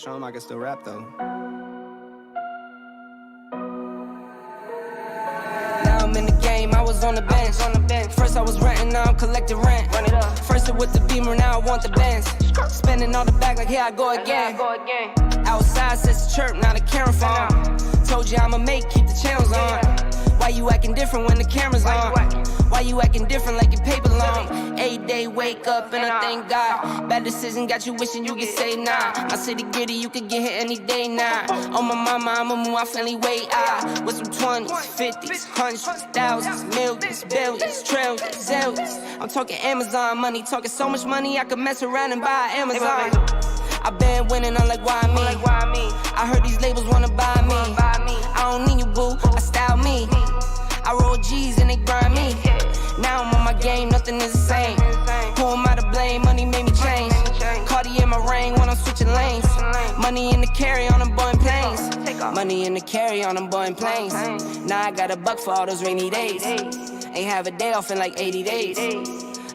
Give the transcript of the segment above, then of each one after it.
show him I can still rap though. Now I'm in the game, I was on the bench. First I was renting, now I'm collecting rent. Run it up. First it with the Beamer, now I want the Benz. Spending all the back like here I go again. Outside says the chirp, now the camera phone. Told you I'ma make, keep the channels on. Why you acting different when the camera's on? Why you acting different like your paper long? 8 day wake up and I thank God. Bad decision got you wishing you could say nah. My city gritty, you could get hit any day now. On my mama, I'ma move my family way out. With some 20s, 50s, hundreds, thousands, millions, billions, trillions, zillions. I'm talking Amazon money, talking so much money I could mess around and buy Amazon. I been winning, I'm like, why me? I heard these labels wanna buy me. I don't need you, boo, I style me. I roll G's and they grind me. Now I'm on my game, nothing is the same. Who am I to blame? Money made me change. Cardi in my ring when I'm switching lanes. Money in the carry on them Boeing planes. Money in the carry on them Boeing planes. Now I got a buck for all those rainy days. Ain't have a day off in like 80 days.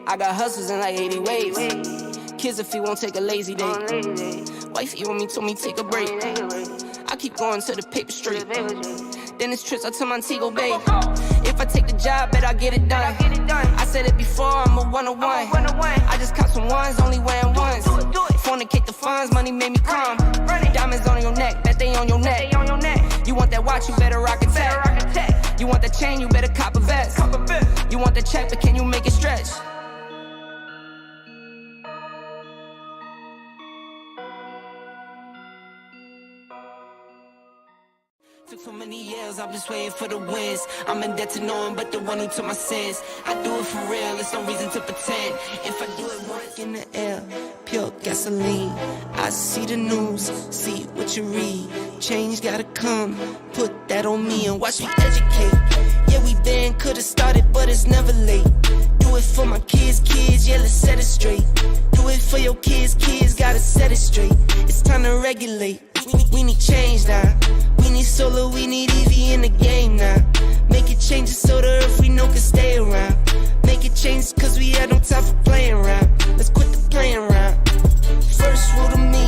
I got hustles in like 80 ways. Kids if he won't take a lazy day. Wifey on me told me take a break. I keep going to the paper straight. Then it's trips out to Montego Bay. If I take the job, bet I'll get it done. I said it before, I'm a 101. I just caught some ones, only wearing ones. Fornicate the funds, money made me calm. Diamonds on your neck, bet they on your neck. You want that watch, you better rock it tech. You want that chain, you better cop a vest. You want the check, but can you make it stretch? Took so many years, I'm just waiting for the wins. I'm in debt to no one but the one who took my sins. I do it for real, there's no reason to pretend. If I do it once in the air, pure gasoline. I see the news, see what you read. Change gotta come, put that on me and watch me educate. Yeah, we been, could've started, but it's never late. Do it for my kids, yeah, let's set it straight. Do it for your kids, gotta set it straight. It's time to regulate. We need change now. We need solo, we need EV in the game now. Make it change so the earth we know can stay around. Make it change cause we had no time for playing around. Let's quit the playing around. First rule to me,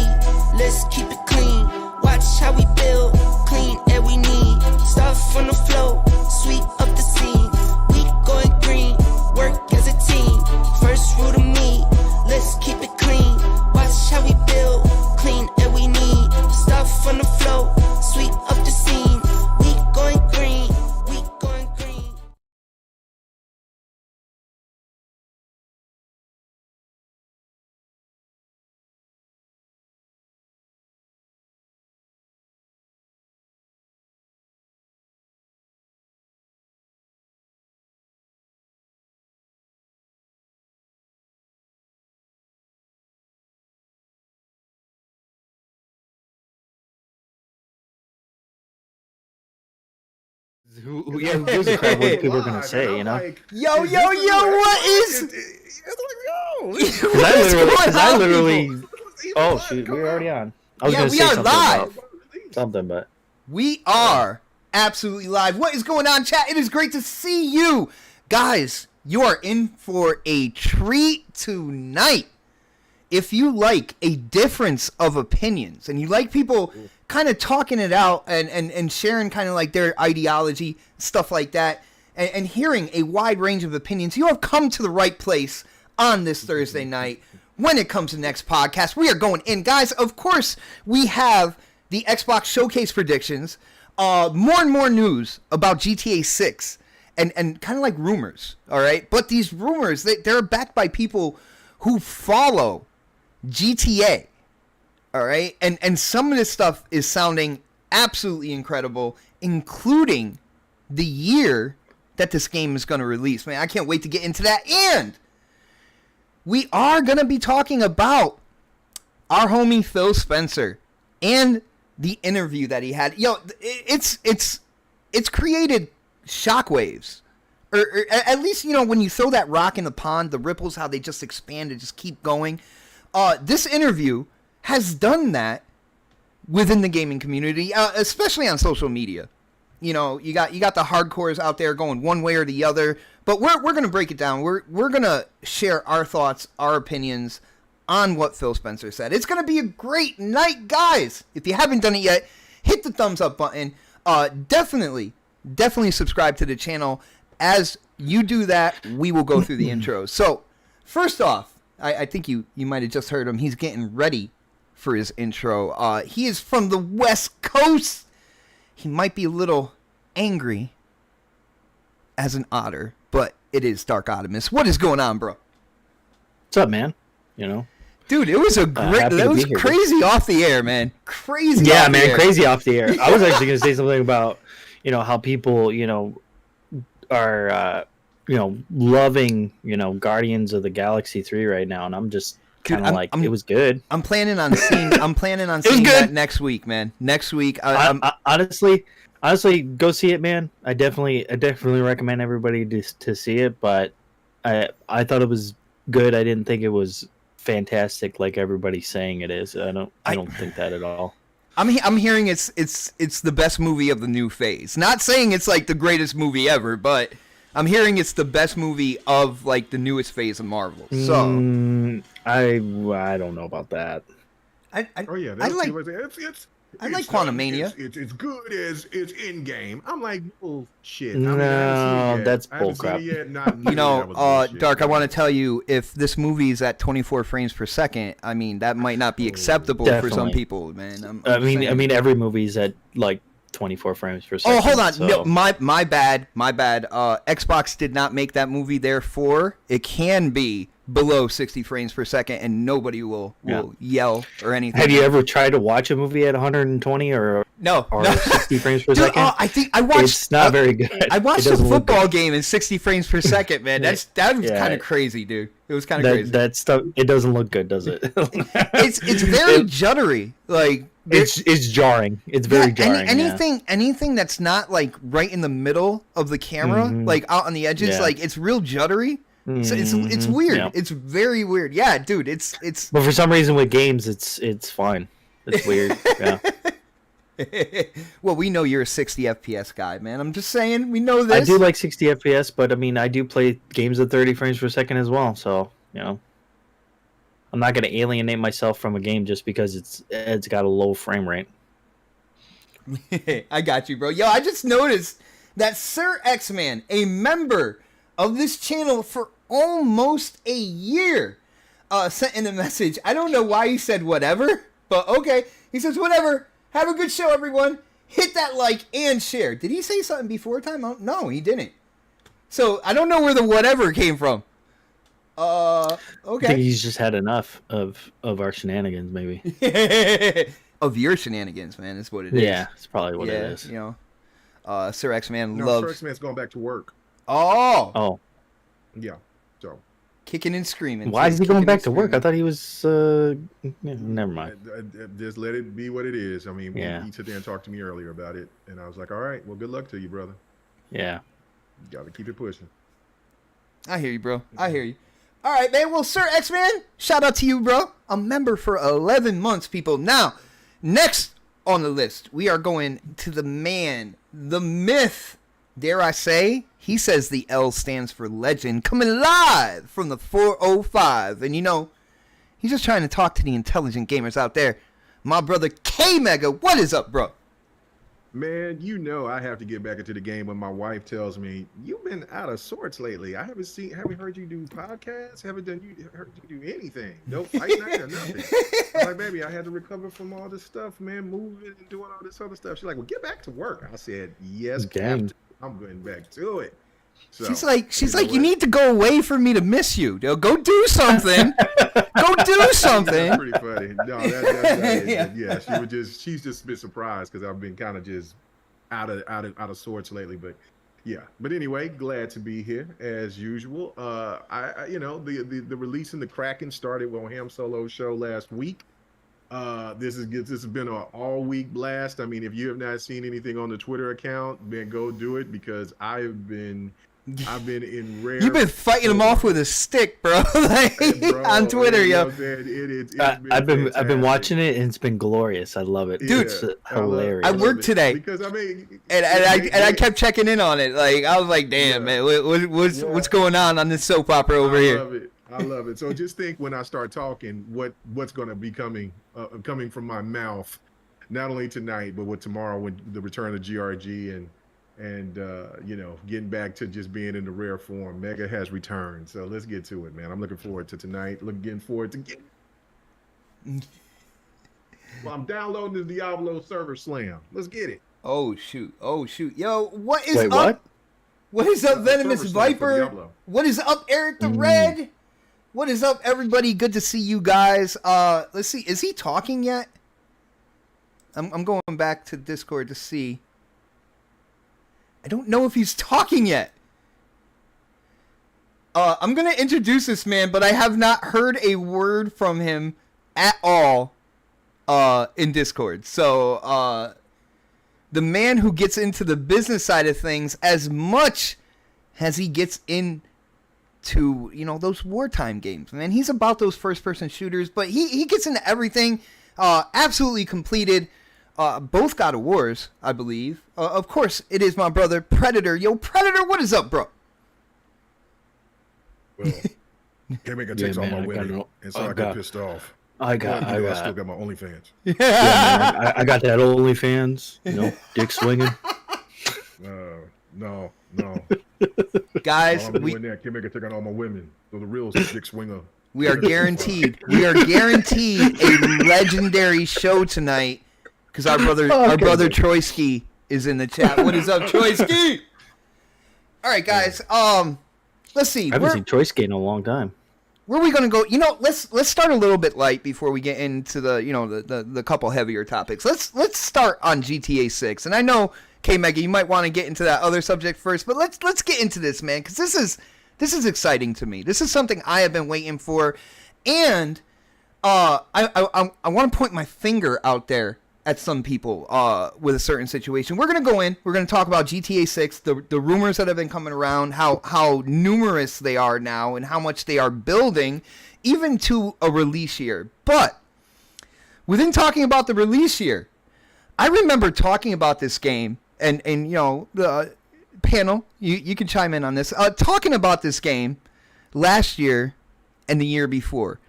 let's keep it clean. Watch how we build, clean air we need. Start from the flow, sweep up the scene. We going green, work as a team. First rule to me, let's keep it clean. Watch how we build, clean air we need. Start from the flow, sweep up the scene. We going green, we going green. Who gives a crap what people are gonna say, you know? Like, yo, what is? Because I literally. Oh shoot, we're already on. I was gonna say something live. about something, but We are absolutely live. What is going on, chat? It is great to see you, guys. You are in for a treat tonight. If you like a difference of opinions and you like people kind of talking it out and sharing kind of like their ideology, stuff like that, and hearing a wide range of opinions, you have come to the right place on this Thursday night. When it comes to the next podcast, we are going in. Guys, of course, we have the Xbox Showcase predictions, more and more news about GTA 6, and kind of like rumors, all right? But these rumors, they're backed by people who follow GTA, all right? And some of this stuff is sounding absolutely incredible, including the year that this game is going to release. Man, I can't wait to get into that. And we are going to be talking about our homie Phil Spencer and the interview that he had. Yo, it's created shockwaves. Or at least, you know, when you throw that rock in the pond, the ripples, how they just expand and just keep going. This interview has done that within the gaming community, especially on social media. You know, you got the hardcores out there going one way or the other, but we're going to break it down. We're going to share our thoughts, our opinions on what Phil Spencer said. It's going to be a great night, guys. If you haven't done it yet, hit the thumbs up button. Definitely subscribe to the channel. As you do that, we will go through the intros. So, first off, I think you might have just heard him. He's getting ready for his intro. He is from the West Coast. He might be a little angry as an otter, but it is Darkximus. What is going on, bro? What's up, man? You know, dude, it was a great. It was crazy off the air, man. Crazy. Yeah, off man, the air. crazy off the air. I was actually gonna say something about, you know, how people, you know, are, you know, loving, you know, Guardians of the Galaxy 3 right now, and I'm just kind of like, it was good. I'm planning on seeing. I'm planning on seeing that next week, man. Next week. Honestly, go see it, man. I definitely recommend everybody to see it. But I thought it was good. I didn't think it was fantastic like everybody's saying it is. I don't think that at all. I'm hearing it's the best movie of the new phase. Not saying it's like the greatest movie ever, but I'm hearing it's the best movie of like the newest phase of Marvel. So I don't know about that. I like Quantumania. It's good as it's in game. I'm like, oh shit. No, that's bullcrap. You know, Dark, I want to tell you, if this movie is at 24 frames per second, I mean that might not be acceptable for some people, man. I mean, every movie's at like 24 frames per second. Oh, hold on. So. No, my bad. Xbox did not make that movie, therefore it can be below 60 frames per second, and nobody will yell or anything. Have you ever tried to watch a movie at 120 or 60 frames per second? I think I watched. It's not very good. I watched a football game in 60 frames per second, man. That was kind of crazy, dude. It was kind of crazy. That stuff. It doesn't look good, does it? It's very juddery. Like it's jarring. It's very jarring. Anything that's not like right in the middle of the camera, like out on the edges, like it's real juddery. So it's weird. Yeah. It's very weird. Yeah, dude. It's. But for some reason with games, it's fine. It's weird. Yeah. Well, we know you're a 60 FPS guy, man. I'm just saying, we know this. I do like 60 FPS, but I mean, I do play games at 30 frames per second as well. So you know, I'm not going to alienate myself from a game just because it's got a low frame rate. I got you, bro. Yo, I just noticed that Sir X-Man, a member of this channel for almost a year, sent in a message. I don't know why he said whatever, but okay. He says, whatever. Have a good show, everyone. Hit that like and share. Did he say something before time? No, he didn't. So I don't know where the whatever came from. Okay. I think he's just had enough of our shenanigans, maybe. Of your shenanigans, man, is what it is. Yeah, it's probably what it is. You know, Sir X-Man loves... Sir X-Man's going back to work. Oh. Yeah, so. Kicking and screaming. Why is he going back to work? I thought he was... never mind. Just let it be what it is. I mean, he sat there and talked to me earlier about it, and I was like, all right, well, good luck to you, brother. Yeah. You got to keep it pushing. I hear you, bro. I hear you. All right, man. Well, Sir X-Man, shout out to you, bro. A member for 11 months, people. Now, next on the list, we are going to the man, the myth, dare I say. He says the L stands for legend, coming live from the 405. And you know, he's just trying to talk to the intelligent gamers out there. My brother K-Mega, what is up, bro? Man, you know I have to get back into the game when my wife tells me, you've been out of sorts lately. I haven't heard you do podcasts, haven't heard you do anything. No fight night or nothing. I'm like, baby, I had to recover from all this stuff, man, moving and doing all this other stuff. She's like, well, get back to work. I said, yes, Captain. I'm going back to it. So, she's like, you need to go away for me to miss you. Go do something. Go do something. That's pretty funny. No, yeah. She's just a bit surprised because I've been kind of just out of sorts lately. But yeah. But anyway, glad to be here as usual. The release in the Kraken started on Ham Solo show last week. This has been an all week blast. I mean, if you have not seen anything on the Twitter account, man, go do it because I've been in rare. You've been fighting him off with a stick, bro. On Twitter, yo. I've been watching it and it's been glorious. I love it, dude. It's hilarious. I worked today because I kept checking in on it. Like I was like, damn, man, what's going on this soap opera over here? I love it. So just think when I start talking, what's going to be coming from my mouth, not only tonight, but with tomorrow when the return of GRG and getting back to just being in the rare form. Mega has returned. So let's get to it, man. I'm looking forward to tonight. Looking forward to getting. Well, I'm downloading the Diablo server slam. Let's get it. Oh shoot! Yo, what is Wait, up? what? What is up, Venomous server slam for Viper? Diablo. What is up, Eric the Red? What is up, everybody? Good to see you guys. Let's see. Is he talking yet? I'm going back to Discord to see. I don't know if he's talking yet. I'm gonna introduce this man, but I have not heard a word from him at all in Discord. So the man who gets into the business side of things as much as he gets into those wartime games, man. He's about those first-person shooters, but he gets into everything. Absolutely completed both God of Wars, I believe. Of course, it is my brother Predator. Yo, Predator, what is up, bro? Well, can't make a takes all my women, and so I got pissed off. I still got my OnlyFans. Yeah, man, I got that OnlyFans, dick swinging. No. Guys, I'm doing that. Can't make a take on all my women. So the real dick swinger. We are guaranteed a legendary show tonight because our brother Troyski is in the chat. What is up, Troyski? All right, guys. Let's see. I haven't seen Troyski in a long time. Where are we gonna go? Let's start a little bit light before we get into the couple heavier topics. Let's start on GTA 6. And I know, K-Mega, you might want to get into that other subject first, but let's get into this, man, because this is exciting to me. This is something I have been waiting for, and I want to point my finger out there at some people with a certain situation. We're gonna go in. We're gonna talk about GTA 6, the rumors that have been coming around, how numerous they are now, and how much they are building, even to a release year. But within talking about the release year, I remember talking about this game, and the panel, you can chime in on this. Talking about this game last year and the year before,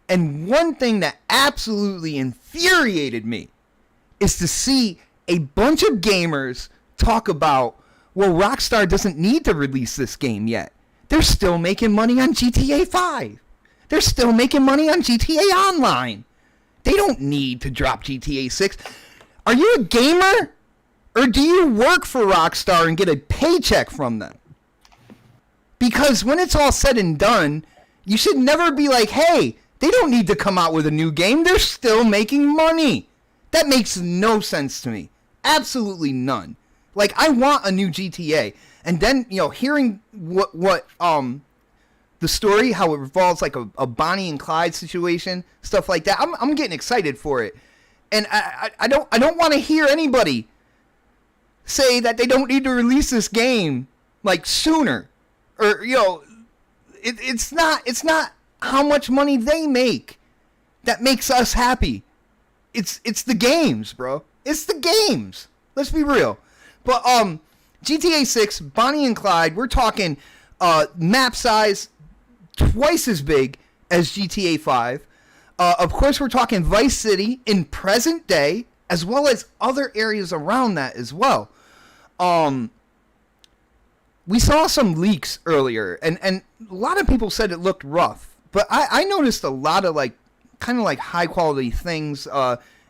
and one thing that absolutely infuriated me is to see a bunch of gamers talk about, well, Rockstar doesn't need to release this game yet. They're still making money on GTA 5. They're still making money on GTA Online. They don't need to drop GTA 6. Are you a gamer? Or do you work for Rockstar and get a paycheck from them? Because when it's all said and done, you should never be like, hey, they don't need to come out with a new game. They're still making money. That makes no sense to me. Absolutely none. Like, I want a new GTA. And then, hearing what the story, how it revolves like a Bonnie and Clyde situation, stuff like that, I'm getting excited for it. And I don't want to hear anybody say that they don't need to release this game like sooner. Or, it's not how much money they make that makes us happy. It's the games, bro. It's the games. Let's be real. But GTA 6, Bonnie and Clyde, we're talking map size twice as big as GTA 5. Of course, we're talking Vice City in present day, as well as other areas around that as well. We saw some leaks earlier, and a lot of people said it looked rough. But I noticed a lot of kind of high quality things,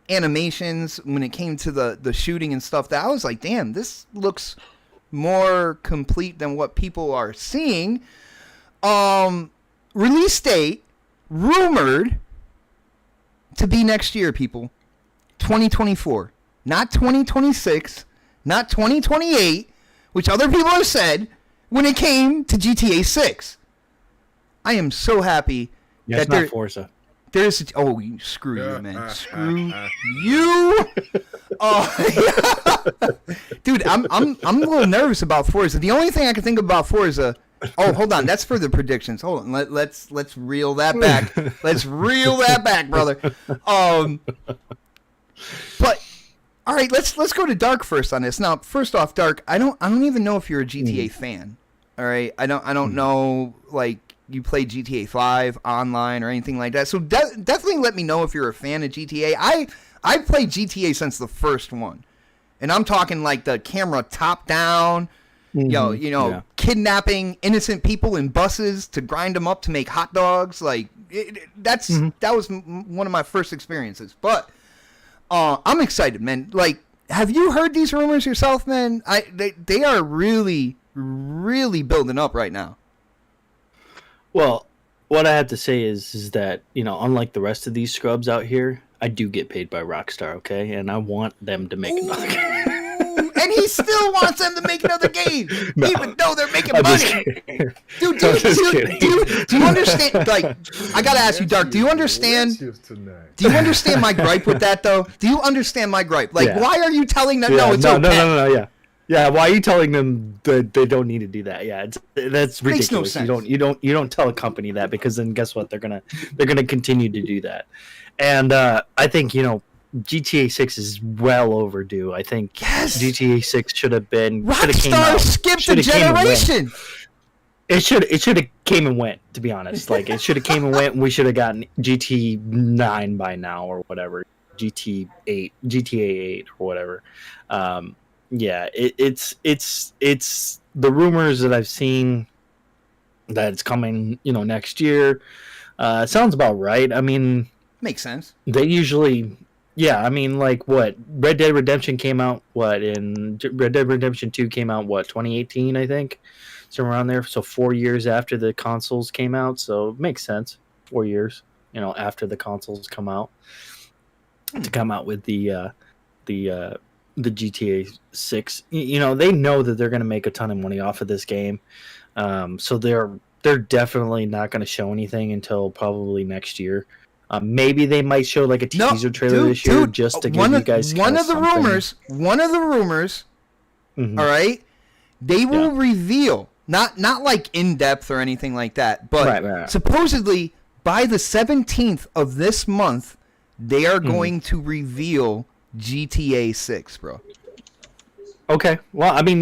animations when it came to the shooting and stuff, that I was like, damn, this looks more complete than what people are seeing. Release date rumored to be next year, people. 2024. Not 2026, not 2028, which other people have said when it came to GTA 6. I am so happy that it's not Forza. Screw you, man. Screw you. Dude, I'm a little nervous about Forza. The only thing I can think about Forza. Oh, hold on. That's for the predictions. Hold on. Let's reel that back. Let's reel that back, brother. But all right, let's go to Dark first on this. Now, first off, Dark, I don't even know if you're a GTA fan. All right, I don't know you played GTA 5 online or anything like that. So definitely let me know if you're a fan of GTA. I played GTA since the first one, and I'm talking like the camera top down. Kidnapping innocent people in buses to grind them up to make hot dogs. Like that was one of my first experiences. But I'm excited, man. Like, have you heard these rumors yourself, man? They are really, really building up right now. Well, what I have to say is that, unlike the rest of these scrubs out here, I do get paid by Rockstar, okay? And I want them to make another game. And he still wants them to make another game, even though they're making money. Dude, do you understand? Like, I gotta ask you, Dark. Do you understand? Do you understand my gripe with that, though? Do you understand my gripe? Like, why are you telling them no? It's okay. No. Yeah. Why are you telling them that they don't need to do that? Yeah, that's ridiculous. Makes no sense. You don't tell a company that, because then guess what? They're gonna continue to do that. And I think GTA 6 is well overdue. I think GTA 6 should have been. Rockstar skipped a generation. It should have came and went. To be honest, like it should have came and went. And we should have gotten GTA 9 by now or whatever. GTA 8 or whatever. It's the rumors that I've seen that it's coming. Next year. Sounds about right. I mean, makes sense. They usually. Yeah, I mean, like, what? Red Dead Redemption came out, and Red Dead Redemption 2 came out, 2018, I think? Somewhere around there. So 4 years after the consoles came out, so it makes sense. 4 years, after the consoles come out. To come out with the GTA 6. They know that they're going to make a ton of money off of this game. So they're definitely not going to show anything until probably next year. Maybe they might show like a teaser trailer this year just to give you guys one of the rumors. Mm-hmm. All right, they will reveal not like in depth or anything like that, but right. Supposedly by the 17th of this month, they are going to reveal GTA 6, bro. Okay, well, I mean,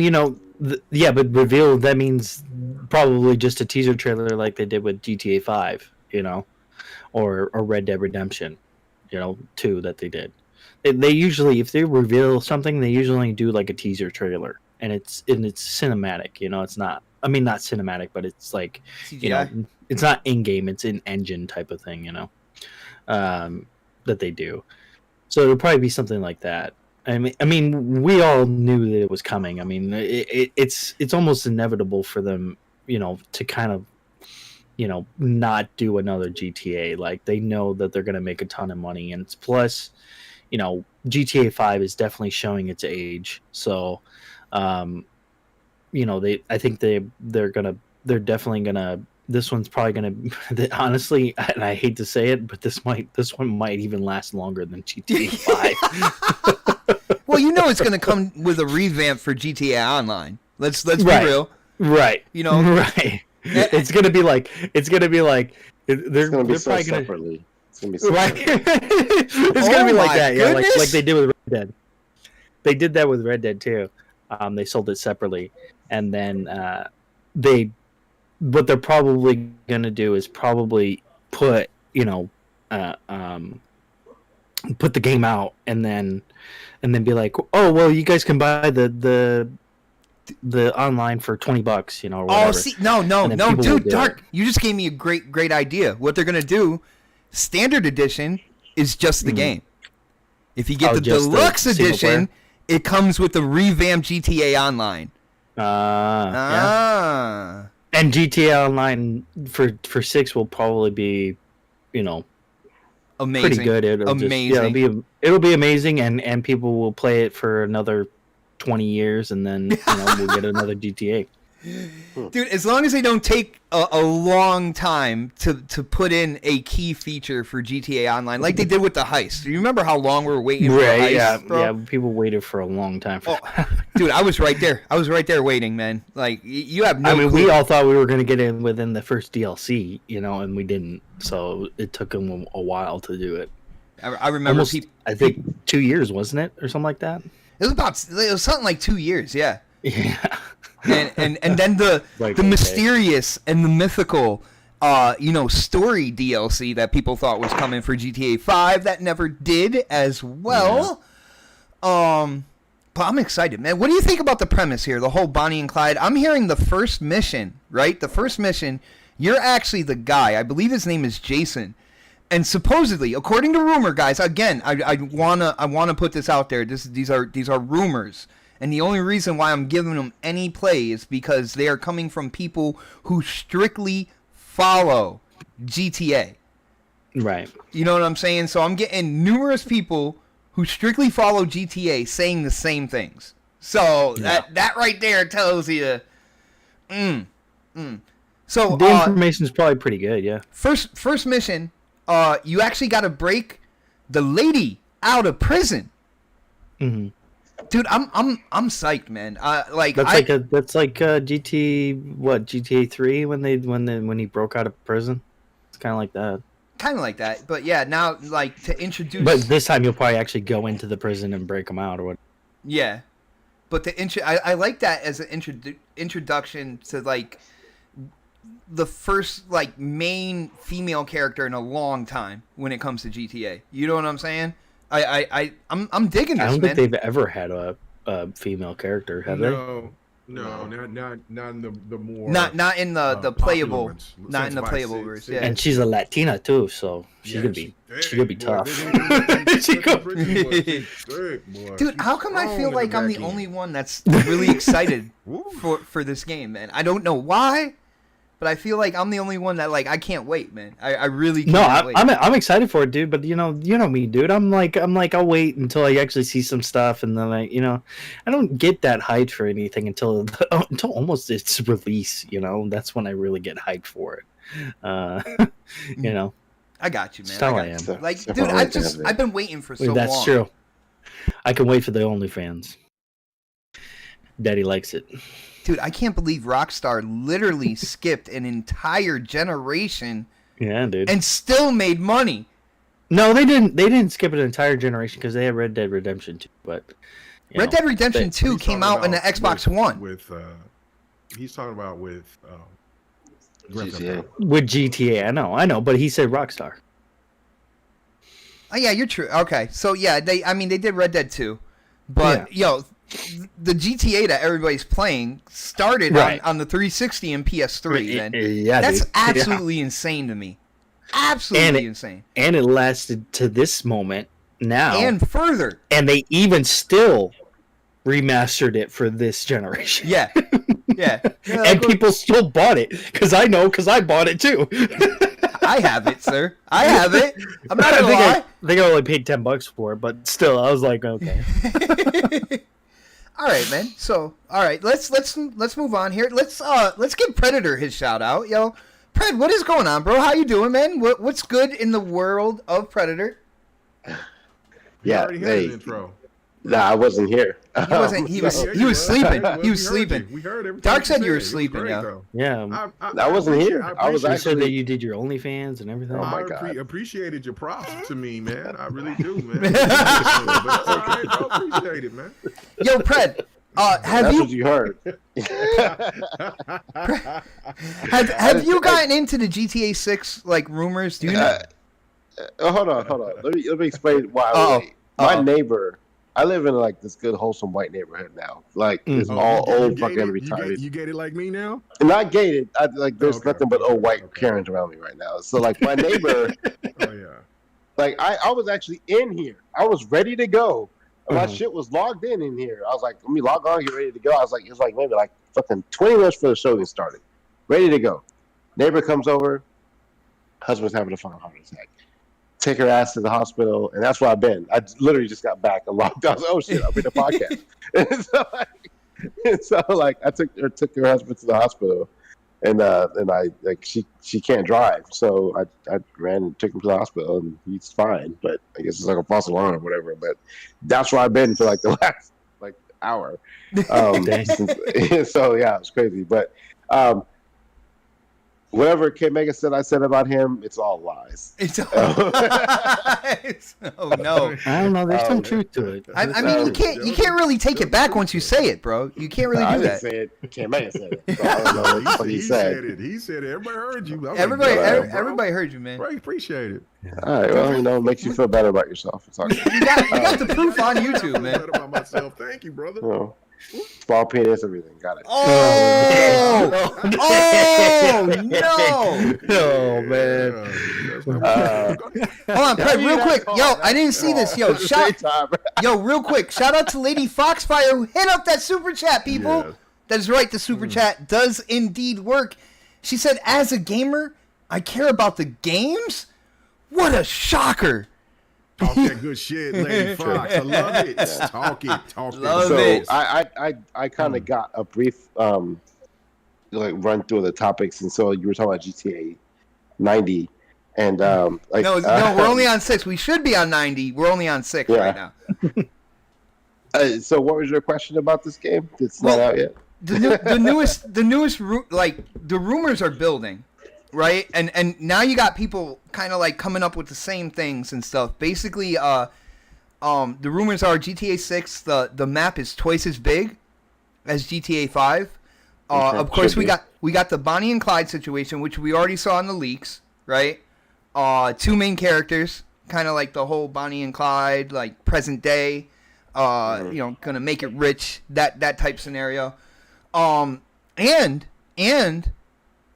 but reveal, that means probably just a teaser trailer like they did with GTA 5, or Red Dead Redemption, 2 that they did. They usually, if they reveal something, they usually do like a teaser trailer, and it's cinematic. It's not. I mean, not cinematic, but it's like CGI? It's not in game. It's in engine type of thing. That they do. So it'll probably be something like that. I mean, we all knew that it was coming. I mean, it's almost inevitable for them, to kind of. Not do another GTA. Like, they know that they're going to make a ton of money, and plus, GTA 5 is definitely showing its age. So, I think they're definitely gonna. This one's probably gonna. Honestly, and I hate to say it, but this one might even last longer than GTA 5. Well, it's going to come with a revamp for GTA Online. Let's be real. Right. Right. It's gonna be like they're gonna be they're probably gonna separately. It's gonna be right. separate. It's gonna be like that, yeah, like goodness. they did with Red Dead. They did that with Red Dead too. They sold it separately, and then what they're probably gonna do is probably put put the game out and then be like, oh well, you guys can buy the online for $20, or whatever. Oh, see, no, dude, Dark, you just gave me a great idea. What they're gonna do, standard edition is just the game. If you get the deluxe edition, it comes with the revamped GTA Online. Yeah. And GTA Online for 6 will probably be, amazing. Pretty good. Amazing. It'll be amazing, and people will play it for another 20 years, and then we'll get another GTA. Dude, as long as they don't take a long time to put in a key feature for GTA Online, like they did with the heist. Do you remember how long we were waiting for the heist, bro? Yeah, people waited for a long time for that. Dude, I was right there. I was right there waiting, man. Like, you have no clue. We all thought we were going to get in within the first DLC, and we didn't. So it took them a while to do it. I remember. Almost, I think 2 years, wasn't it? Or something like that? It was something like 2 years, yeah. Yeah. And then the mysterious and the mythical story DLC that people thought was coming for GTA 5 that never did as well. Yeah. But I'm excited, man. What do you think about the premise here? The whole Bonnie and Clyde. I'm hearing the first mission, right? The first mission, you're actually the guy. I believe his name is Jason. And supposedly, according to rumor, guys, again, I wanna put this out there. These are rumors. And the only reason why I'm giving them any play is because they are coming from people who strictly follow GTA. Right. You know what I'm saying? So I'm getting numerous people who strictly follow GTA saying the same things. So that right there tells you. So the information is probably pretty good. Yeah. First mission, you actually got to break the lady out of prison. Mm-hmm. Dude, I'm psyched, man. That's like GTA 3 when he broke out of prison. It's kind of like that. Kind of like that, but yeah. Now, like to introduce. But this time you'll probably actually go into the prison and break them out, or what? Yeah, but I like that as an introduction to like the first like main female character in a long time when it comes to GTA. You know what I'm saying? I'm digging this. I don't man. think they've ever had a female character, have they? No, not in the more not in the playable ones, not in the playable verse. Yeah, and she's a Latina too, so she could be tough. Dude, how come I feel like I'm the only one that's really excited for this game, man? I don't know why, but I feel like I'm the only one that like I can't wait, man. I really can't wait. I'm excited for it, dude. But you know me, dude. I'm like I'll wait until I actually see some stuff, and then I don't get that hyped for anything until almost its release. That's when I really get hyped for it. I got you, man. That's how I am. Like, dude, I've been waiting for so long. That's true. I can wait for the OnlyFans. Daddy likes it. Dude, I can't believe Rockstar literally skipped an entire generation. Yeah, dude. And still made money. No, they didn't. They didn't skip an entire generation because they had Red Dead Redemption 2. But Red Dead Redemption 2 came out on the Xbox One. He's talking about with GTA. With GTA, I know, but he said Rockstar. Oh yeah, you're true. Okay, so yeah, they did Red Dead 2, but the GTA that everybody's playing started on the 360 and PS3. Then that's absolutely insane to me. Absolutely insane. And it lasted to this moment now and further. And they even still remastered it for this generation. Yeah. And people still bought it because I bought it too. I have it, sir. I have it. I'm not gonna lie. I think I only paid $10 for it, but still, I was like, okay. All right, man. So, all right, let's move on here. Let's give Predator his shout out, yo. Pred, what is going on, bro? How you doing, man? What's good in the world of Predator? Yeah, already had an intro. Nah, I wasn't here. He wasn't. He was sleeping. He was sleeping. We heard everything. Dark said you were sleeping, yo. Yeah. I wasn't here. I was actually said that you did your OnlyFans and everything. Oh my God. I appreciated your props to me, man. I really do, man. I appreciate it, man. Yo, Pred. That's what you heard. have you gotten into the GTA 6 like rumors? Do you know? Hold on. Let me explain why. My neighbor. I live in like this good wholesome white neighborhood now. Like it's all old fucking retarded. You gated like me now? Not gated. There's nothing but old white Karens around me right now. So like my neighbor. Oh yeah. Like I was actually in here. I was ready to go. My shit was logged in here. I was like, let me log on, get ready to go. It was like maybe like fucking 20 minutes for the show gets started. Ready to go. Neighbor comes over. Husband's having a fucking heart attack. Take her ass to the hospital, and that's where I've been. I literally just got back and logged out. I was like, oh shit, I'm in the podcast. and so I took her husband to the hospital, and I like she can't drive, so I ran and took him to the hospital, and he's fine. But I guess it's like a false alarm or whatever. But that's where I've been for like the last like hour. So yeah, it's crazy. But whatever K Mega said I said about him, it's all lies. It's lies. Oh no. I don't know. There's some truth to it. I mean, you can't really take it back once you say it, bro. You can't really I do didn't that. say it. K Mega said it. So I don't know what the fuck he said. it. He said it. Everybody heard you. I'm Everybody, like, "Damn, bro." everybody heard you, man. Right, appreciate it. All right, well, it makes you feel better about yourself. It's all good. You got the proof on YouTube, I feel man. better about myself. Thank you, brother. You know, small penis, everything. Got it. Oh, no! Oh man. Hold on, Craig, real quick. Yo, I didn't see this. Yo, real quick. Shout out to Lady Foxfire who hit up that super chat, people. Yes. That is right. The super chat does indeed work. She said, "As a gamer, I care about the games." What a shocker! Talk that good shit, Lady Fox. I love it. Talk it. Love So it. I kind of got a brief like run through the topics, and so you were talking about GTA 90, and like No, we're only on 6. We should be on 90. We're only on 6 right now. So what was your question about this game? It's not out yet. The newest, like the rumors are building, right? And now you got people kind of like coming up with the same things and stuff. Basically, the rumors are GTA 6. The map is twice as big as GTA 5. Of course, we got the Bonnie and Clyde situation, which we already saw in the leaks, right? 2 main characters, kind of like the whole Bonnie and Clyde, like present day. Gonna make it rich, that type scenario. And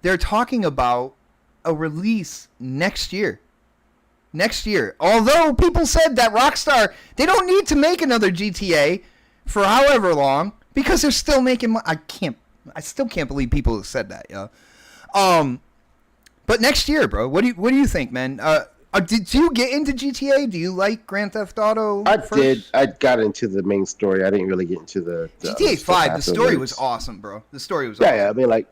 they're talking about a release next year. Although people said that Rockstar, they don't need to make another GTA for however long because they're still making I still can't believe people have said that, yo. But next year, bro, what do you think, man? Did you get into GTA? Do you like Grand Theft Auto? I did. I got into the main story. I didn't really get into the GTA 5. The story was awesome, bro. The story was awesome. Yeah. I mean, like,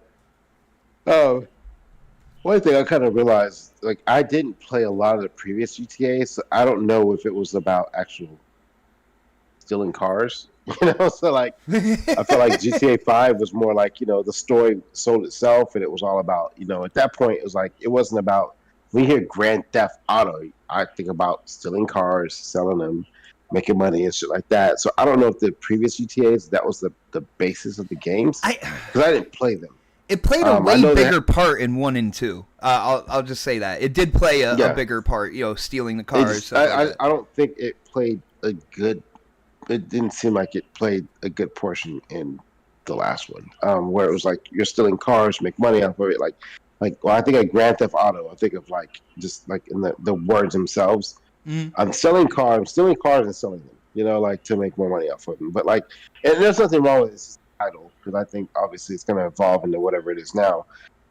one thing I kind of realized, like, I didn't play a lot of the previous GTAs, so I don't know if it was about actual stealing cars. So like, I felt like GTA 5 was more like, the story sold itself, and it was all about, at that point, it was like, it wasn't about. When you hear Grand Theft Auto, I think about stealing cars, selling them, making money and shit like that. So I don't know if the previous GTAs, that was the basis of the games, because I didn't play them. It played a way bigger part in 1 and 2. I'll just say that it did play a bigger part. Stealing the cars. I don't think it played a good. It didn't seem like it played a good portion in the last one, where it was like you're stealing cars, make money off of it, well, I think of Grand Theft Auto. I think of just in the words themselves. I'm stealing cars and selling them, like to make more money off of them. But and there's nothing wrong with this title, because I think obviously it's going to evolve into whatever it is now.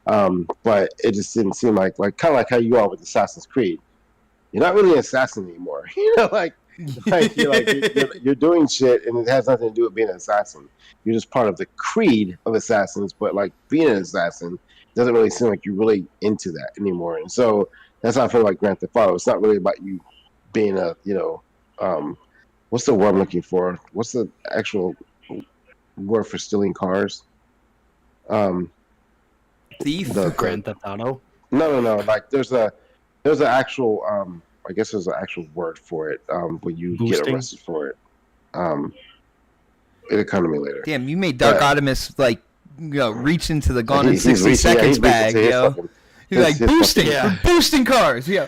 But it just didn't seem like kind of like how you are with Assassin's Creed. You're not really an assassin anymore. You're doing shit, and it has nothing to do with being an assassin. You're just part of the creed of assassins, but being an assassin doesn't really seem like you're really into that anymore. And so that's how I feel like Grand Theft Auto. It's not really about you being a, what's the word I'm looking for? What's the actual word for stealing cars? Thief? Grand Theft Auto? No. There's an actual, I guess there's an actual word for it, when you get arrested for it. It'll come to me later. Damn, you made Dark Optimus reach into the Gone in 60 Seconds bag, yo. He's like boosting cars, yeah.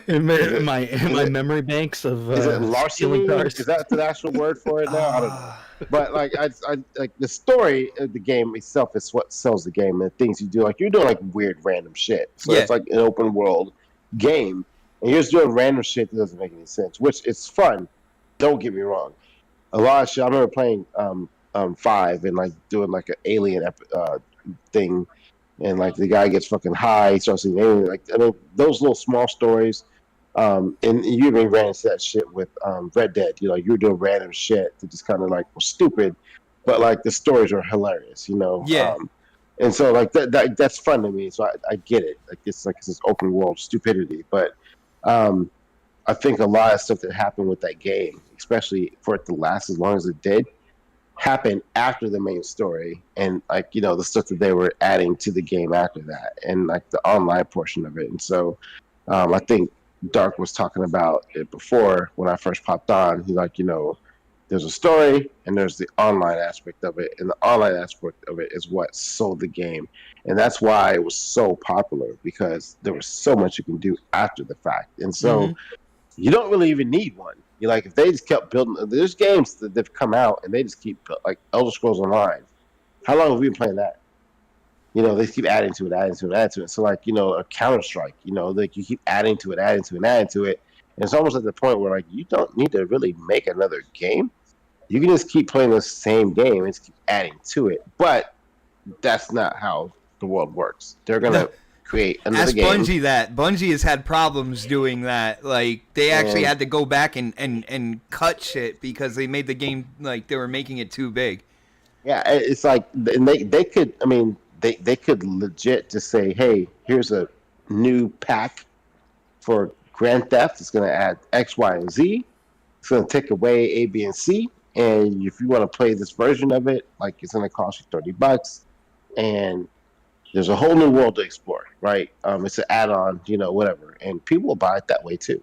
in my memory banks of is it larceny? cars. Is that the actual word for it now? I don't know. But I the story of the game itself is what sells the game, and the things you do. You're doing weird random shit. So it's like an open world game, and you're just doing random shit that doesn't make any sense. Which it's fun. Don't get me wrong. A lot of shit. I remember playing 5 and doing an alien thing, and the guy gets fucking high, he starts seeing alien. Those little small stories. And you even ran into that shit with Red Dead. You were doing random shit that just kind of was stupid, but the stories are hilarious. Yeah. And so that's fun to me. So I get it. It's this open world stupidity, but I think a lot of stuff that happened with that game, especially for it to last as long as it did, happened after the main story, and like the stuff that they were adding to the game after that, and like the online portion of it. And so I think Dark was talking about it before when I first popped on. He's like, there's a story and there's the online aspect of it, and the online aspect of it is what sold the game, and that's why it was so popular, because there was so much you can do after the fact. And so you don't really even need one. You like, if they just kept building, there's games that they've come out and they just keep, like Elder Scrolls Online. How long have we been playing that? They keep adding to it. So like, a Counter-Strike, like you keep adding to it. And it's almost at the point where like, you don't need to really make another game. You can just keep playing the same game and just keep adding to it. But that's not how the world works. They're going to create another game. Bungie has had problems doing that. Like, they actually had to go back and cut shit because they made the game, like, they were making it too big. Yeah, it's like, and they could, I mean, they could legit just say, hey, here's a new pack for Grand Theft. It's going to add X, Y, and Z. It's going to take away A, B, and C. And if you want to play this version of it, like, it's going to cost you $30. And there's a whole new world to explore, right? It's an add-on, whatever. And people will buy it that way too.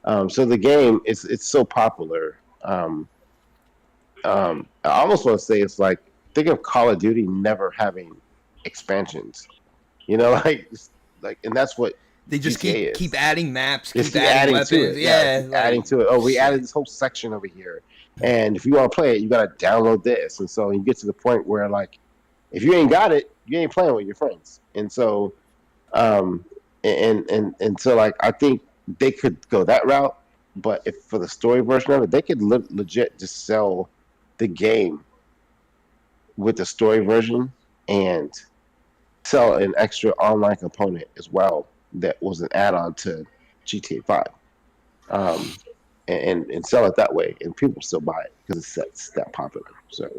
So the game, it's so popular. I almost want to say it's like, think of Call of Duty never having expansions. And that's what they just GTA keep adding maps, keep adding weapons. To it. Yeah, adding to it. Oh, we added this whole section over here. And if you want to play it, you got to download this. And so you get to the point where, like, if you ain't got it, you ain't playing with your friends. And so, and so, like, I think they could go that route. But if for the story version of it, they could legit just sell the game with the story version and sell an extra online component as well that was an add-on to GTA 5. And sell it that way, and people still buy it because it's that popular. So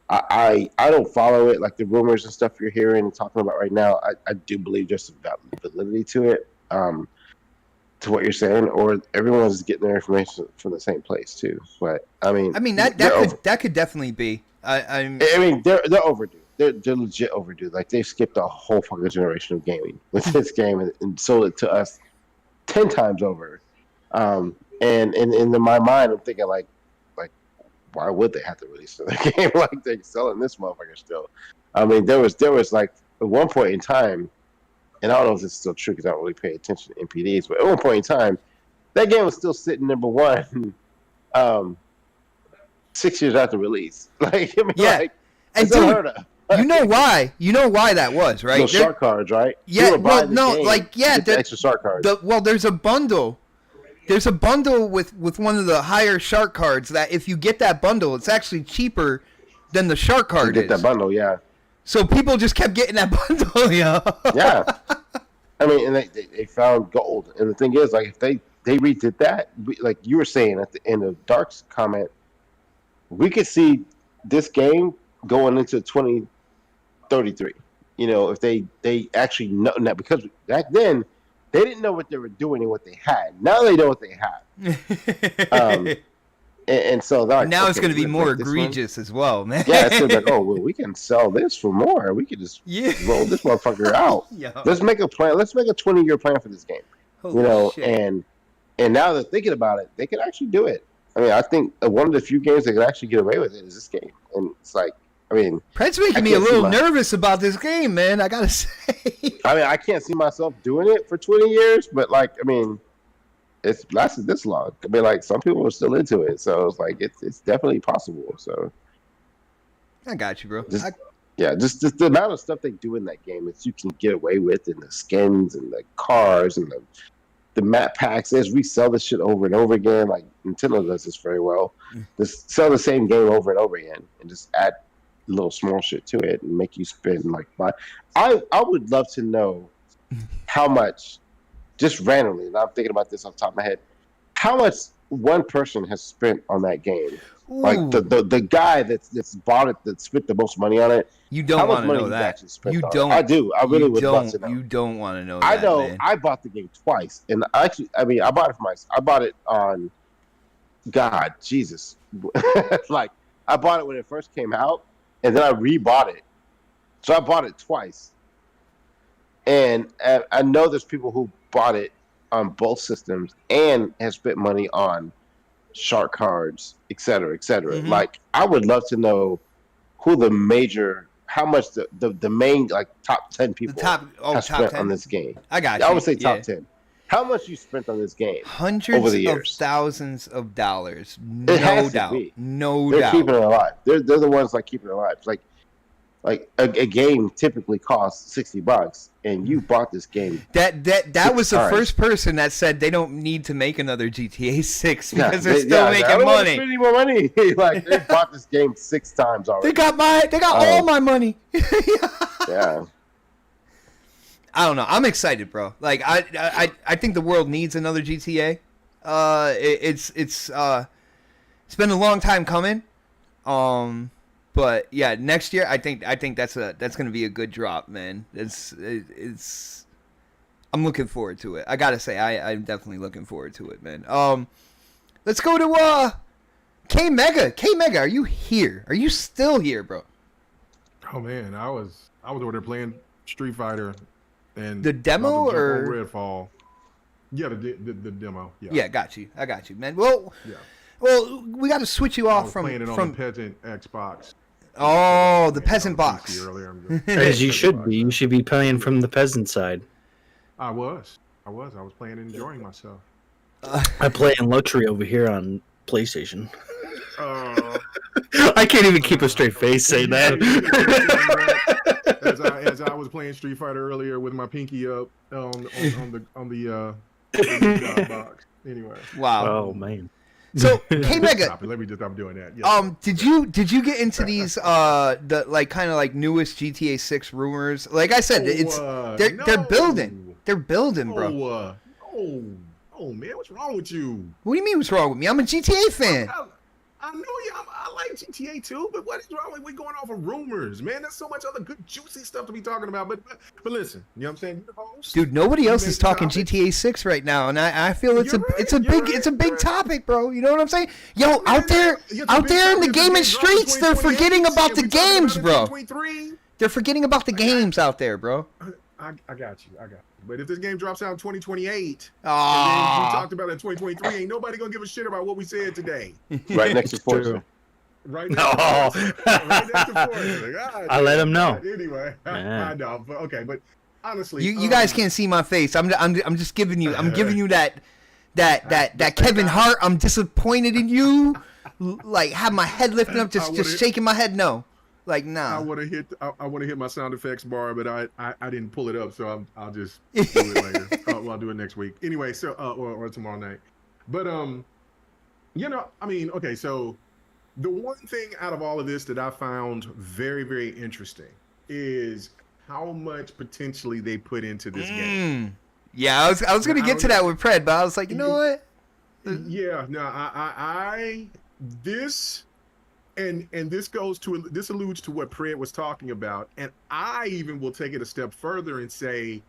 I don't follow it, like the rumors and stuff you're hearing and talking about right now. I do believe there's some validity to it, to what you're saying, or everyone's getting their information from the same place too. But I mean that could definitely be. I mean they're overdue. They're legit overdue. Like, they've skipped a whole fucking generation of gaming with this game and sold it to us 10 times over. And in my mind, I'm thinking like, why would they have to release another game? Like, they're selling this motherfucker still. I mean, there was like at one point in time, and I don't know if this is still true because I don't really pay attention to NPDs, but at one point in time, that game was still sitting number one, 6 years after release. Like, I mean, yeah, like, and dude, you know why? You know why that was, right? Those shark cards, right? Yeah, well, no, like, yeah, the extra shark cards. There's a bundle. There's a bundle with one of the higher shark cards that if you get that bundle, it's actually cheaper than the shark card. You get that bundle, yeah. So people just kept getting that bundle, Yeah. I mean, and they found gold. And the thing is, like, if they redid that, like you were saying at the end of Dark's comment, we could see this game going into 2033. If they actually know that, because back then, they didn't know what they were doing and what they had. Now they know what they have. And so like, now it's going to be more egregious as well, man. Yeah, it's like, oh, well, we can sell this for more. We can just roll this motherfucker out. Let's make a plan. Let's make a 20-year plan for this game. Holy shit. And now they're thinking about it, they can actually do it. I mean, I think one of the few games that can actually get away with it is this game. And it's like, I mean, Pred's making me a little nervous about this game, man. I gotta say. I mean, I can't see myself doing it for 20 years, but like, I mean, it's lasted this long. I mean, like, some people are still into it, so it's like it's definitely possible. So, I got you, bro. Just the amount of stuff they do in that game that you can get away with, and the skins and the cars and the map packs. They just resell this shit over and over again. Like, Nintendo does this very well. Just sell the same game over and over again, and just add little small shit to it and make you spend like I would love to know how much, just randomly, and I'm thinking about this off the top of my head, how much one person has spent on that game. Ooh. Like the guy that's bought it, that spent the most money on it. You don't want to know that. You don't. I do. I really would love to know. You don't want to know that. I know. Man. I bought the game twice, and I bought it for myself. I bought it on, God, Jesus, like I bought it when it first came out, and then I rebought it. So I bought it twice. And I know there's people who bought it on both systems and have spent money on shark cards, et cetera, et cetera. Mhm. Like, I would love to know who how much the main, like, top 10 people have top spent 10 on this game. I got you. I would say top Yeah. 10. How much you spent on this game? Hundreds over the of years. thousands of dollars. It No has to doubt. be. No They're doubt. keeping it alive. They're the ones like keeping it alive. It's like a game typically costs $60, and you bought this game. That was the times. first person that said they don't need to make another GTA 6 Yeah, because they're still I making don't wanna money. spend any more money. Like, they bought this game 6 times already. They got all my money. Yeah. I don't know. I'm excited, bro. Like I think the world needs another GTA. It's been a long time coming. But yeah, next year I think that's gonna be a good drop, man. It's I'm looking forward to it. I gotta say, I'm definitely looking forward to it, man. Let's go to K Mega. K Mega, are you here? Are you still here, bro? Oh man, I was over there playing Street Fighter and The demo about to jump or on Redfall. Yeah, the demo. Yeah. Yeah, got you. I got you, man. Well, Yeah. we got to switch you I off was from playing it on the peasant Xbox. Oh, the Yeah, peasant on PC box. Earlier. As you should be. You should be playing from the peasant side. I was playing and enjoying myself. I play in luxury over here on PlayStation. Uh, I can't even keep a straight face saying that. as I was playing Street Fighter earlier with my pinky up on the box. Anyway. Wow. Oh man. So K Mega, Let me just stop doing that. Yes, did you get into these the like kind of like newest GTA 6 rumors? Like I said, they're building. They're building, bro. Oh man, what's wrong with you? What do you mean what's wrong with me? I'm a GTA fan. I know you. I like GTA too, but what is wrong with we going off of rumors, man? There's so much other good, juicy stuff to be talking about. But listen, you know what I'm saying? You're the host. Dude, nobody else You is make the talking topic. GTA 6 right now, and I feel it's You're a big right. topic, bro. You know what I'm saying? Yo, out there It's a in big the topic. gaming It's a big streets, they're drop in forgetting 2028, about the and we talking games, about it bro. in 2023. They're forgetting about the games out there, bro. I got you. But if this game drops out in 2028, and then we Ah, talked about it in 2023, ain't nobody gonna give a shit about what we said today. Right next to Forza. Right No. next to Forza. Right next to Forza. God, I let 'em know. Anyway, Yeah. I know. But okay, but honestly, you guys can't see my face. I'm just giving you that Kevin Hart. I'm disappointed in you. Like have my head lifted up, just shaking my head. No, like I nah. want to hit my sound effects bar, but I didn't pull it up, so I'll just do it later. I'll do it next week. Anyway, so or tomorrow night. But you know, I mean, okay, so the one thing out of all of this that I found very, very interesting is how much potentially they put into this game. Yeah, I was gonna get to that with Pred, but I was like, you know what? Yeah, no, this this alludes to what Pred was talking about, and I even will take it a step further and say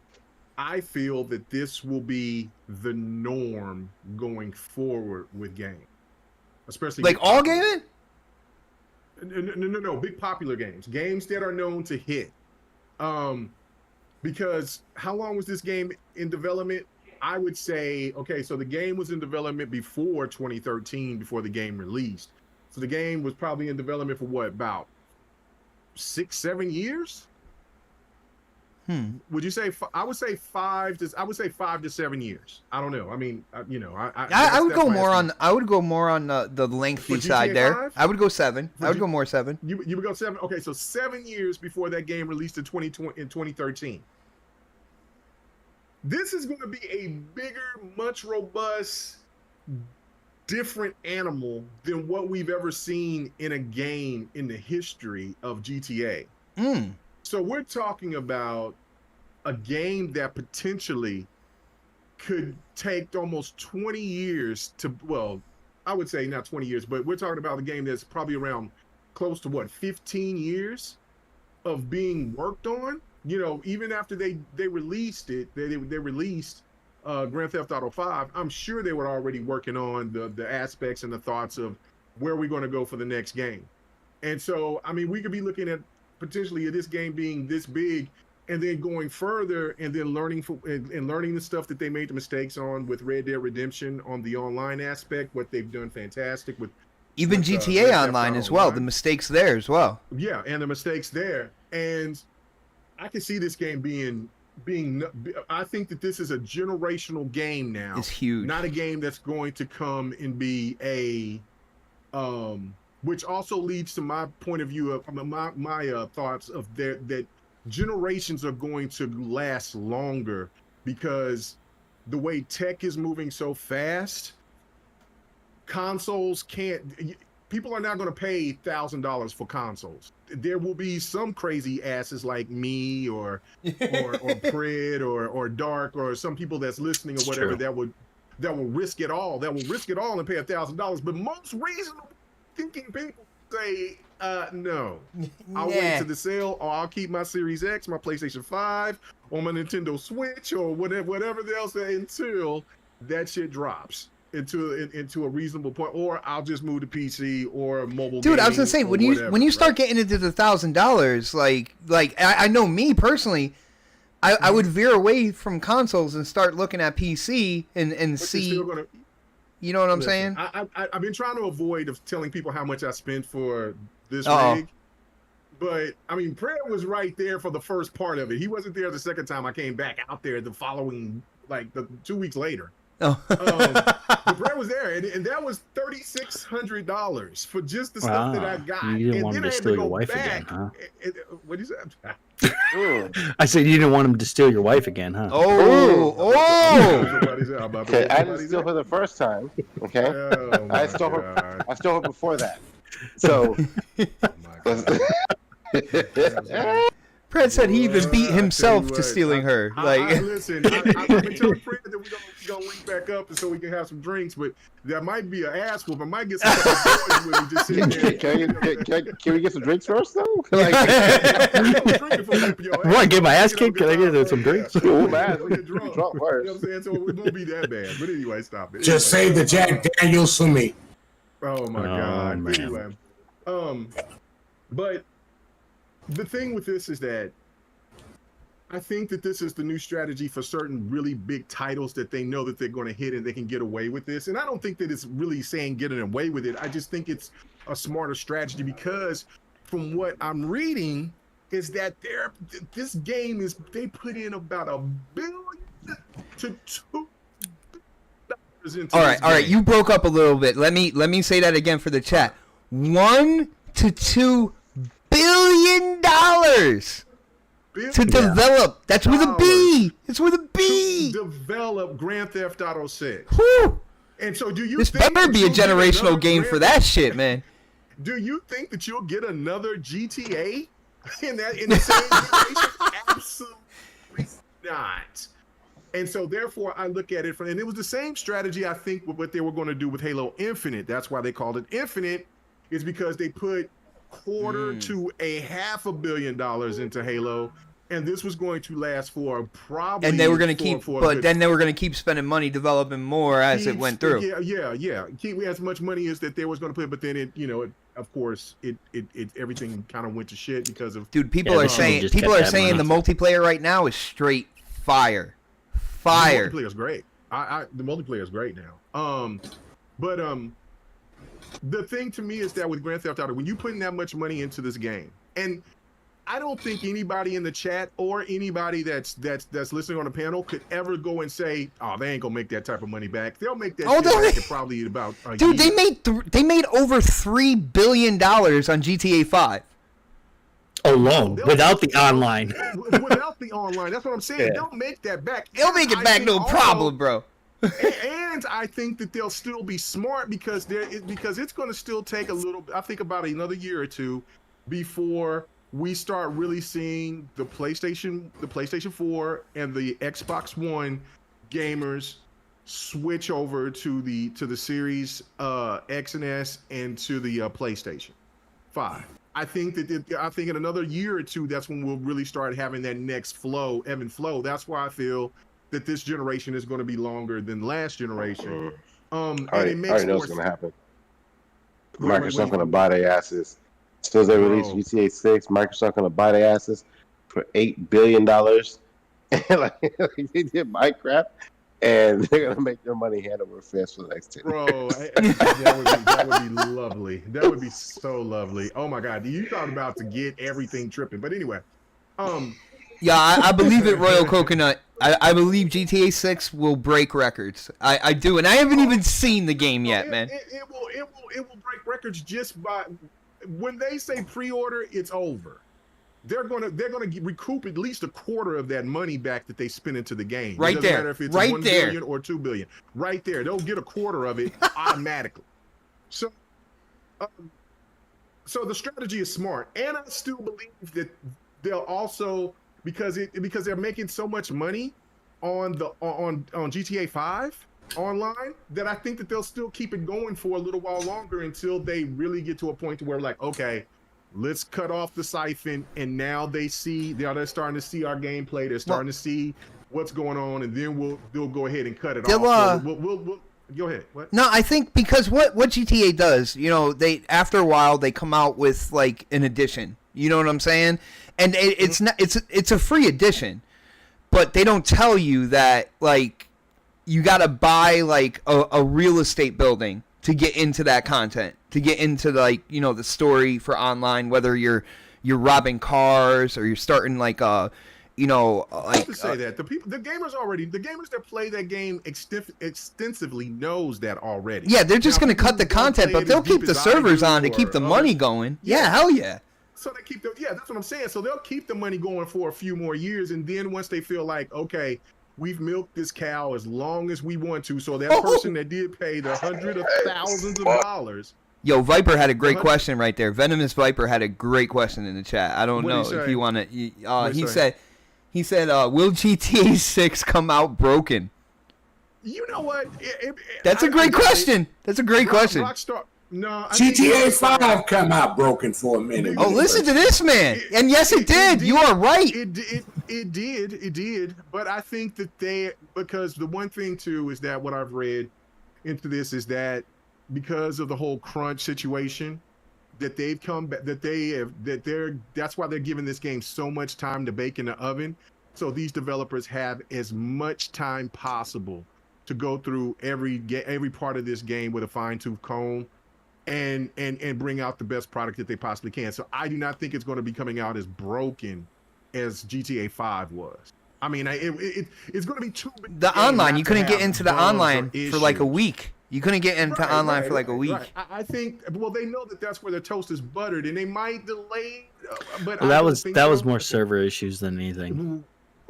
I feel that this will be the norm going forward with games, especially Like all gaming? No, big popular games that are known to hit. Because how long was this game in development? I would say, okay, so the game was in development before 2013, before the game released. So the game was probably in development for what, about 6-7 years? Would you say? I would say 5 to 7 years. I don't know. I mean, you know, I would go more on. I would go more on the lengthy For side GTA there. 5? I would go 7. I would go more 7. You would go 7. Okay, so 7 years before that game released in 2013. This is going to be a bigger, much robust, different animal than what we've ever seen in a game in the history of GTA. So we're talking about a game that potentially could take almost 20 years to, well, I would say not 20 years, but we're talking about a game that's probably around close to what, 15 years of being worked on. You know, even after they released it, they released Grand Theft Auto 5, I'm sure they were already working on the aspects and the thoughts of where we're going to go for the next game. And so, I mean, we could be looking at potentially this game being this big, and then going further, and then learning and learning the stuff that they made the mistakes on with Red Dead Redemption on the online aspect. What they've done fantastic with Even GTA Online as well. The mistakes there as well. Yeah, and the mistakes there, and I can see this game being. I think that this is a generational game now. It's huge. Not a game that's going to come and be a, which also leads to my point of view of my thoughts of that generations are going to last longer because the way tech is moving so fast, consoles can't. People are not going to pay $1,000 for consoles. There will be some crazy asses like me or Pred or Dark or some people that's listening or whatever that will risk it all. That will risk it all and pay $1,000. But most reasonable thinking people say, no. I'll wait to the sale, or I'll keep my Series X, my PlayStation 5, or my Nintendo Switch, or whatever else until that shit drops into a reasonable point, or I'll just move to PC or mobile. Dude, I was gonna say when you start getting into the $1,000, like I know me personally, I would veer away from consoles and start looking at PC and see. You know what I'm saying? I've been trying to avoid of telling people how much I spent for this rig, but I mean, Pred was right there for the first part of it. He wasn't there the second time I came back out there the following, like 2 weeks later. The Pred was there, and that was $3,600 for just the stuff that I got. You didn't and want him to steal your wife again, huh? What is that? I said you didn't want him to steal your wife again, huh? Okay, I didn't steal her the first time. Okay, I stole her. I stole her before that. So. Pred said he even beat himself to stealing her. Listen, I've been telling Pred that we're gonna link back up and so we can have some drinks, but that might be an ass whoop. I might get some boys with me just sitting there. Can we get some drinks first, though? You want to get my ass kicked? Can I get some drinks? Oh, man. We get drunk. Drunk first. You know what I'm saying? So it won't be that bad. But anyway, stop it. Just save the Jack Daniels for me. Oh my God. Man. Anyway, but the thing with this is that I think that this is the new strategy for certain really big titles that they know that they're going to hit and they can get away with this. And I don't think that it's really saying getting away with it. I just think it's a smarter strategy because from what I'm reading is that this game is, they put in about $1 billion to $2 billion into All right. You broke up a little bit. Let me say that again for the chat. $1 to $2 billion to develop. That's with a B. It's with a B. To develop Grand Theft Auto 6. Whew. And so do you This think better be a generational game for that shit, man. Do you think that you'll get another GTA in the same generation? Absolutely not. And so therefore I look at it and it was the same strategy I think with what they were going to do with Halo Infinite. That's why they called it Infinite, is because they put $250 to $500 million into Halo, and this was going to last for probably. And they were going to then they were going to keep spending money developing more as it went through. Yeah. Keep as much money as that they was going to put, but then of course, everything kind of went to shit because of. Dude, people are saying the multiplayer right now is straight fire. The multiplayer is great. The multiplayer is great now. But the thing to me is that with Grand Theft Auto, when you putting that much money into this game, and I don't think anybody in the chat or anybody that's listening on the panel could ever go and say, "Oh, they ain't gonna make that type of money back." They'll make that shit back in probably in about a year. They made over $3 billion on GTA 5 alone, without the online. Without the online, that's what I'm saying. Yeah. They'll make that back. They'll make it back, no problem, bro. And I think that they'll still be smart because it's going to still take a little. I think about another year or two before we start really seeing the PlayStation 4 and the Xbox One gamers switch over to the Series X and S and to the PlayStation 5. I think in another year or two, that's when we'll really start having that next ebb and flow. That's why I feel that this generation is going to be longer than last generation. I already know what's going to happen. Microsoft going to buy their asses As soon as they release Bro. GTA 6, Microsoft gonna buy their asses for $8 billion. like they did Minecraft, and they're gonna make their money hand over fist for the next 10 Bro, years. that would be lovely. That would be so lovely. Oh my God, you talked about to get everything tripping. But anyway, Yeah, I believe it, Royal Coconut. I believe GTA 6 will break records. I do, and I haven't even seen the game yet, man. It will break records just by when they say pre-order, it's over. They're gonna recoup at least a quarter of that money back that they spent into the game. Right it doesn't there, matter if it's right 1 there. billion or 2 billion. Right there, they'll get a quarter of it automatically. So, so the strategy is smart, and I still believe that they'll also because they're making so much money on GTA 5 online that I think that they'll still keep it going for a little while longer until they really get to a point to where like, okay, let's cut off the siphon, and now they're starting to see our gameplay. They're starting to see what's going on, and then they'll go ahead and cut it off. We'll go ahead. What? No, I think because what GTA does, they after a while they come out with like an edition. You know what I'm saying? And it's a free edition, but they don't tell you that like you got to buy like a real estate building to get into that content, to get into like the story for online, whether you're robbing cars or you're starting like I have to say that the gamers that play that game extensively knows that already. Yeah, they're just Now, going to cut the content, but they'll keep the servers on to keep the money going. Yeah, hell yeah. So they keep that's what I'm saying. So they'll keep the money going for a few more years, and then once they feel like, okay, we've milked this cow as long as we want to, so that person that did pay the hundreds of thousands of dollars. Yo, Viper had a great question right there. Venomous Viper had a great question in the chat. I don't know if you want to. He said, "Will GTA 6 come out broken?" You know what? That's a great question. That's a great question. Rockstar. No, GTA 5 come out broken for a minute. Oh, listen to this man. And yes, it did. You are right. It did. But I think that because the one thing too is that what I've read into this is that because of the whole crunch situation, that they've come back, that's why they're giving this game so much time to bake in the oven. So these developers have as much time possible to go through every part of this game with a fine-tooth comb and bring out the best product that they possibly can. So I do not think it's going to be coming out as broken as GTA 5 was. I mean, it's going to be too big. The online, you couldn't get into the online for like a week. You couldn't get into online for like a week. Right. I think, well, they know that that's where their toast is buttered, and they might delay. But well, that was more server issues than anything.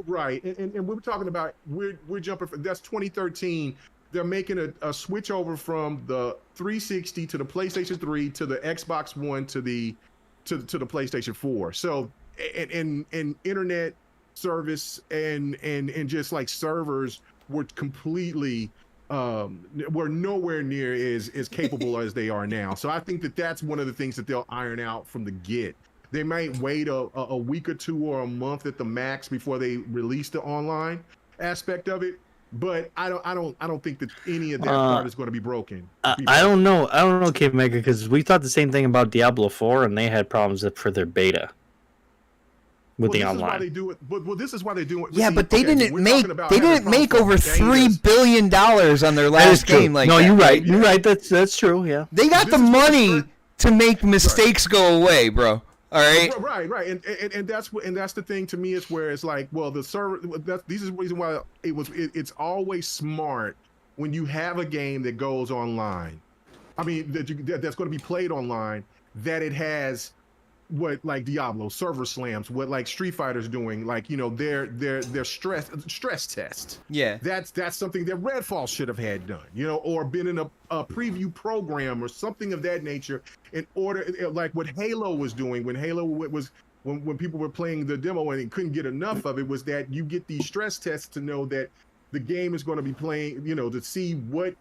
Right, and we were talking about we're jumping. That's 2013. They're making a switch over from the 360 to the PlayStation 3 to the Xbox One to the PlayStation 4. So and internet service and just like servers were completely were nowhere near as capable as they are now. So I think that that's one of the things that they'll iron out from the get. They might wait a week or two or a month at the max before they release the online aspect of it. But I don't think that any of that part is going to be broken. I don't know, Kid Mega, because we thought the same thing about Diablo 4, and they had problems for their beta with the online. This is why they do it. Well, this is why they do it. Yeah, but they didn't make over $3 billion on their last game. Like, no, you're right. You're right. That's true. Yeah, they got the money to make mistakes go away, bro. All right. Right, and that's the thing to me is where it's like, well, the server. This is the reason why it's always smart when you have a game that goes online. I mean, that's going to be played online. That it has what like Diablo server slams, what like Street Fighter's doing, like their stress test. Yeah. That's something that Redfall should have had done, or been in a preview program or something of that nature. In order, like what Halo was doing when Halo was when people were playing the demo and couldn't get enough of it, was that you get these stress tests to know that the game is going to be playing, to see what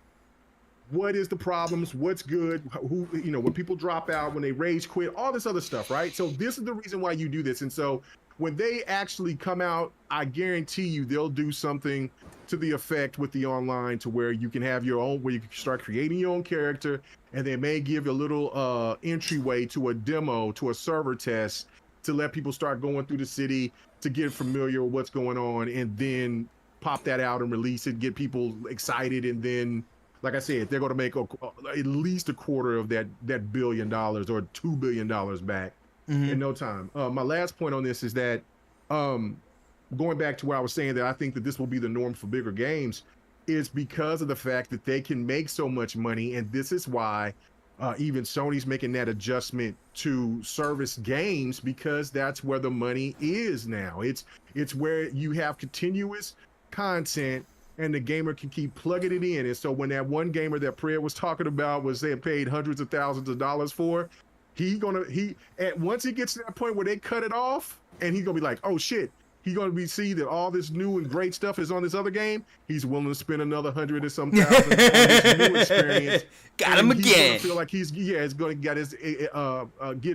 is the problems, what's good, who, when people drop out, when they rage quit, all this other stuff, right? So this is the reason why you do this. And so when they actually come out, I guarantee you they'll do something to the effect with the online to where you can have your own, where you can start creating your own character and they may give a little entryway to a demo, to a server test, to let people start going through the city to get familiar with what's going on, and then pop that out and release it, get people excited, and then, like I said, they're going to make at least a quarter of that $1 billion or $2 billion back in no time. My last point on this is that going back to where I was saying that I think that this will be the norm for bigger games, is because of the fact that they can make so much money, and this is why even Sony's making that adjustment to service games, because that's where the money is now. It's where you have continuous content and the gamer can keep plugging it in. And so when that one gamer that Prayer was talking about was they paid hundreds of thousands of dollars for, once he gets to that point where they cut it off, and he's gonna be like, oh shit, he's gonna see that all this new and great stuff is on this other game. He's willing to spend another 100 or some thousand on this new experience. Got him He's again. gonna feel like he's gonna get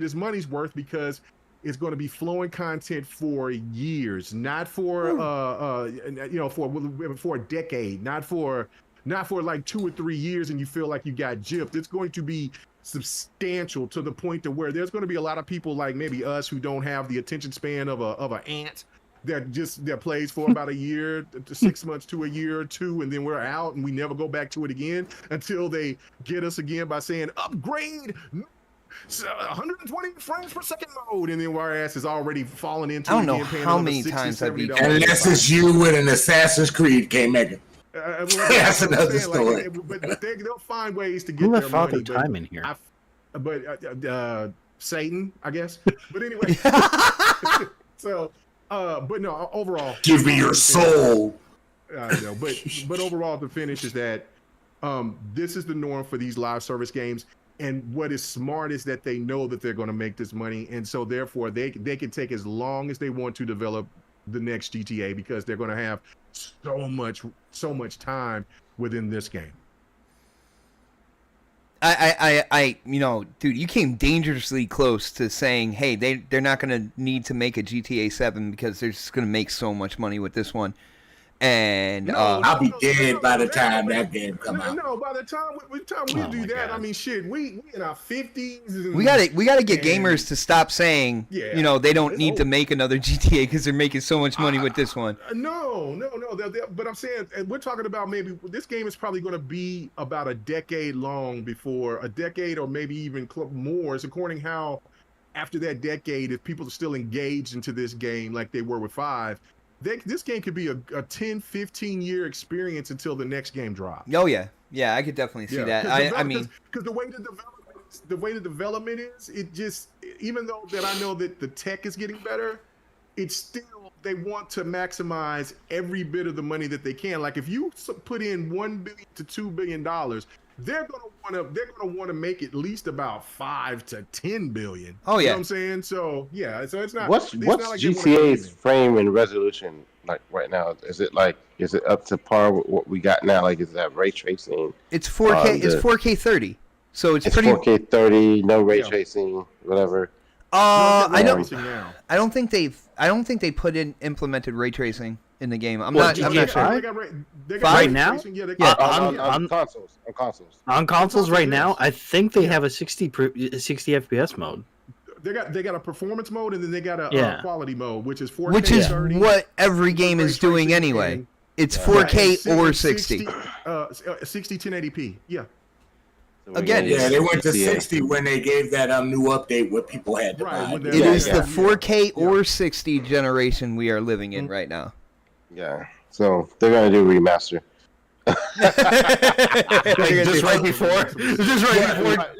his money's worth, because it's going to be flowing content for years, not for for a decade, not for like 2 or 3 years, and you feel like you got gypped. It's going to be substantial to the point to where there's going to be a lot of people like maybe us who don't have the attention span of an ant that plays for about a year to 6 months to a year or two, and then we're out and we never go back to it again until they get us again by saying upgrade 120 frames per second mode, and then our ass is already falling into. I don't know again, paying how another many $60, times I've been. Unless it's you with an Assassin's Creed game maker. That's another story. But they'll find ways to get Who their left Father money. Time in here? Satan, I guess. But anyway, so but no, overall, Give me your soul. I know, but overall, the finish is that this is the norm for these live service games. And what is smart is that they know that they're going to make this money, and so therefore they can take as long as they want to develop the next GTA, because they're going to have so much time within this game. Dude, you came dangerously close to saying, hey, they're not going to need to make a GTA 7 because they're just going to make so much money with this one. And I'll be dead by the time that game come out. No, by the time we do that, God. I mean, shit, we in our 50s. we gotta get gamers to stop saying, they don't need to make another GTA because they're making so much money with this one. No. But I'm saying, and we're talking about maybe this game is probably going to be about a decade long before a decade, or maybe even more. It's according how after that decade, if people are still engaged into this game like they were with 5. This game could be a 10, 15-year experience until the next game drops. Oh yeah, I could definitely see that. I mean, because the way the development is, it just, even though that I know that the tech is getting better, it's still, they want to maximize every bit of the money that they can. Like if you put in $1 billion to $2 billion, they're gonna want to make at least about $5 to $10 billion. Oh yeah, you know what I'm saying? So yeah, so it's not. What's not like GTA's frame and resolution like right now? Is it up to par with what we got now? Like, is that ray tracing? it's 4K. It's 4K 30. So it's pretty. 4K 30, no ray tracing, whatever. I don't don't think they implemented ray tracing in the game. I'm What, not GTA sure. Right now? Yeah, On consoles. On consoles right now, I think they have a 60 FPS mode. They got a performance mode, and then they got a quality mode, which is 4K, which is 30, what every game is doing anyway. It's 4K or 60. 60 1080p. Yeah. Again, Yeah, they went to 60 when they gave that new update where people had to buy. Right, It is the 4K Yeah. or 60 generation we are living in right now. Yeah. So they're gonna do remaster. Just right before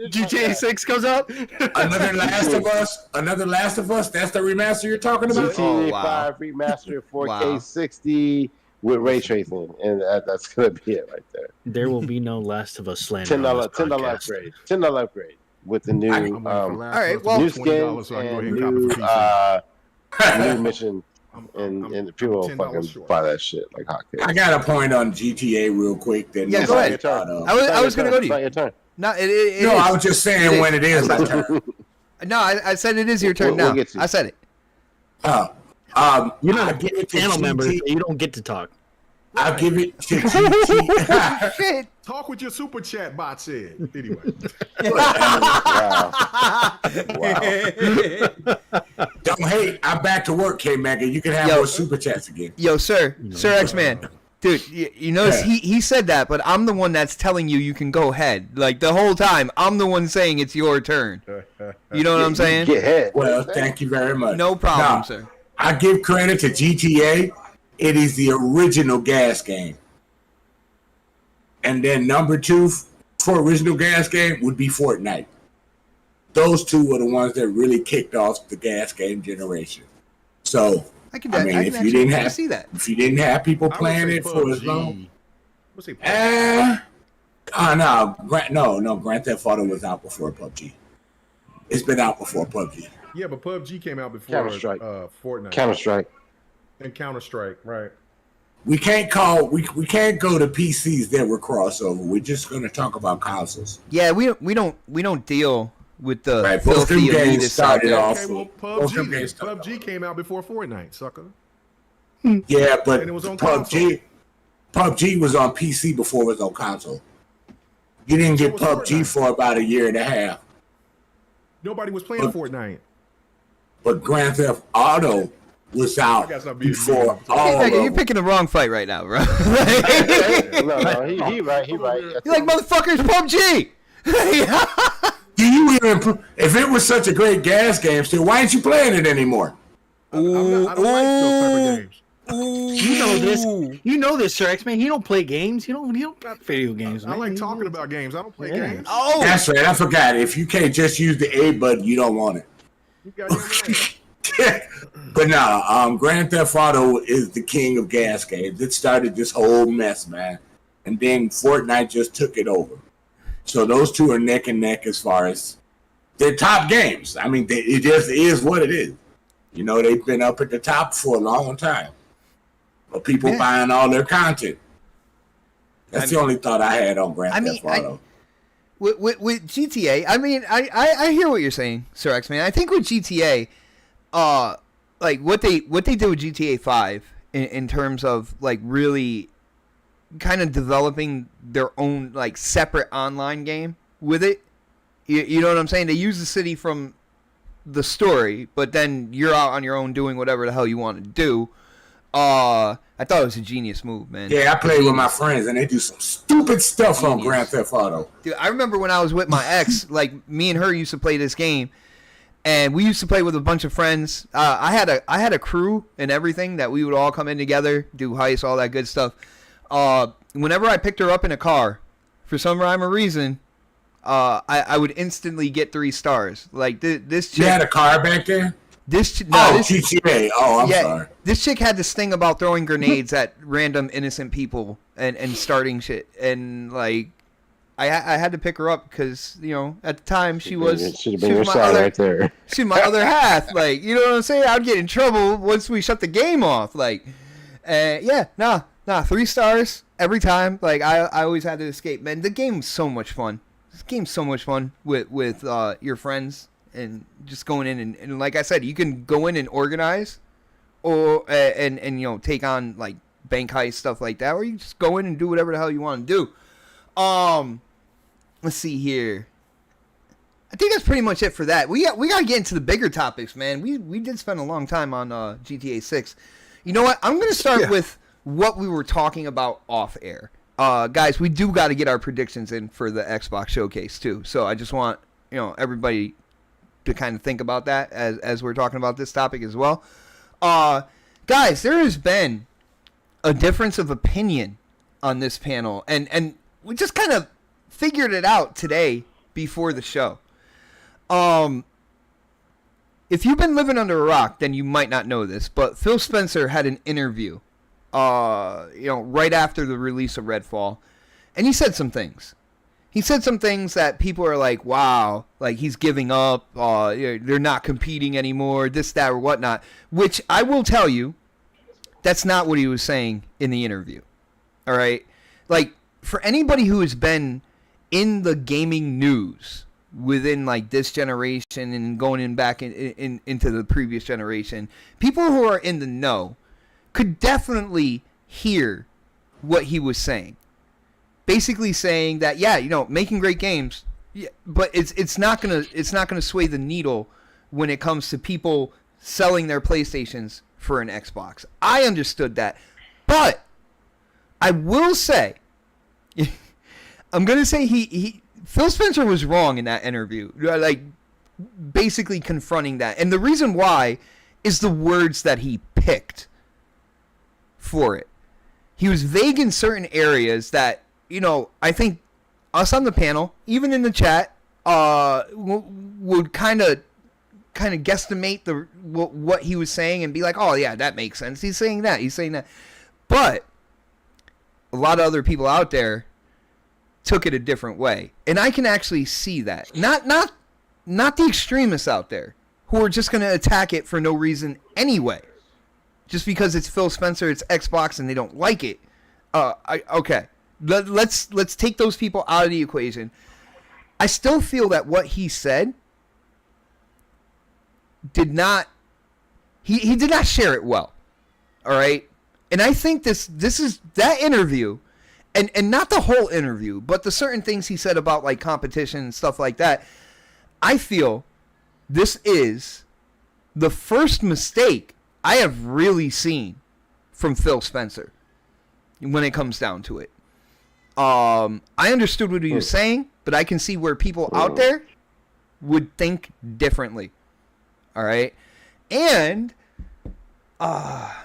GTA 6 comes out. Another Last of Us. That's the remaster you're talking about. GTA Oh, wow. 5 remaster, 4K Wow. 60 with ray tracing, and that's gonna be it right there. There will be no Last of Us slander. on $10 this podcast. upgrade. $10 upgrade with the new All right, well- new $20, skins so I can go ahead and and cop it for PC. new mission, and people will $10 fucking short. buy that shit like hotcakes. I got a point on GTA real quick. That Yeah, nobody go ahead. thought of. I was going to go to It's not you. your turn. No, it No, is. I was just saying when it is my turn. No, I said it is your turn We'll now. get to you. I said it. You're not I'll a give it to panel member, so GT you don't get to talk. I'll give it to GT. Shit. Talk with your super chat bot said. Anyway. Wow. Don't hate. I'm back to work, K-Mega. You can have more super chats again. Yo, Sir X-Man. Dude, you notice he said that, but I'm the one that's telling you can go ahead. Like, the whole time, I'm the one saying it's your turn. You know what I'm saying? Get ahead. Well, thank you very much. No problem, Now, sir. I give credit to GTA. It is the original gas game. And then number 2 for original gas game would be Fortnite. Those two were the ones that really kicked off the gas game generation. So, I can if you didn't have see that. If you didn't have people playing it for as long, no, Grand Theft Auto was out before PUBG. It's been out before PUBG. Yeah, but PUBG came out before Counter-Strike. Fortnite. Counter-Strike. And Counter-Strike, right. We can't go to PCs that were crossover. We're just going to talk about consoles. Yeah, we don't deal with the Right, both them filthy games elitist started out off. Okay, well, Both them games started PUBG came out before Fortnite, sucker. Yeah, but And it was on PUBG was on PC before it was on console. You didn't get was PUBG Fortnite. for about a year and a half. Nobody was playing Fortnite. But Grand Theft Auto was out got something before to do. all of You're them. picking the wrong fight right now, bro. No, he right. You're like, motherfuckers, PUBG! Do you even? If it was such a great gas game, still, why ain't you playing it anymore? I don't like those type of games. You know this. You know this, Sir X-Man. You don't play games. You don't play video games, man. I like talking about games. I don't play games. Oh! That's right. I forgot. If you can't just use the A button, you don't want it. You got your man. But no, Grand Theft Auto is the king of gas games. It started this whole mess, man. And then Fortnite just took it over. So those two are neck and neck as far as their top games. I mean, it just is what it is. You know, they've been up at the top for a long time. But people buying all their content. That's the only thought I had on Grand Theft Auto. With GTA, I mean, I hear what you're saying, Sir X-Man. I think with GTA, like what they did with GTA 5 in terms of like really kind of developing their own like separate online game with it. You know what I'm saying? They use the city from the story, but then you're out on your own doing whatever the hell you want to do. I thought it was a genius move, man. Yeah, I played with my friends, and they do some stupid stuff on Grand Theft Auto. Dude, I remember when I was with my ex, like me and her used to play this game, and we used to play with a bunch of friends. I had a crew and everything that we would all come in together, do heists, all that good stuff. Whenever I picked her up in a car, for some rhyme or reason, I would instantly get 3 stars. Like this chick. You had a car back there? GTA. Oh, I'm sorry. This chick had this thing about throwing grenades at random innocent people and starting shit. And, like, I had to pick her up because, you know, at the time she was my other half. Like, you know what I'm saying? I'd get in trouble once we shut the game off. Like, 3 stars every time. Like, I always had to escape. Man, the game's so much fun. This game's so much fun with your friends. And just going in and like I said, you can go in and organize, or and you know, take on like bank heist stuff like that, or you just go in and do whatever the hell you want to do. Let's see here. I think that's pretty much it for that. We gotta get into the bigger topics, man. We did spend a long time on GTA 6. You know what? I'm gonna start with what we were talking about off air. Guys, we do got to get our predictions in for the Xbox showcase too. So I just want everybody to kind of think about that as we're talking about this topic as well. Guys, there has been a difference of opinion on this panel, and we just kind of figured it out today before the show. If you've been living under a rock, then you might not know this, but Phil Spencer had an interview, right after the release of Redfall, and he said some things. He said some things that people are like, wow, like he's giving up, they're not competing anymore, this, that, or whatnot. Which I will tell you, that's not what he was saying in the interview. All right? Like, for anybody who has been in the gaming news within like this generation and going in back into the previous generation, people who are in the know could definitely hear what he was saying. basically saying that, yeah, making great games, yeah, but it's not gonna sway the needle when it comes to people selling their PlayStations for an Xbox. I understood that, but I will say, I'm gonna say Phil Spencer was wrong in that interview, like basically confronting that, and the reason why is the words that he picked for it. He was vague in certain areas that, I think us on the panel, even in the chat, would kind of guesstimate what he was saying and be like, oh yeah, that makes sense. He's saying that. But a lot of other people out there took it a different way, and I can actually see that. Not the extremists out there who are just going to attack it for no reason anyway, just because it's Phil Spencer, it's Xbox, and they don't like it. Okay. Let's take those people out of the equation. I still feel that what he said did not share it well. All right? And I think this is that interview, and not the whole interview, but the certain things he said about like competition and stuff like that. I feel this is the first mistake I have really seen from Phil Spencer when it comes down to it. I understood what he was saying, but I can see where people out there would think differently. All right? And I'm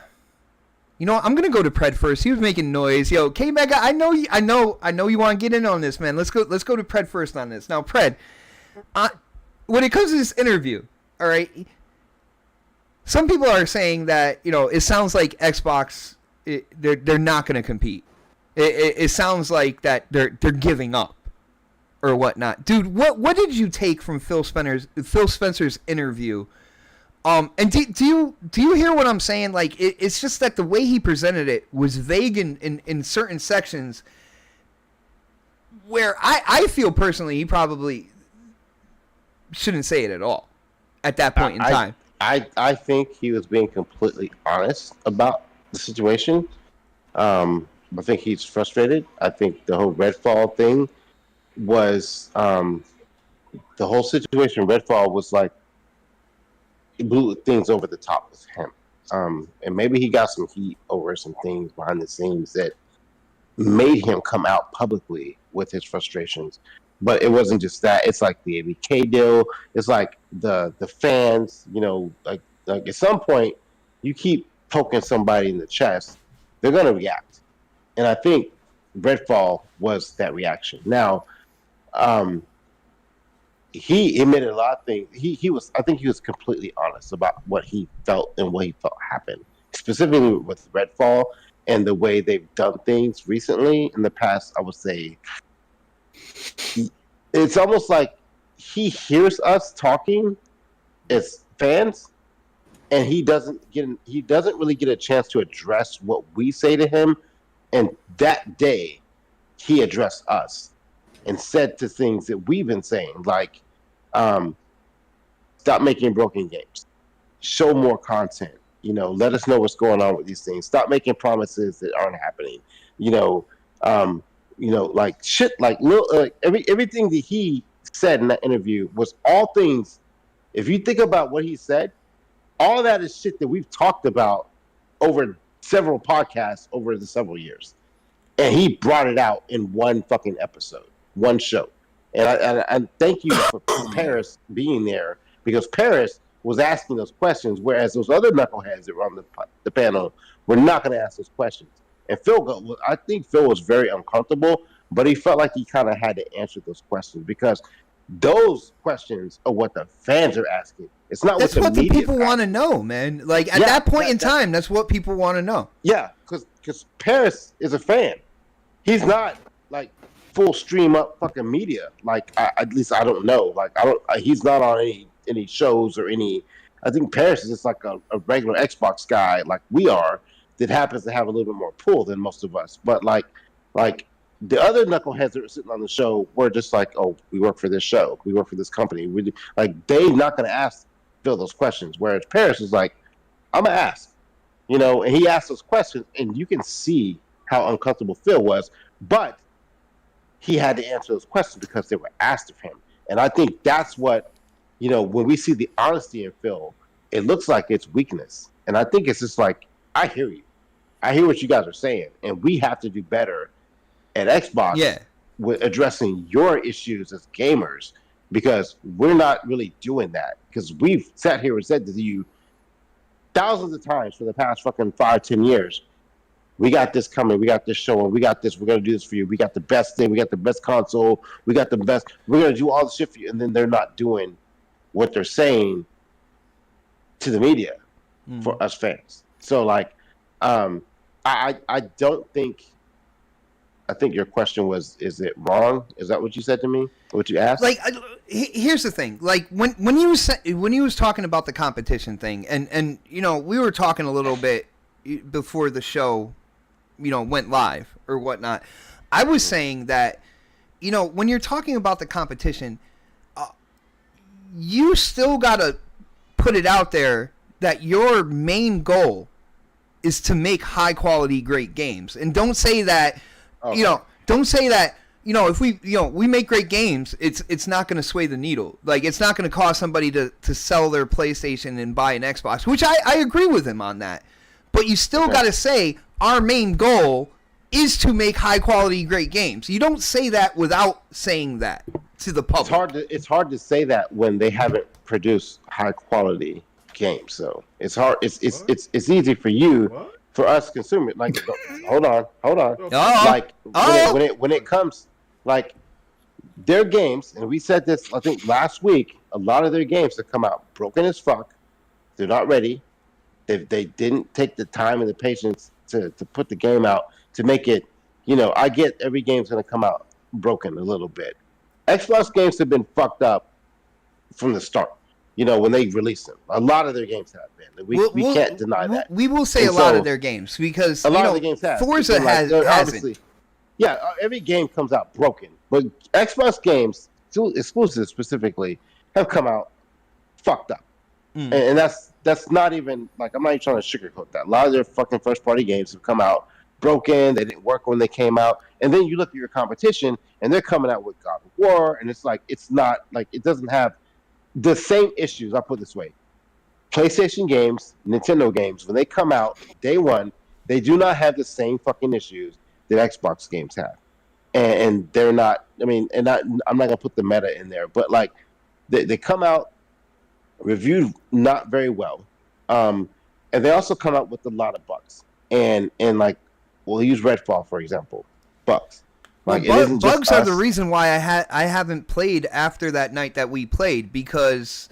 gonna go to Pred first. He was making noise. Yo, K Mega, I know you want to get in on this, man. Let's go to Pred first on this. Now, Pred, when it comes to this interview, all right, some people are saying that, it sounds like Xbox, they're not going to compete. It sounds like that they're giving up or whatnot. Dude, what did you take from Phil Spencer's interview? And do you hear what I'm saying? Like, it's just that the way he presented it was vague in certain sections where I feel personally he probably shouldn't say it at all at that point in time. I think he was being completely honest about the situation. I think he's frustrated. I think the whole Redfall thing was the whole situation. Redfall was like, it blew things over the top with him. And maybe he got some heat over some things behind the scenes that made him come out publicly with his frustrations. But it wasn't just that. It's like the ABK deal. It's like the fans, like at some point you keep poking somebody in the chest, they're going to react. And I think Redfall was that reaction. Now, he admitted a lot of things. I think he was completely honest about what he felt and what he felt happened, specifically with Redfall and the way they've done things recently in the past. I would say it's almost like he hears us talking as fans, and he doesn't really get a chance to address what we say to him. And that day, he addressed us and said to things that we've been saying, like, stop making broken games, show more content, let us know what's going on with these things, stop making promises that aren't happening, like shit, like little, everything that he said in that interview was all things. If you think about what he said, all that is shit that we've talked about over several podcasts over the several years, and he brought it out in one fucking episode, one show. And I thank you for Paris being there, because Paris was asking those questions, whereas those other knuckleheads that were on the panel were not going to ask those questions. And I think Phil was very uncomfortable, but he felt like he kind of had to answer those questions, because those questions are what the fans are asking. It's not that's what the people want to know, man. Like at that point in time, that's what people want to know. Yeah, because Paris is a fan. He's not like full stream up fucking media. Like at least I don't know. Like he's not on any shows or any. I think Paris is just like a regular Xbox guy, like we are, that happens to have a little bit more pull than most of us. But like the other knuckleheads that were sitting on the show were just like, oh, we work for this show, we work for this company. They're not going to ask Phil those questions. Whereas Paris is like, I'm gonna ask, and he asked those questions, and you can see how uncomfortable Phil was. But he had to answer those questions because they were asked of him. And I think that's what, when we see the honesty in Phil, it looks like it's weakness. And I think it's just like, I hear you. I hear what you guys are saying. And we have to do better at Xbox with addressing your issues as gamers, because we're not really doing that. Because we've sat here and said to you thousands of times for the past fucking 5-10 years, we got this coming, we got this showing, we got this, we're going to do this for you, we got the best thing, we got the best console, we got the best, we're going to do all the shit for you, and then they're not doing what they're saying to the media for us fans. So, like, I don't think, I think your question was, is it wrong? Is that what you said to me? What you asked? Like, here's the thing. Like, when you was talking about the competition thing, and we were talking a little bit before the show, went live or whatnot. I was saying that, when you're talking about the competition, you still gotta put it out there that your main goal is to make high quality, great games, and don't say that, don't say that. If we make great games, it's not going to sway the needle. Like, it's not going to cause somebody to sell their PlayStation and buy an Xbox, which I agree with him on that. But you still got to say our main goal is to make high quality, great games. You don't say that without saying that to the public. It's hard to say that when they haven't produced high quality games. So it's hard. It's easy for you. What? For us consumers. Like, hold on. Like, when it comes, like, their games, and we said this, I think, last week, a lot of their games have come out broken as fuck. They're not ready. They didn't take the time and the patience to put the game out to make it, I get every game's going to come out broken a little bit. Xbox games have been fucked up from the start, when they release them. A lot of their games have been. We can't deny that. We will say a lot of their games, because a lot of the games have. Forza hasn't. Yeah, every game comes out broken. But Xbox games, exclusive specifically, have come out fucked up. And that's not even, like, I'm not even trying to sugarcoat that. A lot of their fucking first-party games have come out broken. They didn't work when they came out. And then you look at your competition, and they're coming out with God of War, and it's like, it's not, like, it doesn't have the same issues. I'll put it this way. PlayStation games, Nintendo games, when they come out day one, they do not have the same fucking issues that Xbox games have. And they're not, I'm not going to put the meta in there, but, like, they come out reviewed not very well. And they also come out with a lot of bugs. And like, we'll use Redfall, for example. Bugs. Like, bugs are the reason why I haven't played after that night that we played, because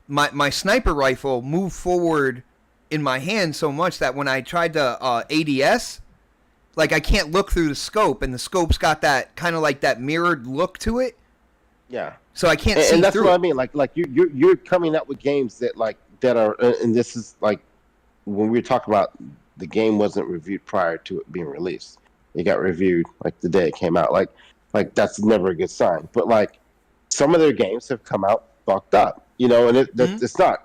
my sniper rifle moved forward in my hand so much that when I tried to ADS, like, I can't look through the scope, and the scope's got that kind of like that mirrored look to it. Yeah. So I can't see and that's through what it. I mean. Like you're coming up with games that are, and this is like when we were talking about the game wasn't reviewed prior to it being released. It got reviewed like the day it came out. Like that's never a good sign. But like, some of their games have come out fucked up, and it's not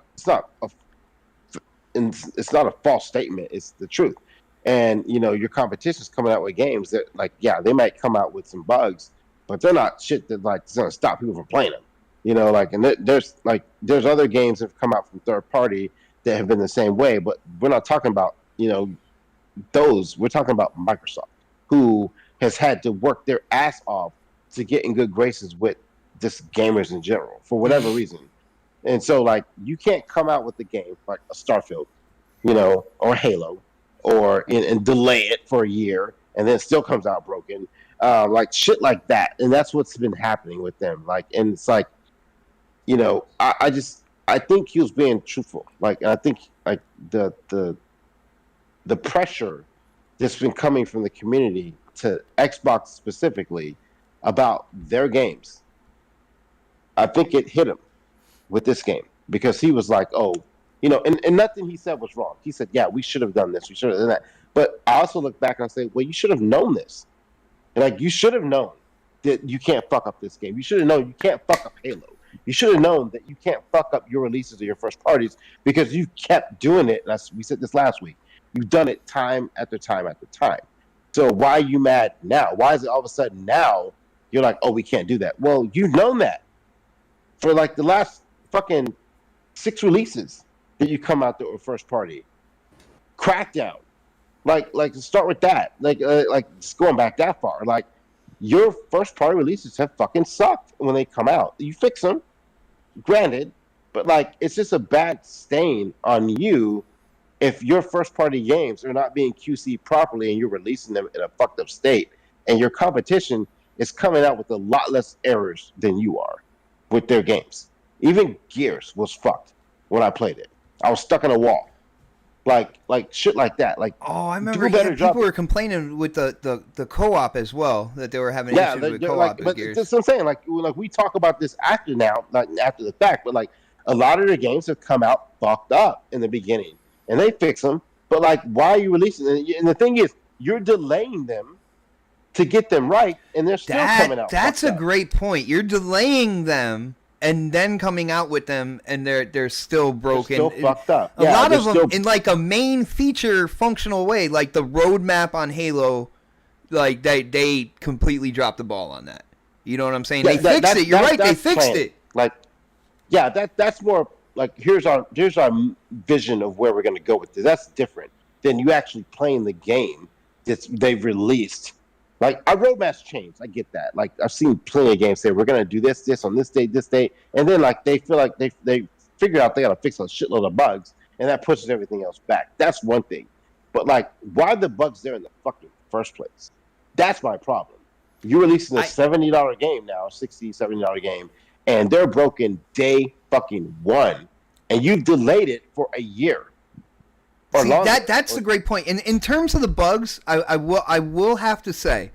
a false statement. It's the truth. And your competition's coming out with games that, like, yeah, they might come out with some bugs, but they're not shit that, like, is gonna stop people from playing them. And there's other games that have come out from third party that have been the same way, but we're not talking about those. We're talking about Microsoft, who has had to work their ass off to get in good graces with just gamers in general for whatever reason. And so, like, you can't come out with a game like a Starfield, or Halo, and delay it for a year and then it still comes out broken. Like shit like that. And that's what's been happening with them. Like, and it's like, I think he was being truthful. Like, I think like the pressure that's been coming from the community to Xbox specifically about their games, I think it hit him with this game, because he was like, oh, and nothing he said was wrong. He said, yeah, we should have done this. We should have done that. But I also look back and I say, well, you should have known this. And like, you should have known that you can't fuck up this game. You should have known you can't fuck up Halo. You should have known that you can't fuck up your releases of your first parties, because you kept doing it. We said this last week. You've done it time after time after time. So why are you mad now? Why is it all of a sudden now you're like, oh, we can't do that. Well, you've known that for like the last fucking 6 releases that you come out the first party. Crackdown, like to start with that, like just going back that far, like your first party releases have fucking sucked when they come out. You fix them, granted, but like it's just a bad stain on you if your first party games are not being QC properly and you're releasing them in a fucked up state, and your competition is coming out with a lot less errors than you are with their games. Even Gears was fucked when I played it. I was stuck in a wall. Like shit like that. Like, oh, I remember people were complaining with the co-op as well, that they were having issues with co-op. But that's what I'm saying. Like we talk about this after the fact, but like a lot of the games have come out fucked up in the beginning, and they fix them. But like, why are you releasing them? And the thing is, you're delaying them to get them right, and they're still coming out. That's a great point. You're delaying them and then coming out with them, and they're still broken. They're still fucked up. A lot of them in like a main feature functional way, like the roadmap on Halo, like they completely dropped the ball on that. You know what I'm saying? They fixed it. You're right. They fixed it. Like, yeah, that's more like here's our vision of where we're going to go with this. That's different than you actually playing the game that they've released. Like, our roadmaps change. I get that. Like, I've seen plenty of games say, we're going to do this on this date. And then, like, they feel like they figure out they got to fix a shitload of bugs, and that pushes everything else back. That's one thing. But, like, why are the bugs there in the fucking first place? That's my problem. You're releasing a $70 game now, $60, $70 game, and they're broken day fucking one, and you've delayed it for a year. See, that's the great point. In terms of the bugs, I will have to say,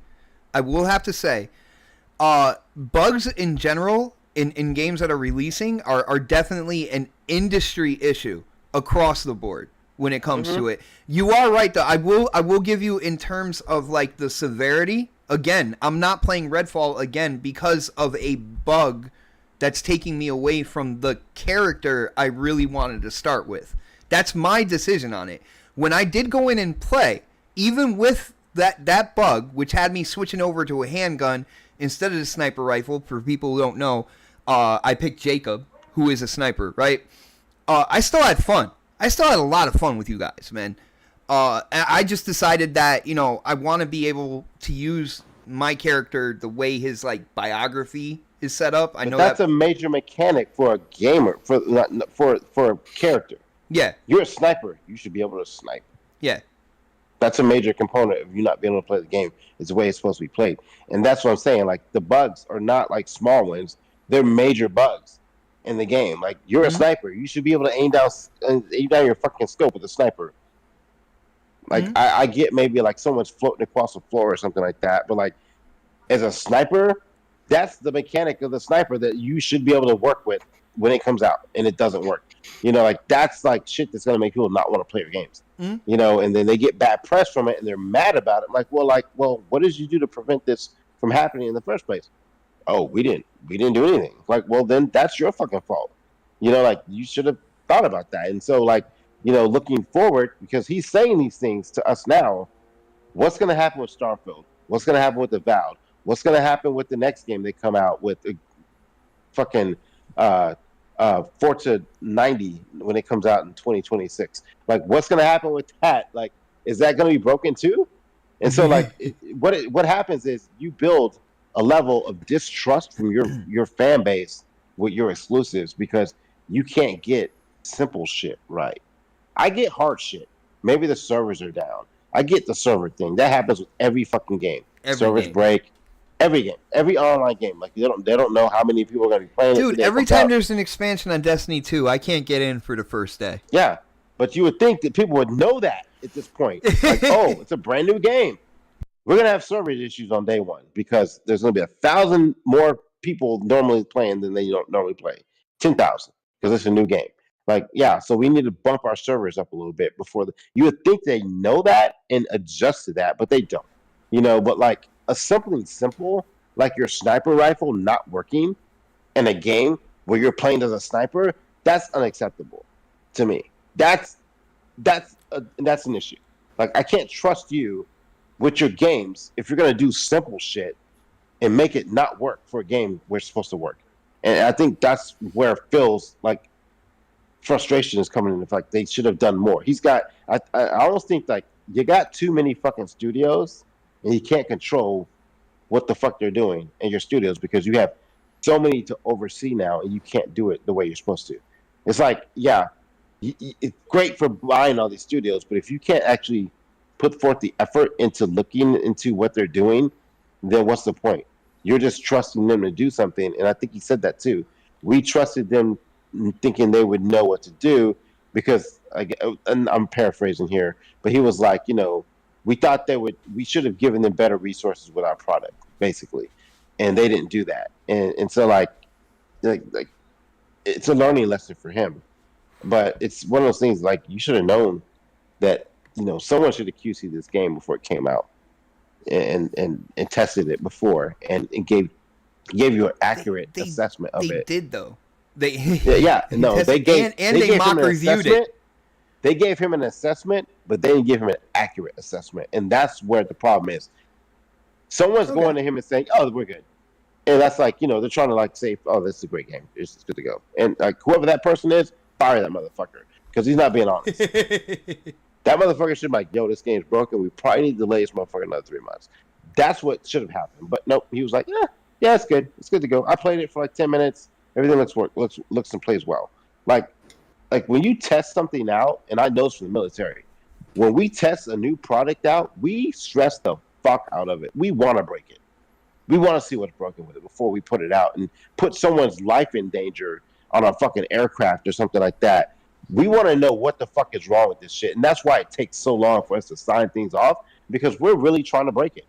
bugs in general in games that are releasing are definitely an industry issue across the board when it comes to it. You are right though. I will give you in terms of like the severity. Again, I'm not playing Redfall again because of a bug that's taking me away from the character I really wanted to start with. That's my decision on it. When I did go in and play, even with that bug, which had me switching over to a handgun instead of the sniper rifle, for people who don't know, I picked Jacob, who is a sniper, right? I still had fun. I still had a lot of fun with you guys, man. I just decided that, you know, I want to be able to use my character the way his, like, biography is set up. I know that's a major mechanic for a gamer, for a character. Yeah. You're a sniper. You should be able to snipe. Yeah. That's a major component of you not being able to play the game. It's the way it's supposed to be played. And that's what I'm saying. Like, the bugs are not like small ones. They're major bugs in the game. Like, you're a sniper. You should be able to aim down your fucking scope with a sniper. Like, I get maybe like someone's floating across the floor or something like that. But like, as a sniper, that's the mechanic of the sniper that you should be able to work with when it comes out and it doesn't work. You know, like, that's like shit that's going to make people not want to play your games. You know, and then they get bad press from it and they're mad about it. Like, well, what did you do to prevent this from happening in the first place? Oh, we didn't do anything. Like, well, then that's your fucking fault. You know, like, you should have thought about that. And so, like, you know, looking forward, because he's saying these things to us now, what's going to happen with Starfield? What's going to happen with the Avowed? What's going to happen with the next game they come out with? Fucking Forza 90 when it comes out in 2026. Like, what's going to happen with that? Like, is that going to be broken too? And so, like, what happens is you build a level of distrust from your fan base with your exclusives because you can't get simple shit right. I get hard shit. Maybe the servers are down. I get the server thing. That happens with every fucking game. Servers break. Every game, every online game, like they don't know how many people are going to be playing. Dude, every time there's an expansion on Destiny 2, I can't get in for the first day. Yeah, but you would think that people would know that at this point. Like, oh, it's a brand new game. We're going to have server issues on day one because there's going to be 1,000 more people normally playing than they don't normally play. 10,000 because it's a new game. Like, yeah, so we need to bump our servers up a little bit before you would think they know that and adjust to that, but they don't. You know, but like, something simple like your sniper rifle not working in a game where you're playing as a sniper, that's unacceptable to me. That's an issue. Like, I can't trust you with your games if you're gonna do simple shit and make it not work for a game where it's supposed to work. And I think that's where Phil's like frustration is coming in. It's like they should have done more. He's got. I almost think like you got too many fucking studios, and you can't control what the fuck they're doing in your studios because you have so many to oversee now, and you can't do it the way you're supposed to. It's like, yeah, it's great for buying all these studios, but if you can't actually put forth the effort into looking into what they're doing, then what's the point? You're just trusting them to do something, and I think he said that too. We trusted them thinking they would know what to do because, and I'm paraphrasing here, but he was like, we thought we should have given them better resources with our product, basically, and they didn't do that, and so like it's a learning lesson for him, but it's one of those things like you should have known that someone should have QC'd this game before it came out. And tested it before and gave you an accurate assessment of it. They did though. They gave they mock reviewed it. They gave him an assessment, but they didn't give him an accurate assessment, and that's where the problem is. Someone's going to him and saying, "Oh, we're good," and that's like they're trying to like say, "Oh, this is a great game. It's good to go." And like whoever that person is, fire that motherfucker because he's not being honest. That motherfucker should be like, yo, this game's broken. We probably need to delay this motherfucker another 3 months. That's what should have happened. But nope, he was like, yeah, it's good. It's good to go. I played it for like 10 minutes. Everything looks and plays well. Like when you test something out, and I know it's from the military, when we test a new product out, we stress the fuck out of it. We want to break it. We want to see what's broken with it before we put it out and put someone's life in danger on a fucking aircraft or something like that. We want to know what the fuck is wrong with this shit. And that's why it takes so long for us to sign things off, because we're really trying to break it.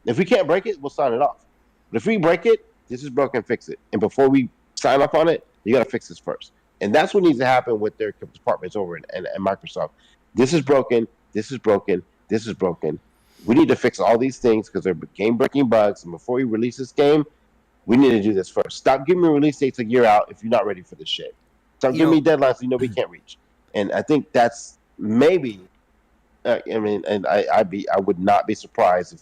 If we can't break it, we'll sign it off. But if we break it, this is broken, fix it. And before we sign off on it, you got to fix this first. And that's what needs to happen with their departments over in Microsoft. This is broken. This is broken. This is broken. We need to fix all these things because they're game-breaking bugs. And before we release this game, we need to do this first. Stop giving me release dates a year out if you're not ready for this shit. Stop giving me deadlines we can't reach. And I think that's maybe, I would not be surprised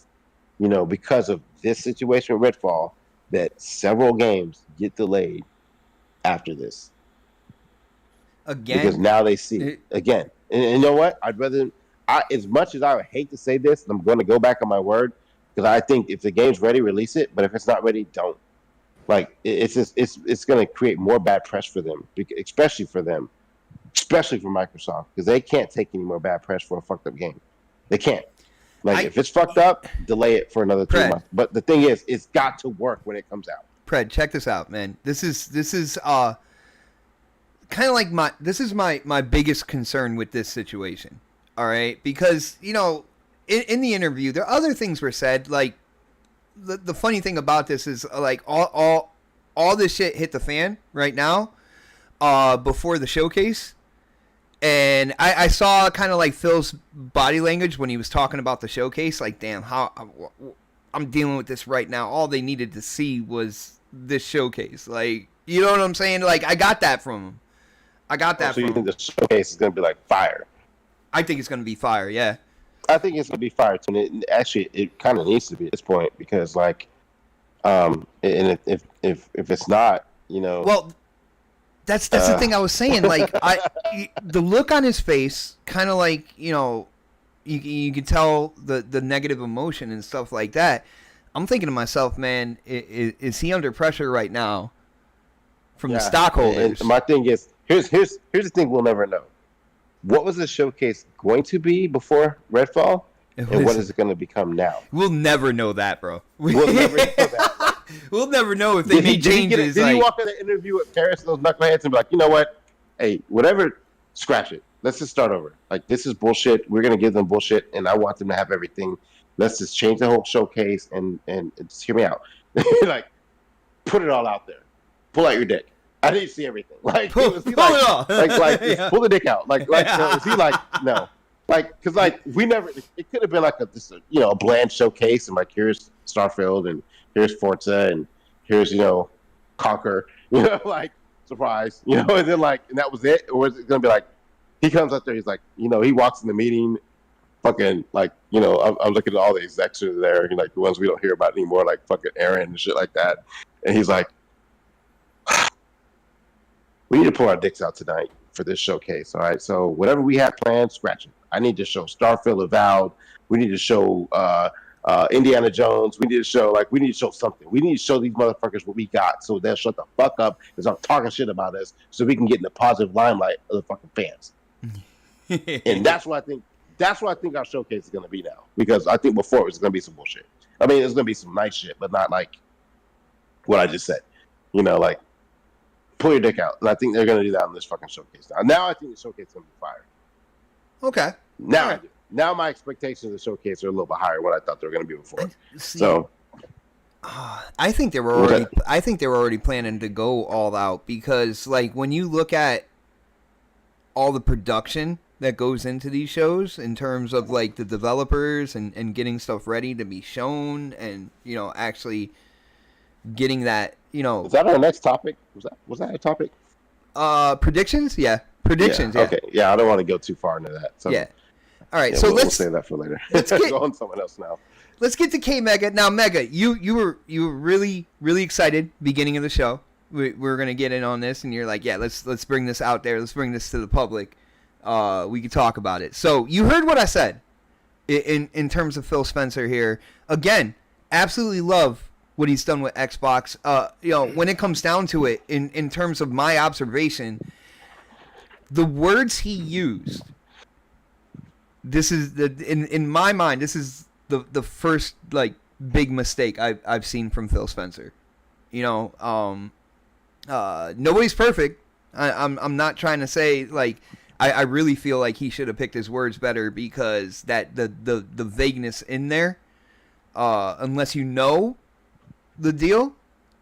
if, because of this situation with Redfall, that several games get delayed after this. Again? Because now they see it again. And you know what? As much as I would hate to say this, I'm going to go back on my word, because I think if the game's ready, release it. But if it's not ready, don't. Like it's going to create more bad press for them, especially for Microsoft, because they can't take any more bad press for a fucked up game. They can't. If it's fucked up, delay it for another 3 months. But the thing is, it's got to work when it comes out. Pred, check this out, man. This is kind of like my biggest concern with this situation. All right, because in the interview, there are other things were said. Like the funny thing about this is like all this shit hit the fan right now, before the showcase. And I saw kind of like Phil's body language when he was talking about the showcase. Like, damn, I'm dealing with this right now. All they needed to see was this showcase. Like, you know what I'm saying? Like, I got that from him. So you think the showcase is going to be like fire? I think it's going to be fire, yeah. I think it's going to be fire too. And it kind of needs to be at this point, because like, and if it's not, Well, that's the thing I was saying. Like, the look on his face, kind of like, you can tell the negative emotion and stuff like that. I'm thinking to myself, man, is he under pressure right now from the stockholders? And my thing is, here's the thing we'll never know. What was the showcase going to be before Redfall, and what is it going to become now? We'll never know that, bro. We'll never know that. We'll never know if they made changes. Did he walk in an interview with Paris and those knuckleheads and be like, you know what? Hey, whatever, scratch it. Let's just start over. Like, this is bullshit. We're going to give them bullshit, and I want them to have everything. Let's just change the whole showcase and just hear me out. Like, put it all out there. Pull out your dick. I didn't see everything. Like, pull it off. Just pull the dick out. Like, so is he like, no? Like, because like we never. It could have been like a bland showcase, and like here's Starfield, and here's Forza, and here's Conquer. Like surprise. And then like, and that was it. Or is it gonna be like he comes out there? He's like, he walks in the meeting, fucking like, you know, I'm looking at all the execs that are there, you know, like the ones we don't hear about anymore, like fucking Aaron and shit like that. And he's like, we need to pull our dicks out tonight for this showcase. All right, so whatever we had planned, scratch it. I need to show Starfield Avowed. We need to show Indiana Jones. We need to show something. We need to show these motherfuckers what we got, so they'll shut the fuck up and start talking shit about us, so we can get in the positive limelight of the fucking fans. And that's what I think. That's what I think our showcase is going to be now, because I think before it was going to be some bullshit. I mean, it's going to be some nice shit, but not like what I just said. You know, like pull your dick out. And I think they're going to do that on this fucking showcase now. Now I think the showcase is going to be fire. Okay. Now, All right. Now my expectations of the showcase are a little bit higher than what I thought they were going to be before. See, So I think they were already. I think they were already planning to go all out, because, like, when you look at all the production that goes into these shows in terms of like the developers and getting stuff ready to be shown, and, you know, actually getting that, you know. is that our next topic? Was that a topic? Predictions? Yeah. Predictions, yeah. Okay. Yeah, I don't want to go too far into that. So Yeah. All right, yeah, so we'll let's save that for later. let's get- go on someone else now. let's get to K Mega. Now, Mega, you were really excited beginning of the show. We're gonna get in on this, and you're like, yeah, let's bring this out there. Let's bring this to the public. We can talk about it. So you heard what I said in terms of Phil Spencer here. Again, absolutely love what he's done with Xbox. You know, when it comes down to it, in terms of my observation, the words he used. This is in my mind. This is the first like big mistake I've seen from Phil Spencer. You know, nobody's perfect. I'm not trying to say like I really feel like he should have picked his words better, because that the vagueness in there, unless you know the deal,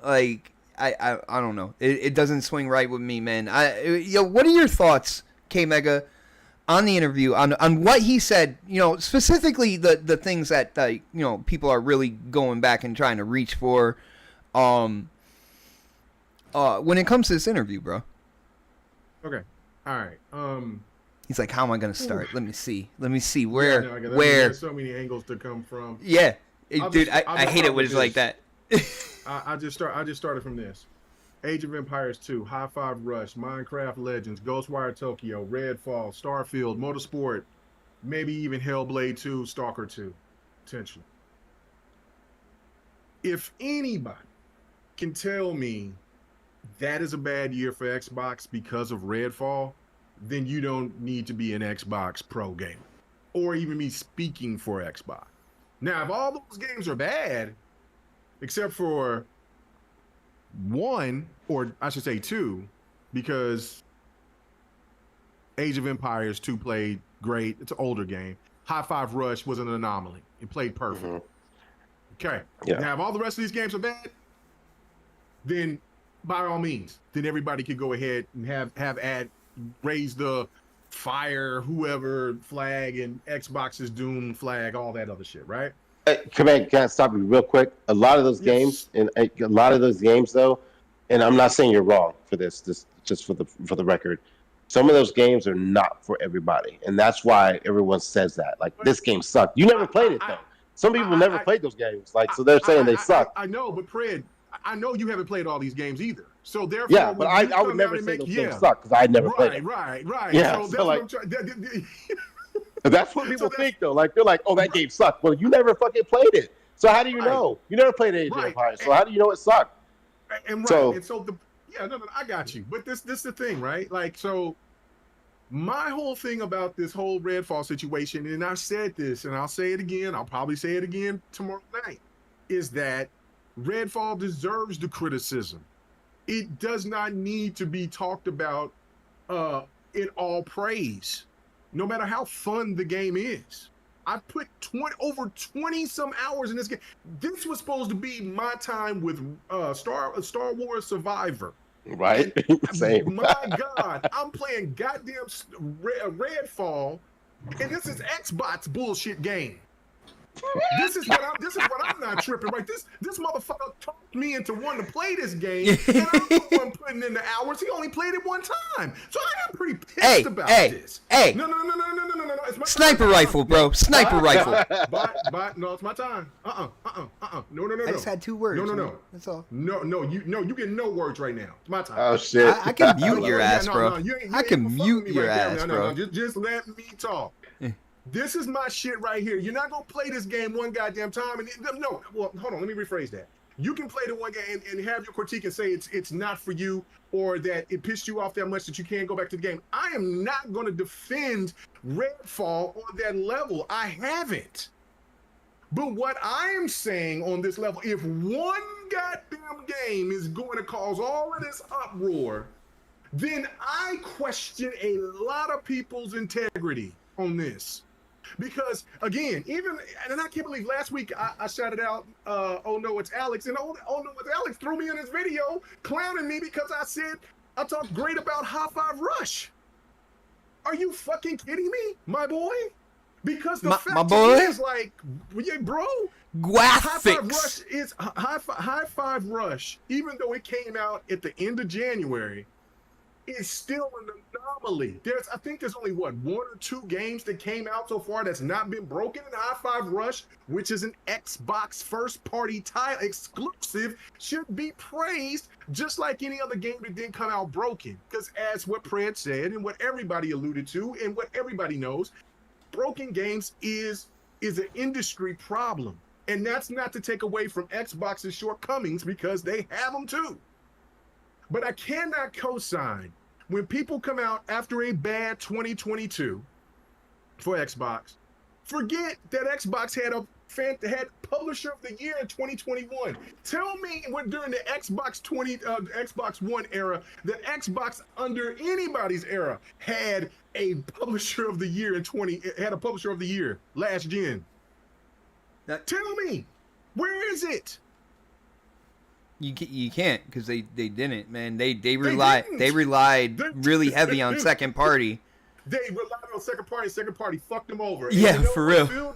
like I don't know. It doesn't swing right with me, man. What are your thoughts, K Mega, on the interview, on what he said, you know, specifically the things that you know, people are really going back and trying to reach for, when it comes to this interview, bro? Okay. All right. He's like, how am I gonna start? Let me see Yeah, no, where. there's so many angles to come from. Yeah, I'll dude, just- I hate it when it's like that. I just started from this. Age of Empires 2, High Five Rush, Minecraft Legends, Ghostwire Tokyo, Redfall, Starfield, Motorsport, maybe even Hellblade 2, Stalker 2, potentially. If anybody can tell me that is a bad year for Xbox because of Redfall, then you don't need to be an Xbox Pro gamer, or even me speaking for Xbox. Now, if all those games are bad, except for one, or I should say two, because Age of Empires 2 played great. It's an older game. High Five Rush was an anomaly. It played perfect. Mm-hmm. Okay. Yeah. Now, if all the rest of these games are bad, then by all means, then everybody could go ahead and raise the fire whoever flag and Xbox's Doom flag, all that other shit, right? Can I stop you real quick? A lot of those games, and a lot of those games, though, and I'm not saying you're wrong for this just for the record. Some of those games are not for everybody, and that's why everyone says that. Like, this game sucked. You never played it, though. Some people never played those games. Like, so they're saying they suck. I know, but Fred, I know you haven't played all these games either. So therefore, Yeah, but I would never say those games suck, because I never played it. Right. Yeah, So that's so, like, what I'm trying. that's what people think, though. Like, they're like, oh, that game sucked. Well, you never fucking played it. So how do you know? You never played Age of Empires. So how do you know it sucked? And So- I got you. But this the thing, right? Like, so my whole thing about this whole Redfall situation, and I said this, and I'll say it again, I'll probably say it again tomorrow night, is that Redfall deserves the criticism. It does not need to be talked about in all praise, no matter how fun the game is. I put over 20 some hours in this game. This was supposed to be my time with Star Wars Survivor. Right? Same. My God, I'm playing goddamn Redfall, and this is Xbox bullshit game. This is what I'm not tripping, right? This motherfucker talked me into wanting to play this game, and I'm the one putting in the hours. He only played it one time, so I am pretty pissed about this. Hey, No. it's my Sniper time. rifle, bro. Sniper rifle. No, it's my time. No. I just had 2 words. No. That's all. No, you get no words right now. It's my time. Oh shit! I can mute your No, ass, no, bro. no, you ain't I can gonna fuck mute with me your right there. ass, No, bro. just let me talk. This is my shit right here. You're not gonna play this game one goddamn time. No, well, hold on. Let me rephrase that. You can play the one game and have your critique and say it's not for you, or that it pissed you off that much that you can't go back to the game. I am not going to defend Redfall on that level. I haven't. But what I am saying on this level, if one goddamn game is going to cause all of this uproar, then I question a lot of people's integrity on this. Because again, and I can't believe last week I shouted out, oh no, it's Alex, and oh no, it's Alex threw me in his video clowning me because I said I talked great about High Five Rush. Are you fucking kidding me, my boy? Because the fact my boy is, like, yeah, bro, High Five Rush is High Five Rush, even though it came out at the end of January, is still an anomaly. I think there's only 1 or 2 games that came out so far that's not been broken. And High Five Rush, which is an Xbox first-party title exclusive, should be praised just like any other game that didn't come out broken. Because as what Pred said and what everybody alluded to and what everybody knows, broken games is an industry problem. And that's not to take away from Xbox's shortcomings, because they have them too. But I cannot co-sign when people come out after a bad 2022 for Xbox. Forget that Xbox had Publisher of the Year in 2021. Tell me when during the Xbox One era that Xbox under anybody's era had a Publisher of the Year had a Publisher of the Year last gen. Tell me, where is it? You can't, because they didn't, man. They relied really heavy on second party. They relied on second party. Second party fucked them over. Yeah, and for real.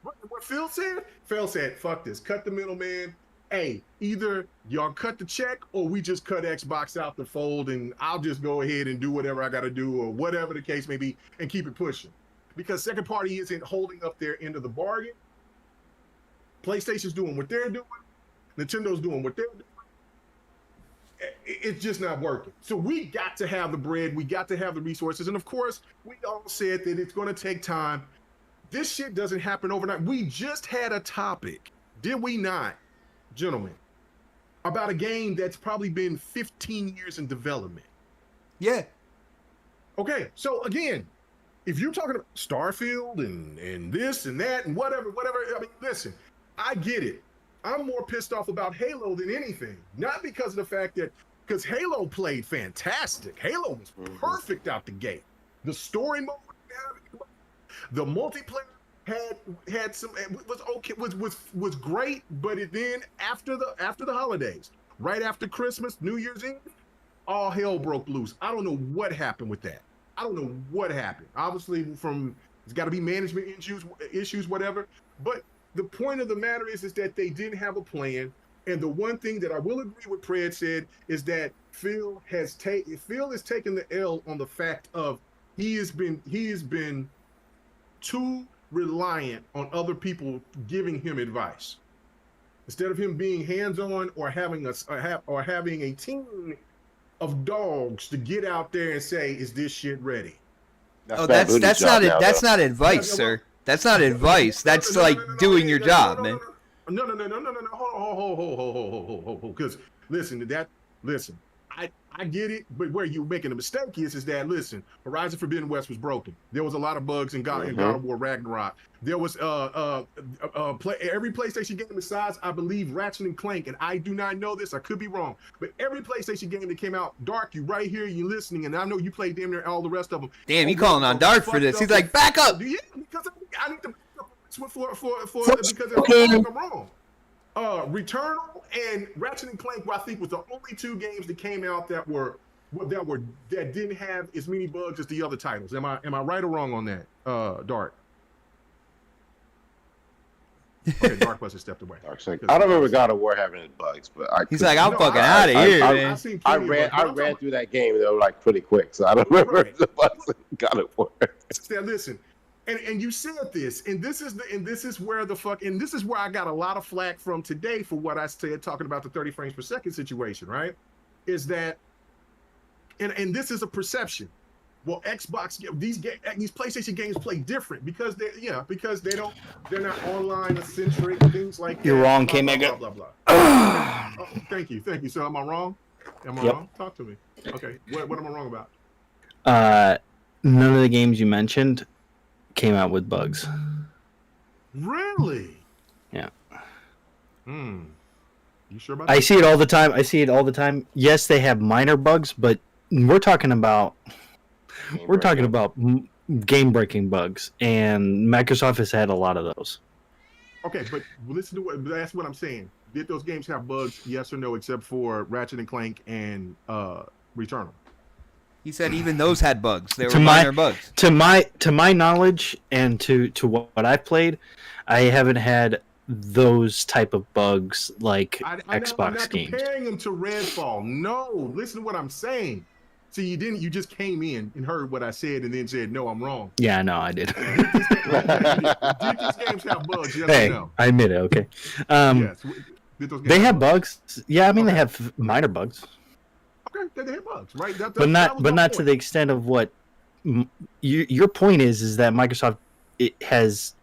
What Phil said? Phil said, "Fuck this. Cut the middleman. Hey, either y'all cut the check, or we just cut Xbox out the fold, and I'll just go ahead and do whatever I got to do, or whatever the case may be, and keep it pushing." Because second party isn't holding up their end of the bargain. PlayStation's doing what they're doing. Nintendo's doing what they're doing. It's just not working. So we got to have the bread. We got to have the resources. And of course, we all said that it's going to take time. This shit doesn't happen overnight. We just had a topic, did we not, gentlemen, about a game that's probably been 15 years in development. Yeah. Okay, so again, if you're talking about Starfield and this and that and whatever, I mean, listen, I get it. I'm more pissed off about Halo than anything. Not because of the fact that, because Halo played fantastic. Halo was perfect out the gate. The story mode, the multiplayer had some, was okay, was great, but then after the holidays, right after Christmas, New Year's Eve, all hell broke loose. I don't know what happened with that. I don't know what happened. Obviously, it's got to be management issues, whatever. But the point of the matter is that they didn't have a plan. And the one thing that I will agree with Pred said is that Phil has taken the L on the fact of he has been too reliant on other people giving him advice instead of him being hands-on or having a team of dogs to get out there and say, "Is this shit ready?" That's not advice, sir. That's not advice. That's like doing your job, man. No. Hold. Because listen, I get it, but where you're making a mistake is that, listen, Horizon Forbidden West was broken. There was a lot of bugs in God of War Ragnarok. There was every PlayStation game besides, I believe, Ratchet and Clank, and I do not know this, I could be wrong, but every PlayStation game that came out, Dark, you right here, you listening, and I know you played damn near all the rest of them. Damn, you calling on Dark for this? He's like, back up. Yeah, because I need to back up because I'm wrong. Returnal and Ratchet and Clank, I think, was the only 2 games that came out that didn't have as many bugs as the other titles. Am I right or wrong on that, Dark? Okay, Dark Plus has stepped away. I don't remember God of War having any bugs, but he's like, I'm fucking out of here, man. I ran through that game, and they were like pretty quick, so I don't remember the bugs in God of War. Now, listen, And you said this, and this is where I got a lot of flack from today for what I said talking about the 30 frames per second situation, right? Is that, and this is a perception. Well, Xbox, these PlayStation games play different because they're not online centric, things like that. You're wrong, blah, K-Mega. blah, blah, blah, blah. Oh, thank you. So am I wrong? Am I Yep. wrong? Talk to me. Okay, what am I wrong about? None of the games you mentioned came out with bugs. Really? Yeah. You sure about I that? see it all the time. Yes, they have minor bugs, but we're talking about game-breaking bugs, and Microsoft has had a lot of those. Okay, but listen to that's what I'm saying. Did those games have bugs? Yes or no, except for Ratchet and Clank and Returnal. He said even those had bugs. They were To minor bugs. To my knowledge, and to what I've played, I haven't had those type of bugs like Xbox I'm not games. comparing them to Redfall. No, listen to what I'm saying. See, you didn't. You just came in and heard what I said, and then said, "No, I'm wrong." Yeah, no, I did. Did these games have bugs? Yes Hey, or no? I admit it. Okay. Yes. Did those games They have bugs. Yeah, I mean they have minor bugs, Okay, they have bugs, right? but not to the extent of what your point is that Microsoft has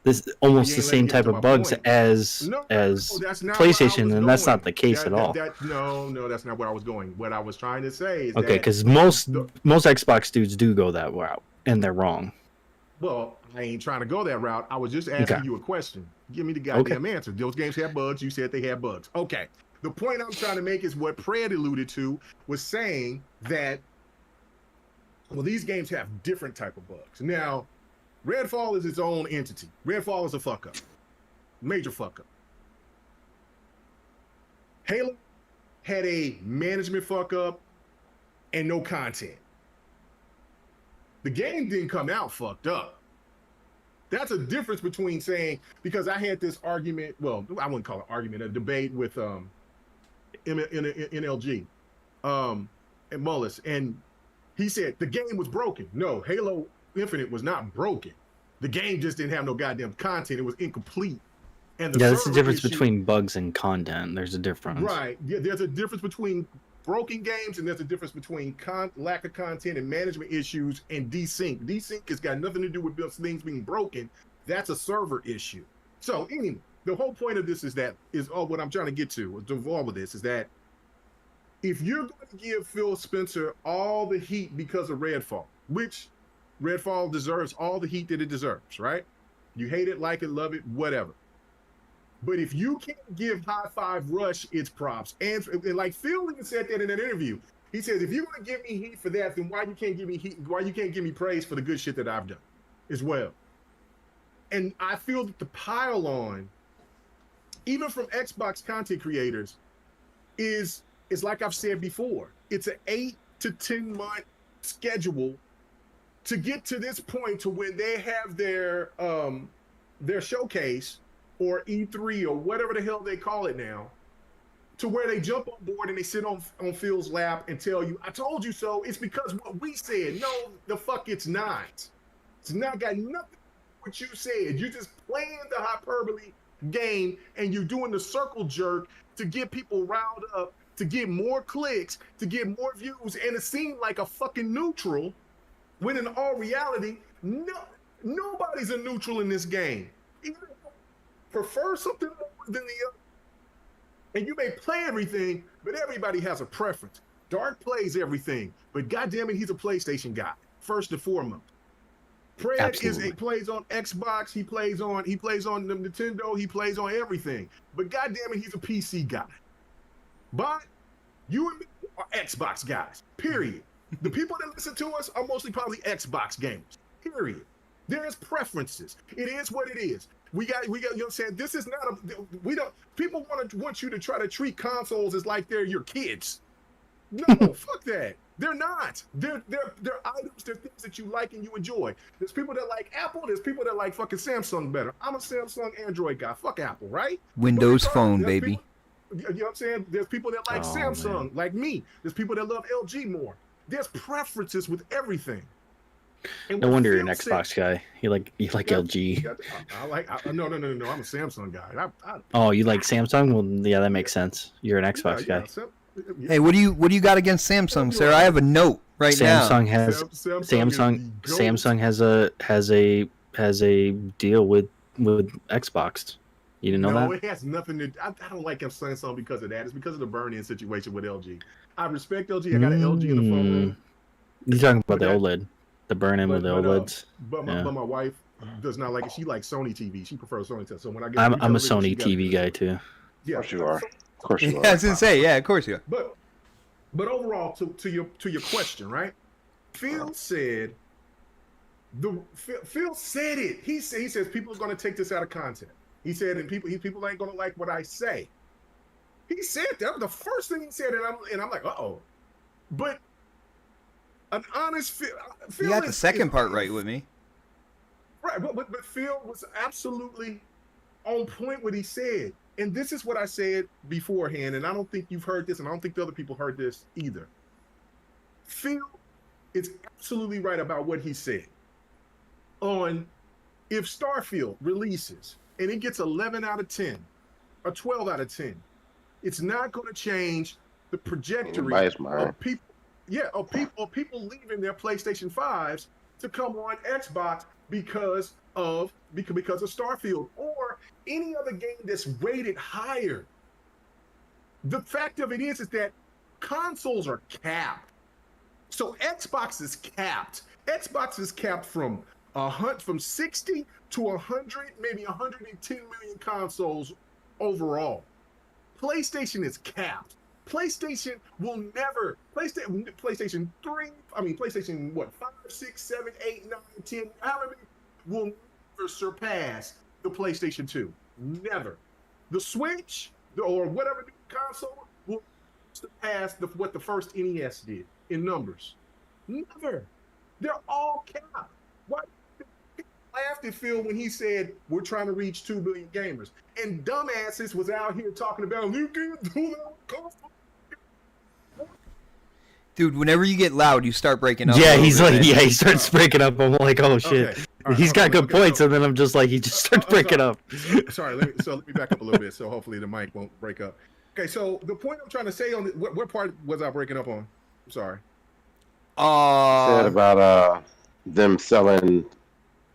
this almost the same type of bugs as that's not PlayStation, and that's going. not the case at all. No, that's not where I was going. What I was trying to say is Okay, because most Xbox dudes do go that route, and they're wrong. Well, I ain't trying to go that route. I was just asking you a question. Give me the goddamn answer. Those games have bugs. You said they had bugs. Okay. The point I'm trying to make is what Pred alluded to, was saying that, well, these games have different type of bugs. Now, Redfall is its own entity. Redfall is a fuck up. Major fuck up. Halo had a management fuck up and no content. The game didn't come out fucked up. That's a difference between saying, because I had this argument, well, I wouldn't call it argument, a debate with NLG and Mullis, and he said the game was broken. No, Halo Infinite was not broken. The game just didn't have no goddamn content. It was incomplete. And That's the difference between bugs and content. There's a difference. Right. Yeah, there's a difference between broken games, and there's a difference between lack of content and management issues and desync. Desync has got nothing to do with things being broken. That's a server issue. So anyway, the whole point of this is what I'm trying to get to all of this is that if you're going to give Phil Spencer all the heat because of Redfall, which Redfall deserves all the heat that it deserves, right? You hate it, like it, love it, whatever. But if you can't give High Five Rush its props, and like Phil even said that in an interview, he says, if you're going to give me heat for that, then why you can't give me heat? Why you can't give me praise for the good shit that I've done as well? And I feel that the pile on, even from Xbox content creators, is like I've said before. It's an 8 to 10 month schedule to get to this point to when they have their showcase or E3 or whatever the hell they call it now, to where they jump on board and they sit on Phil's lap and tell you, I told you so. It's because what we said. No, the fuck it's not. It's not got nothing to do with what you said. You're just playing the hyperbole game and you're doing the circle jerk to get people riled up, to get more clicks, to get more views, and it seemed like a fucking neutral, when in all reality, nobody's a neutral in this game. Either prefer something more than the other. And you may play everything, but everybody has a preference. Dark plays everything, but goddamn it, he's a PlayStation guy, first and foremost. Pred plays on Xbox, he plays on the Nintendo, he plays on everything. But goddamn it, he's a PC guy. But you and me are Xbox guys, period. The people that listen to us are mostly probably Xbox gamers, period. There's preferences. It is what it is. We got, you know what I'm saying? This is not people want you to try to treat consoles as like they're your kids. No, fuck that. They're not. They're items, they're things that you like and you enjoy. There's people that like Apple, there's people that like fucking Samsung better. I'm a Samsung Android guy. Fuck Apple, right? Windows Phone, baby. You know what I'm saying? There's people that like Samsung, like me. There's people that love LG more. There's preferences with everything. And No what wonder you're an Phil said- Xbox guy. You like LG. No, I'm a Samsung guy. Oh, you like Samsung? Well, yeah, that makes sense. You're an Xbox guy. Hey, what do you got against Samsung, sir? I have a note right Samsung now. has Samsung Samsung has a deal with Xbox. You didn't know No, that? it has nothing to. I don't like Samsung because of that. It's because of the burn-in situation with LG. I respect LG. I got an LG in the phone room. You're talking about But the that- OLED, the burn-in with the OLEDs. But Yeah. my wife does not like it. She likes Sony TV. She prefers Sony TV. So when I get I'm new a television, she Sony gotta TV get- guy too. Yeah, Of course you are. Of course you Yeah, are. I was gonna say, yeah, of course you are. But overall, to your question, right? Phil said Phil said it. He says people are going to take this out of context. He said, and people ain't going to like what I say. He said that was the first thing he said, and I'm like, uh-oh. But an honest Phil You got the second is part honest. right with me. Right, but Phil was absolutely on point what he said. And this is what I said beforehand, and I don't think you've heard this, and I don't think the other people heard this either. Phil is absolutely right about what he said. If Starfield releases and it gets 11 out of 10 or 12 out of 10, it's not going to change the trajectory Bias mine. of people. Yeah, of people leaving their PlayStation 5s to come on Xbox because of Starfield or any other game that's rated higher. The fact of it is that consoles are capped. So Xbox is capped. Xbox is capped from 60 to 100, maybe 110 million consoles overall. PlayStation is capped. PlayStation will never, PlayStation 3, PlayStation 5, 6, 7, 8, 9, 10, however many, will never surpass the PlayStation 2. Never. The Switch, or whatever new console, will surpass what the first NES did in numbers. Never. They're all capped. Why? Laughed at Phil when he said we're trying to reach 2 billion gamers, and dumbasses was out here talking about you can't do that with console. Dude, whenever you get loud, you start breaking up. Yeah, a he's little like, bit, man. he starts breaking up. I'm like, oh shit. Okay. All right, He's got good okay, points, so- and then I'm just like, he just starts I'm breaking sorry. up. Sorry, let me back up a little bit, so hopefully the mic won't break up. Okay, so the point I'm trying to say on what part was I breaking up on? I'm sorry. Said about them selling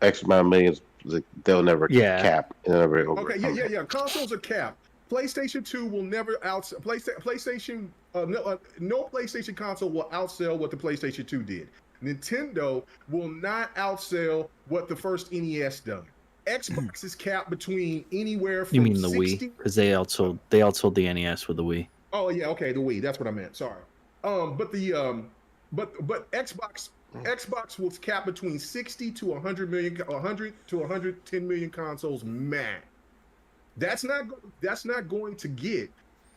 X amount of millions, like, they'll never Yeah. cap. They'll never Okay, yeah. Consoles are capped. PlayStation 2 will never PlayStation. No PlayStation console will outsell what the PlayStation 2 did. Nintendo will not outsell what the first NES done. Xbox is capped between anywhere from You mean the 60. Wii? Because they outsold the NES with the Wii. Oh yeah, okay, the Wii. That's what I meant. Sorry. But Xbox was capped between 60 to 100 million, 100 to 110 million consoles max. That's not going to get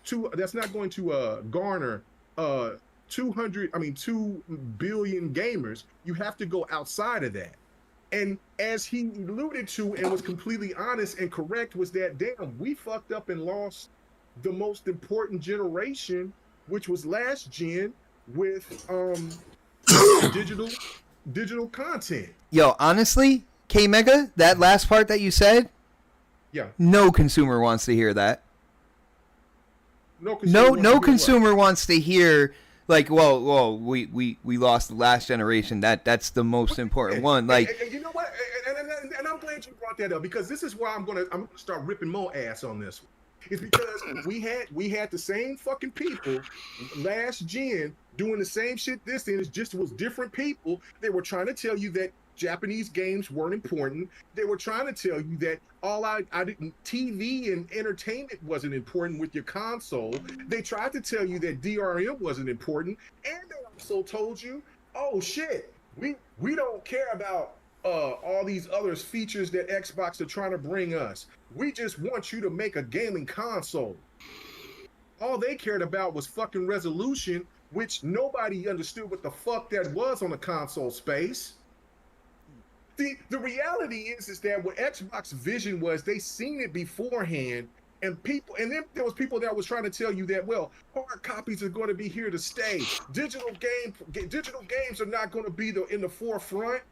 to. That's not going to garner 2 billion gamers. You have to go outside of that. And as he alluded to and was completely honest and correct, was that damn, we fucked up and lost the most important generation, which was last gen with digital content. Yo, honestly, K Mega, that last part that you said, Yeah. no consumer wants to hear that. No consumer Wants to hear like, well, we lost the last generation. That's the most important one. Like, and you know what? And I'm glad you brought that up, because this is why I'm gonna start ripping more ass on this one. It's because we had the same fucking people last gen doing the same shit this then. It just was different people. They were trying to tell you that Japanese games weren't important. They were trying to tell you that TV and entertainment wasn't important with your console. They tried to tell you that DRM wasn't important, and they also told you, oh shit, we don't care about all these other features that Xbox are trying to bring us. We just want you to make a gaming console. All they cared about was fucking resolution, which nobody understood what the fuck that was on the console space. The reality is that what Xbox vision was, they seen it beforehand, and then there was people that was trying to tell you that, well, hard copies are going to be here to stay. Digital games are not going to be in the forefront.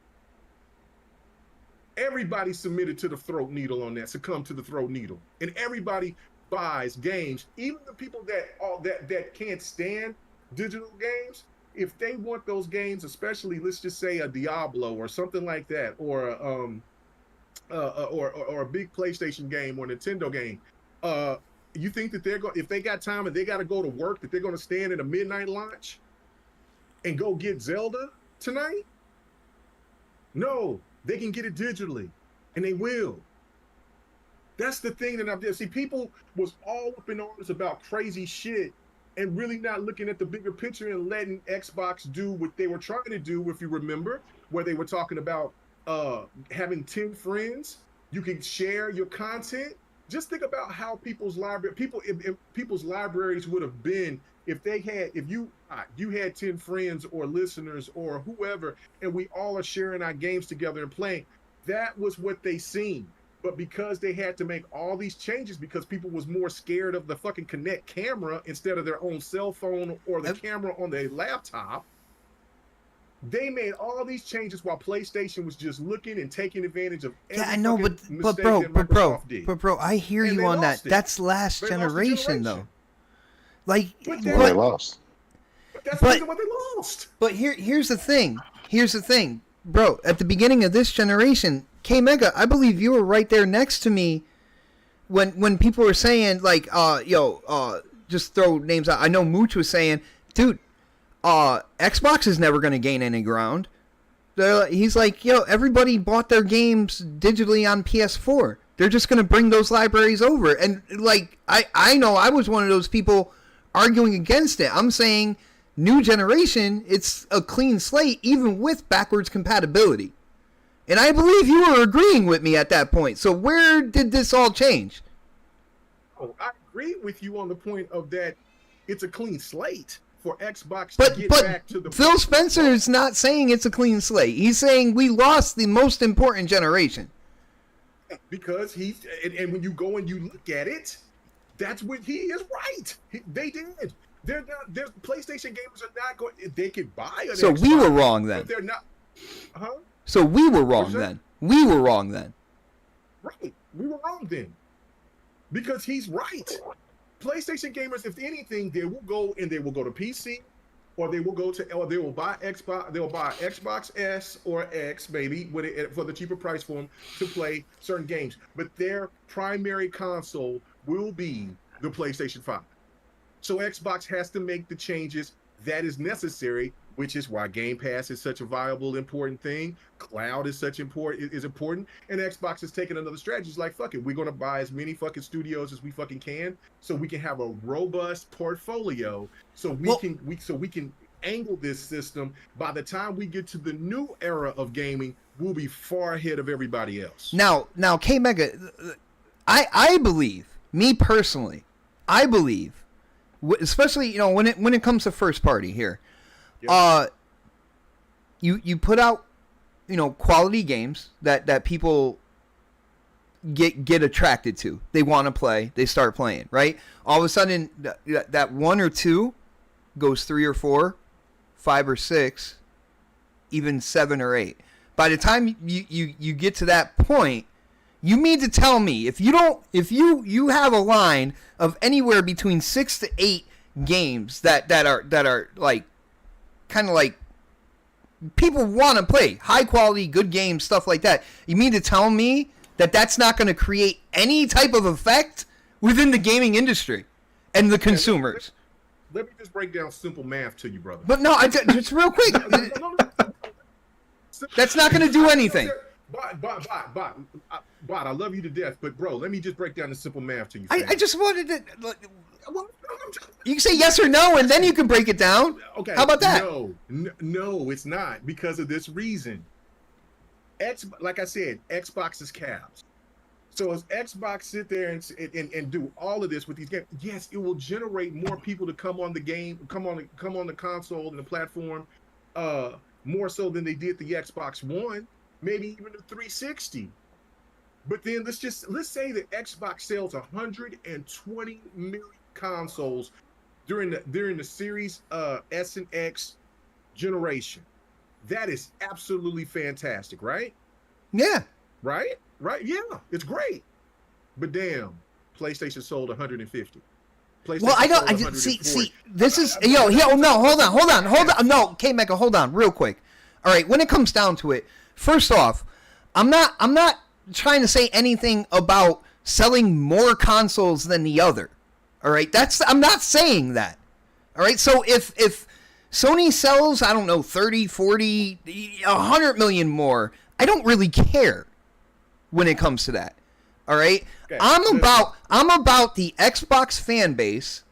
Everybody submitted to the throat needle on that, succumbed to the throat needle, and everybody buys games. Even the people that can't stand digital games, if they want those games, especially let's just say a Diablo or something like that, or a big PlayStation game or Nintendo game, you think that if they got time and they got to go to work, that they're going to stand in a midnight launch and go get Zelda tonight? No, they can get it digitally, and they will. That's the thing that I'm see. People was all up in arms about crazy shit and really not looking at the bigger picture and letting Xbox do what they were trying to do. If you remember, where they were talking about having 10 friends, you can share your content. Just think about how people's libraries would have been if you had 10 friends or listeners or whoever, and we all are sharing our games together and playing. That was what they seen. But because they had to make all these changes because people was more scared of the fucking Kinect camera instead of their own cell phone or the camera on their laptop, they made all these changes while PlayStation was just looking and taking advantage of every I know, but bro, I hear you on that. That's last generation, though. Like, they lost. But that's the reason why they lost. But here's the thing. Here's the thing, bro. At the beginning of this generation, K Mega, I believe you were right there next to me when people were saying like, just throw names out. I know Mooch was saying, dude, Xbox is never going to gain any ground. He's like, everybody bought their games digitally on PS4. They're just going to bring those libraries over. And like, I know I was one of those people arguing against it. I'm saying new generation, it's a clean slate, even with backwards compatibility. And I believe you were agreeing with me at that point. So where did this all change? Oh, I agree with you on the point of that it's a clean slate for Xbox to get back to the... Phil Spencer is not saying it's a clean slate. He's saying we lost the most important generation. Because and when you go and you look at it, that's what he is right. They did. They're not. PlayStation gamers are not going. They could buy an So Xbox, we were wrong then. But they're not. Huh? So we were wrong then. We were wrong then. Right. We were wrong then. Because he's right. PlayStation gamers, if anything, they will go to PC, or they will buy Xbox. They'll buy Xbox S or X, maybe, for the cheaper price for them to play certain games. But their primary console will be the PlayStation 5. So Xbox has to make the changes that is necessary, which is why Game Pass is such a viable, important thing. Cloud is important, and Xbox is taking another strategy. It's like, fuck it, we're gonna buy as many fucking studios as we fucking can, so we can have a robust portfolio, so we can angle this system. By the time we get to the new era of gaming, we'll be far ahead of everybody else. Now, K Mega, I believe, me personally, I believe, especially when it comes to first party here. Yep. You put out, quality games that people get attracted to. They want to play. They start playing, right? All of a sudden, that 1 or 2 goes 3 or 4, 5 or 6, even 7 or 8. By the time you get to that point, you mean to tell me if you have a line of anywhere between 6 to 8 games that are like kind of like people want to play, high quality, good games, stuff like that. You mean to tell me that that's not going to create any type of effect within the gaming industry and the consumers? Let me just break down simple math to you, brother. But no, just real quick. That's not going to do anything. Bot, I love you to death, but bro, let me just break down the simple math to you. I just wanted to. You can say yes or no, and then you can break it down. Okay. How about that? No, it's not, because of this reason. Like I said, Xbox is caps. So as Xbox sit there and do all of this with these games, yes, it will generate more people to come on the game, come on the console and the platform, more so than they did the Xbox One, maybe even the 360. But then let's say that Xbox sells 120 million consoles during the Series S and X generation. That is absolutely fantastic, right? Yeah. Right? Yeah, it's great. But damn, PlayStation sold 150. PlayStation Well, I sold don't. See. 140. This is no. Hold on. No, K-Mecha, hold on, real quick. All right, when it comes down to it, first off, I'm not trying to say anything about selling more consoles than the other. All right, I'm not saying that. All right, so if Sony sells, I don't know, 30, 40, 100 million more, I don't really care when it comes to that. All right, Okay, I'm about the Xbox fan base,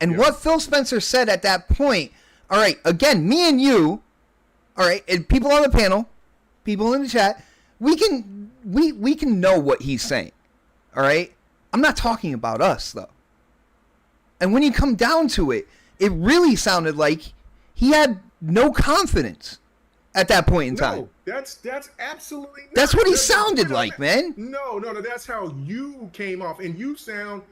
and what Phil Spencer said at that point. All right, again, me and you, all right, and people on the panel, people in the chat, we can know what he's saying. All right, I'm not talking about us though. And when you come down to it, it really sounded like he had no confidence at that point in time. No, that's absolutely not. That's what he sounded like, man. No, that's how you came off, and you sound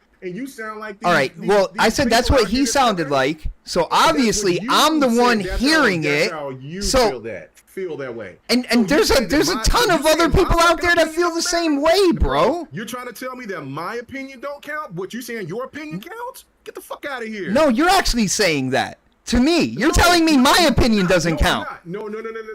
like. All right, well, I said that's what he sounded like. So obviously, I'm the one hearing it. That's how you So feel that way. and there's a ton of other people out there that feel the same way, bro. You're trying to tell me that my opinion don't count? What you saying? Your opinion counts? Get the fuck out of here. No, you're actually saying that to me. You're telling me my opinion doesn't count. No.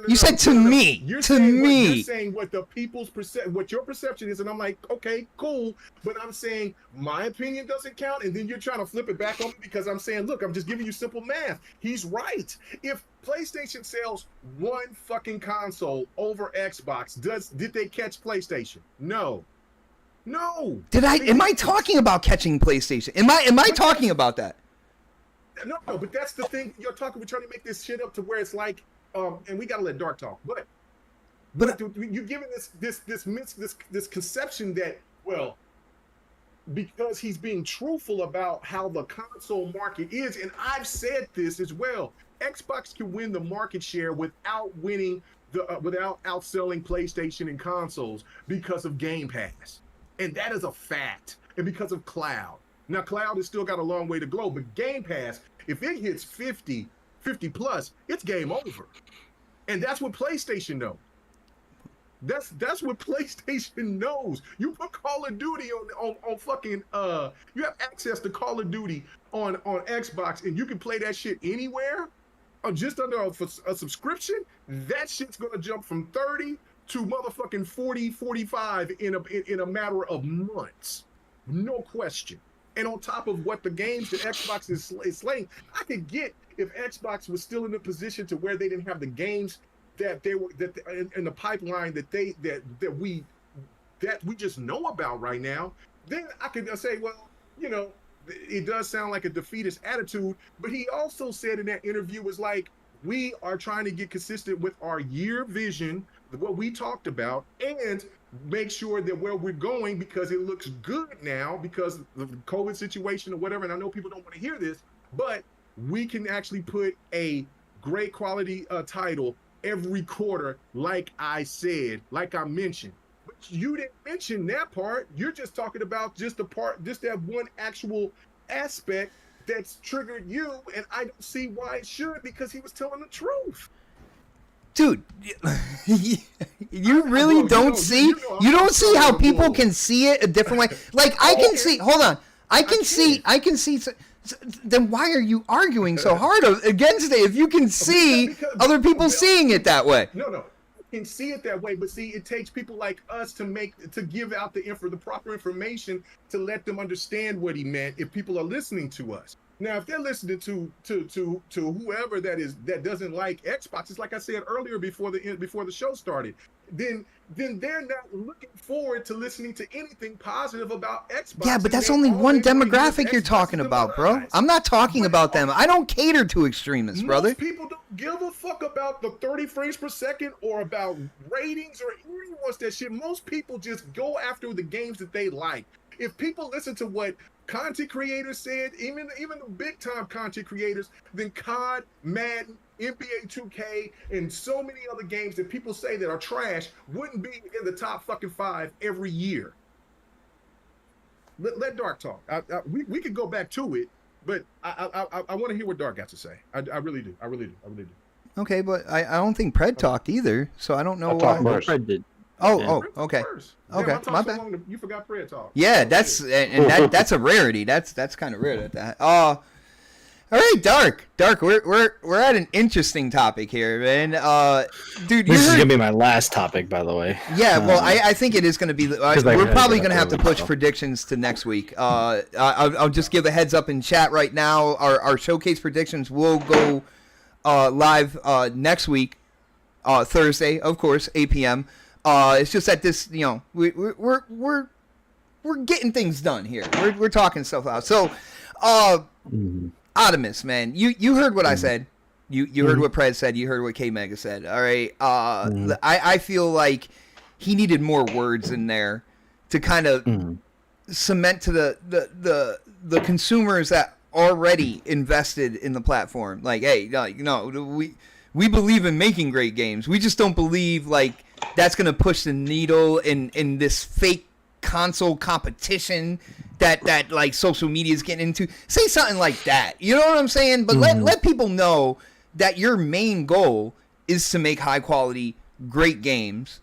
You said to me. You're To saying me. you're saying what the people's what your perception is, and I'm like, okay, cool. But I'm saying my opinion doesn't count, and then you're trying to flip it back on me because I'm saying, look, I'm just giving you simple math. He's right. If PlayStation sells one fucking console over Xbox, did they catch PlayStation? No. Am I talking about catching PlayStation? Am I talking about that? No, but that's the thing. We're trying to make this shit up to where it's like, and we gotta let Dark talk. But you're giving this conception that, well, because he's being truthful about how the console market is, and I've said this as well. Xbox can win the market share without winning without outselling PlayStation and consoles because of Game Pass, and that is a fact. And because of cloud. Now, cloud has still got a long way to go, but Game Pass, if it hits 50 plus, it's game over. And that's what PlayStation knows. That's what PlayStation knows. You put Call of Duty on fucking you have access to Call of Duty on Xbox, and you can play that shit anywhere, or just under a subscription. That shit's gonna jump from 30 to motherfucking 40, 45 in a matter of months, no question. And on top of what the games that Xbox is slaying, I could get if Xbox was still in a position to where they didn't have the games that they were in the pipeline that we just know about right now. Then I could say, well, you know, it does sound like a defeatist attitude. But he also said in that interview was like, we are trying to get consistent with our year vision, what we talked about, and make sure that where we're going, because it looks good now because of the COVID situation or whatever. And I know people don't want to hear this, but we can actually put a great quality title every quarter, like I said, like I mentioned. But you didn't mention that part. You're just talking about just that one actual aspect that's triggered you, and I don't see why it should, because he was telling the truth. Dude, you really don't see how people can see it a different way. Like I can see. Hold on, I can see. Then why are you arguing so hard against it if you can see other people seeing it that way? No, I can see it that way, but see, it takes people like us to give out the proper information to let them understand what he meant. If people are listening to us. Now, if they're listening to whoever that doesn't like Xbox, it's like I said earlier before the show started, then they're not looking forward to listening to anything positive about Xbox. Yeah, but that's only one demographic you're talking about, bro. I'm not talking about them. I don't cater to extremists, brother. Most people don't give a fuck about the 30 frames per second or about ratings or anyone wants that shit. Most people just go after the games that they like. If people listen to what content creators said, even the big time content creators, then COD, Madden, NBA 2K, and so many other games that people say that are trash wouldn't be in the top fucking 5 every year. Let Dark talk. We could go back to it, but I want to hear what Dark got to say. I really do. Okay, but I don't think Pred talked either, so I don't know I'll why. talk first. Fred did. Oh, Fred okay. first. Okay, Damn, I talked my so bad. long that you forgot Fred talk. Yeah, that's that's a rarity. That's kind of rare at that. All right, Dark. We're at an interesting topic here, man. Dude, This is gonna be my last topic, by the way. Yeah, well, I think it is going to be. We're probably going to have to push so. predictions to next week. I'll just give a heads up in chat right now. Our showcase predictions will go live next week, Thursday, of course, 8 p.m. It's just that this, we're getting things done here. We're talking stuff out. So, Optimus, man, you heard what I said. You heard what Pred said. You heard what K Mega said. All right. I feel like he needed more words in there to kind of cement to the consumers that already invested in the platform. Like, hey, we believe in making great games. We just don't believe like that's gonna push the needle in this fake console competition that like social media is getting into. Say something like that. You know what I'm saying? But let people know that your main goal is to make high quality, great games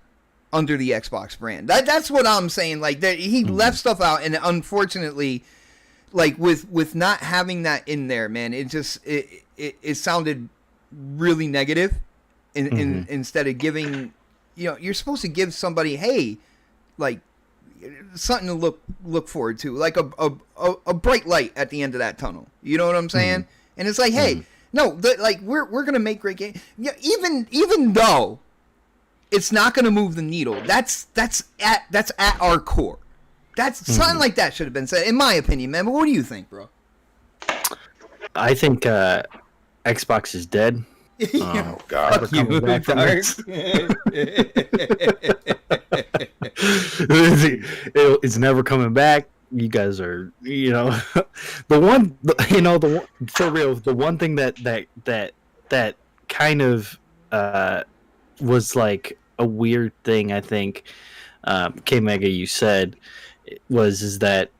under the Xbox brand. That's what I'm saying. Like that, he left stuff out, and unfortunately, like with not having that in there, man, it just it sounded really negative. Instead of giving, you're supposed to give somebody, hey, like something to look forward to, like a bright light at the end of that tunnel. You know what I'm saying? And it's like, hey. No, we're gonna make great games. Yeah, even though it's not gonna move the needle, that's at our core. That's something like that should have been said, in my opinion, man. But what do you think, bro? I think Xbox is dead. Oh God! Fuck you, Dark. It's never coming back. You guys are, for real, the one thing that kind of was like a weird thing, I think, K Mega, you said is that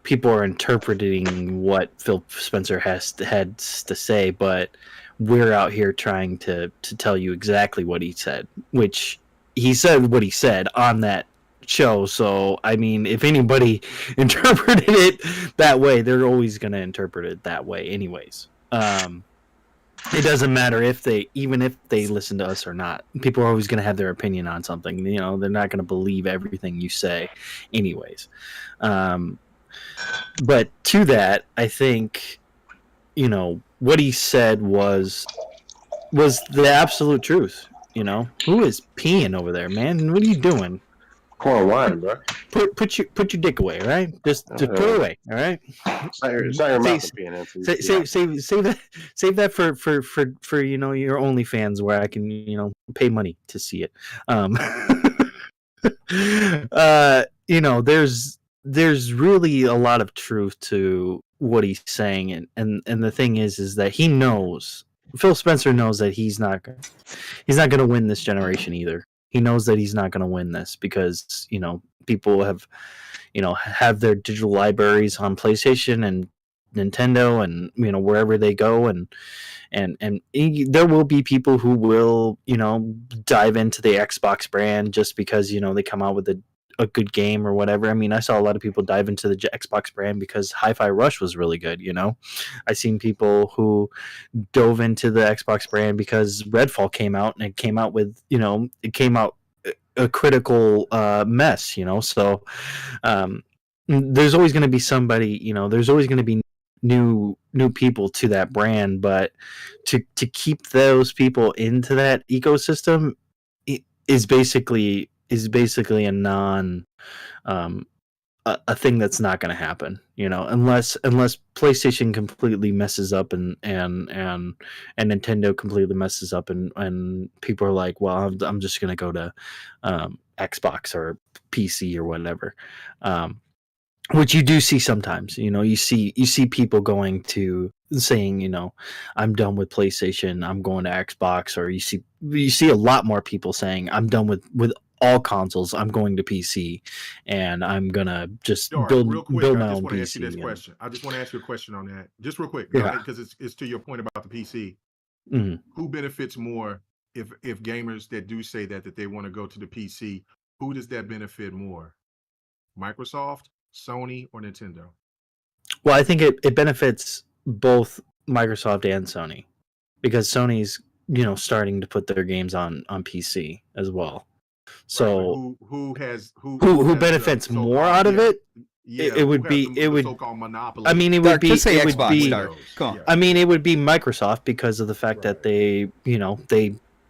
people are interpreting what Phil Spencer had to say, but we're out here trying to tell you exactly what he said, which he said what he said on that show. So I mean, if anybody interpreted it that way, they're always going to interpret it that way anyways. It doesn't matter if they listen to us or not. People are always going to have their opinion on something. They're not going to believe everything you say anyways. But to that, I think what he said was the absolute truth. Who is peeing over there, man? What are you doing? Pour wine, bro. Put your dick away, all right? Just put it away, all right? It's not your mouth being empty. Save that for your OnlyFans where I can pay money to see it. There's really a lot of truth to what he's saying, and the thing is that he knows, Phil Spencer knows that he's not gonna win this generation either. He knows that he's not going to win this because, people have their digital libraries on PlayStation and Nintendo and, wherever they go. And there will be people who will, dive into the Xbox brand just because, they come out with a good game or whatever. I mean, I saw a lot of people dive into the Xbox brand because Hi-Fi Rush was really good, I seen people who dove into the Xbox brand because Redfall came out, and it came out with, a critical mess, so there's always going to be somebody, there's always going to be new people to that brand, but to keep those people into that ecosystem is basically a non a thing that's not going to happen, unless PlayStation completely messes up and Nintendo completely messes up and people are like, well, I'm just going to go to Xbox or PC or whatever, which you do see sometimes. You see people going to saying, I'm done with PlayStation, I'm going to Xbox, or you see a lot more people saying, I'm done with all consoles, I'm going to PC, and I'm gonna just build my own PC. I just want to ask you a question on that, just real quick, Yeah. because it's to your point about the PC. Mm-hmm. Who benefits more if gamers that do say that they want to go to the PC, who does that benefit more? Microsoft, Sony, or Nintendo? Well, I think it benefits both Microsoft and Sony, because Sony's starting to put their games on PC as well. So who has benefits more out of it? Yeah, it would be the so-called monopoly. I mean, it would be. Just say it would Xbox, be. Dark. Come on. Yeah. I mean, it would be Microsoft because of the fact that they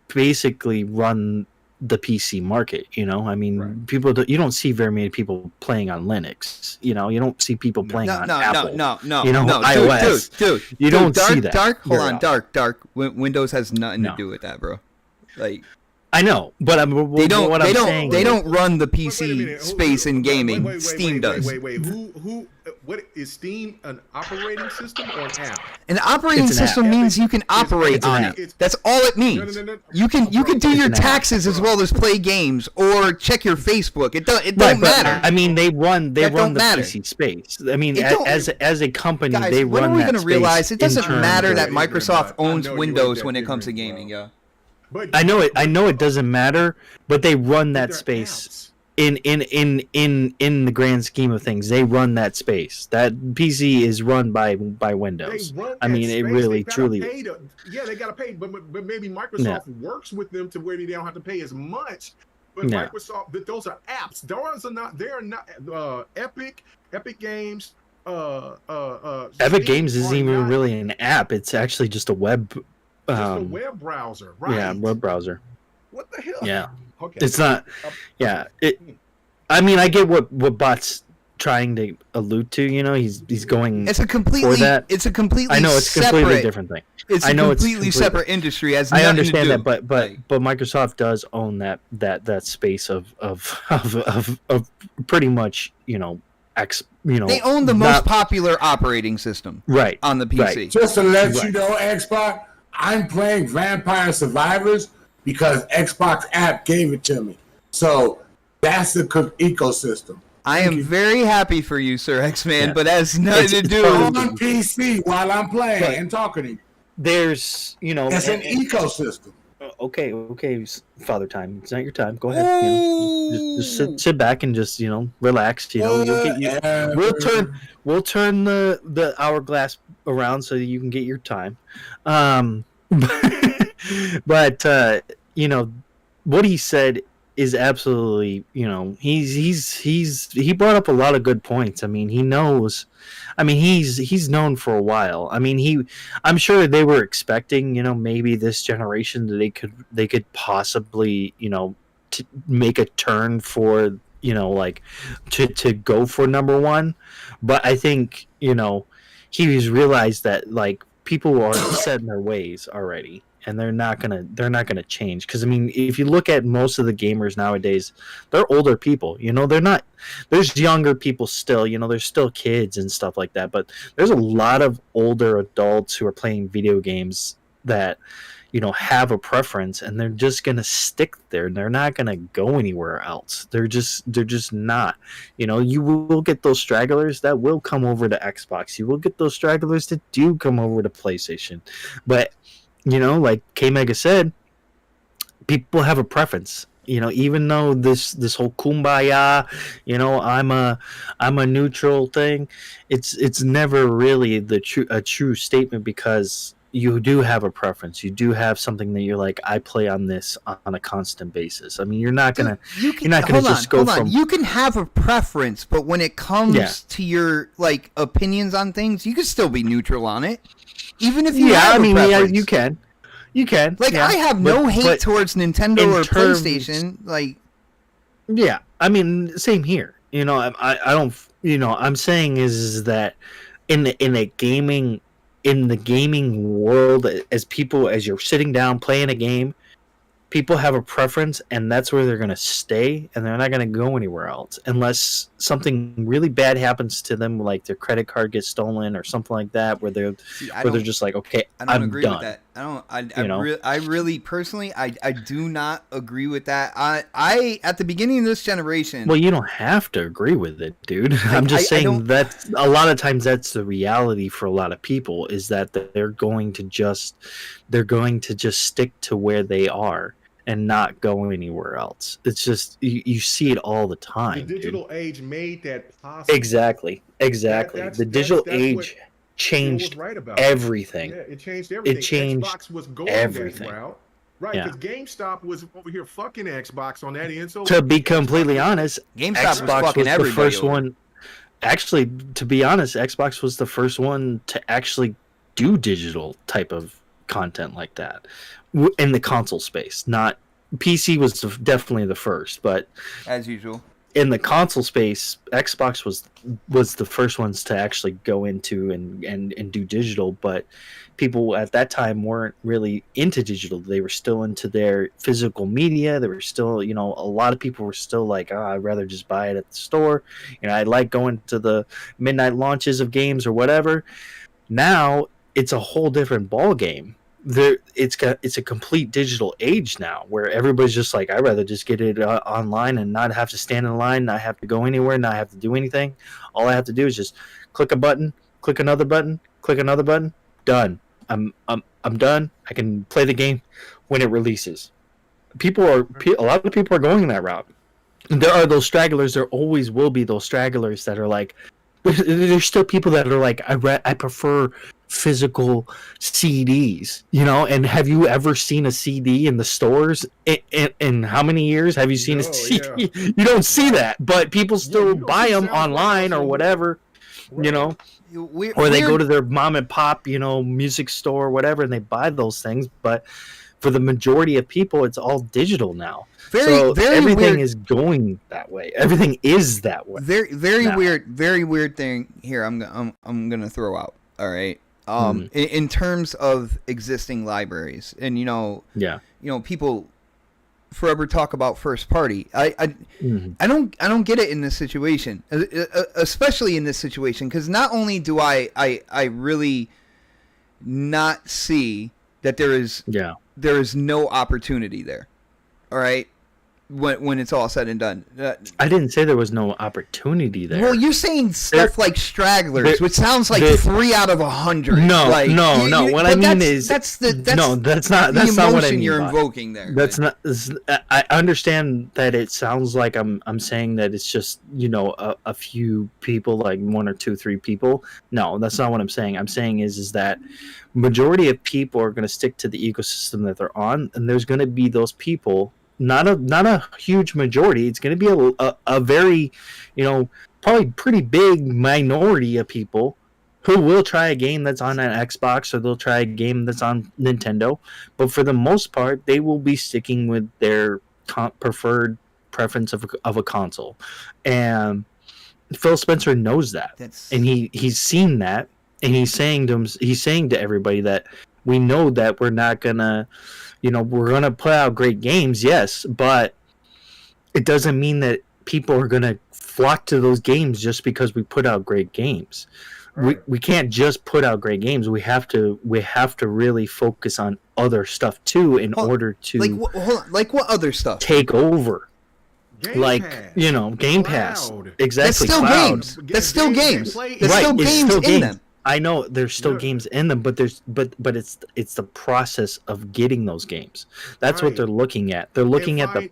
basically run the PC market. I mean, you don't see very many people playing on Linux. You don't see people playing on Apple. No, iOS. Dude, you don't Dark, see that. Hold on, Dark. Windows has nothing to do with that, bro. Like, I know, but they don't. What I'm saying They is, don't run the PC space in gaming. Steam does. Wait. Who? What is Steam an operating system or an app? An operating It's an system app. means you can operate it's an on app. it. That's all it means. No. You can do your an app. taxes as well as play games or check your Facebook. It don't Right, matter. but, I mean, they run That the don't matter. PC space. I mean, It don't- as a company, Guys, they when run are we that gonna space realize it doesn't in terms matter of- that Microsoft I know owns you ain't Windows that when it comes to ignorant, gaming, bro. yo? But I know it doesn't matter, but they run that they're space apps. in the grand scheme of things. They run that space. That PC is run by Windows. They run I mean, that it space. really They gotta truly. pay they got to pay, but maybe Microsoft works with them to where they don't have to pay as much. But Yeah. Microsoft, those are apps. Those are not. They are not Epic Games. Epic Steam Games isn't are even not really an app. It's actually just a web. just a web browser, right? Yeah, web browser. What the hell? Yeah, Okay. it's not. Yeah, I mean, I get what Bot's trying to allude to. He's going. It's a completely. that. It's a completely. I know it's a separate, completely different thing. It's I a know it's completely completely- separate industry. Has I nothing understand to do. that, but Microsoft does own that space of pretty much They own the most popular operating system right on the PC. right. Just to let Right. you know, Xbox, I'm playing Vampire Survivors because Xbox app gave it to me. So that's the ecosystem. I am very happy for you, Sir X-Man, Yeah. but that has nothing to do I'm with on PC while I'm playing Right. and talking to you. There's It's an ecosystem. okay, Father Time. It's not your time. Go ahead. Just sit back and just relax. You'll get we'll turn the hourglass around so that you can get your time. But what he said is absolutely he brought up a lot of good points. I mean, he knows. I mean, he's known for a while. I mean, I'm sure they were expecting, maybe this generation that they could possibly, to make a turn for, like to go for number one. But I think, he's realized that like people are set in their ways already, and they're not gonna change. Because I mean, if you look at most of the gamers nowadays, they're older people. They're not. There's younger people still. There's still kids and stuff like that. But there's a lot of older adults who are playing video games that have a preference, and they're just gonna stick there. And they're not gonna go anywhere else. They're just not. You will get those stragglers that will come over to Xbox. You will get those stragglers that do come over to PlayStation. But like K Mega said, people have a preference. Even though this whole kumbaya, I'm a neutral thing, it's never really a true statement, because you do have a preference. You do have something that you're like, I play on this on a constant basis. I mean, you're not gonna just go from. You can have a preference, but when it comes to your like opinions on things, you can still be neutral on it, even if you have a preference. You can. Like, yeah. I have no hate towards Nintendo or PlayStation. Like, yeah, I mean, same here. I don't. I'm saying is that in the gaming world, as you're sitting down playing a game, people have a preference, and that's where they're gonna stay, and they're not gonna go anywhere else unless something really bad happens to them, like their credit card gets stolen or something like that, where they're just like, okay, I don't I'm agree done. with that. I really personally, I do not agree with that. I at the beginning of this generation. Well, you don't have to agree with it, dude. I'm just saying that a lot of times that's the reality for a lot of people, is that they're going to just stick to where they are and not go anywhere else. It's just you see it all the time. The digital age made that possible. Exactly. The digital age changed everything. Yeah, it changed everything. It changed Xbox was going everything. that route. Right, because GameStop was over here fucking Xbox on that end. So to be completely honest, GameStop Xbox was the first one. Actually, to be honest, Xbox was the first one to actually do digital type of content like that in the console space. Not PC was definitely the first, but as usual, in the console space, Xbox was the first ones to actually go into and do digital. But people at that time weren't really into digital. They were still into their physical media. They were still, a lot of people were still like, I'd rather just buy it at the store. I like going to the midnight launches of games or whatever. Now it's a whole different ball game. It's a complete digital age now, where everybody's just like, I'd rather just get it online and not have to stand in line, not have to go anywhere, not have to do anything. All I have to do is just click a button, click another button, click another button, done. I'm done. I can play the game when it releases. A lot of people are going that route. There are those stragglers. There always will be those stragglers that are like, there's still people that are like, I prefer physical CDs, and have you ever seen a CD in the stores in how many years have you seen a CD? Yeah. You don't see that, but people still buy them online or whatever, right. Or they go to their mom and pop, music store or whatever, and they buy those things. But for the majority of people, it's all digital now. Everything weird. Is going that way. Everything is that way. Very weird thing here. I'm gonna throw out. All right. In terms of existing libraries, and people forever talk about first party. I don't get it in this situation, especially in this situation, because not only do I really not see that there is no opportunity there. All right. When it's all said and done, I didn't say there was no opportunity there. Well, you're saying stuff like stragglers, which sounds like 3 out of 100. No, like, no. What I mean is that's not what I mean. You're invoking there. That's not. I understand that it sounds like I'm saying that it's just a few people, like 1 or 2, 3 people. No, that's not what I'm saying. I'm saying is that majority of people are going to stick to the ecosystem that they're on, and there's going to be those people. Not a huge majority. It's going to be a very, probably pretty big minority of people who will try a game that's on an Xbox, or they'll try a game that's on Nintendo. But for the most part, they will be sticking with their preferred preference of a console. And Phil Spencer knows that, and he's seen that, and he's saying to everybody that we know that we're not gonna. We're going to put out great games, yes, but it doesn't mean that people are going to flock to those games just because we put out great games. Right. We can't just put out great games. We have to really focus on other stuff too in order to like what other stuff? Take over. Game Pass. Game Pass. Exactly. That's still games. That's still games. There's still games in them. I know there's still games in them, but it's the process of getting those games. That's what they're looking at. They're looking at the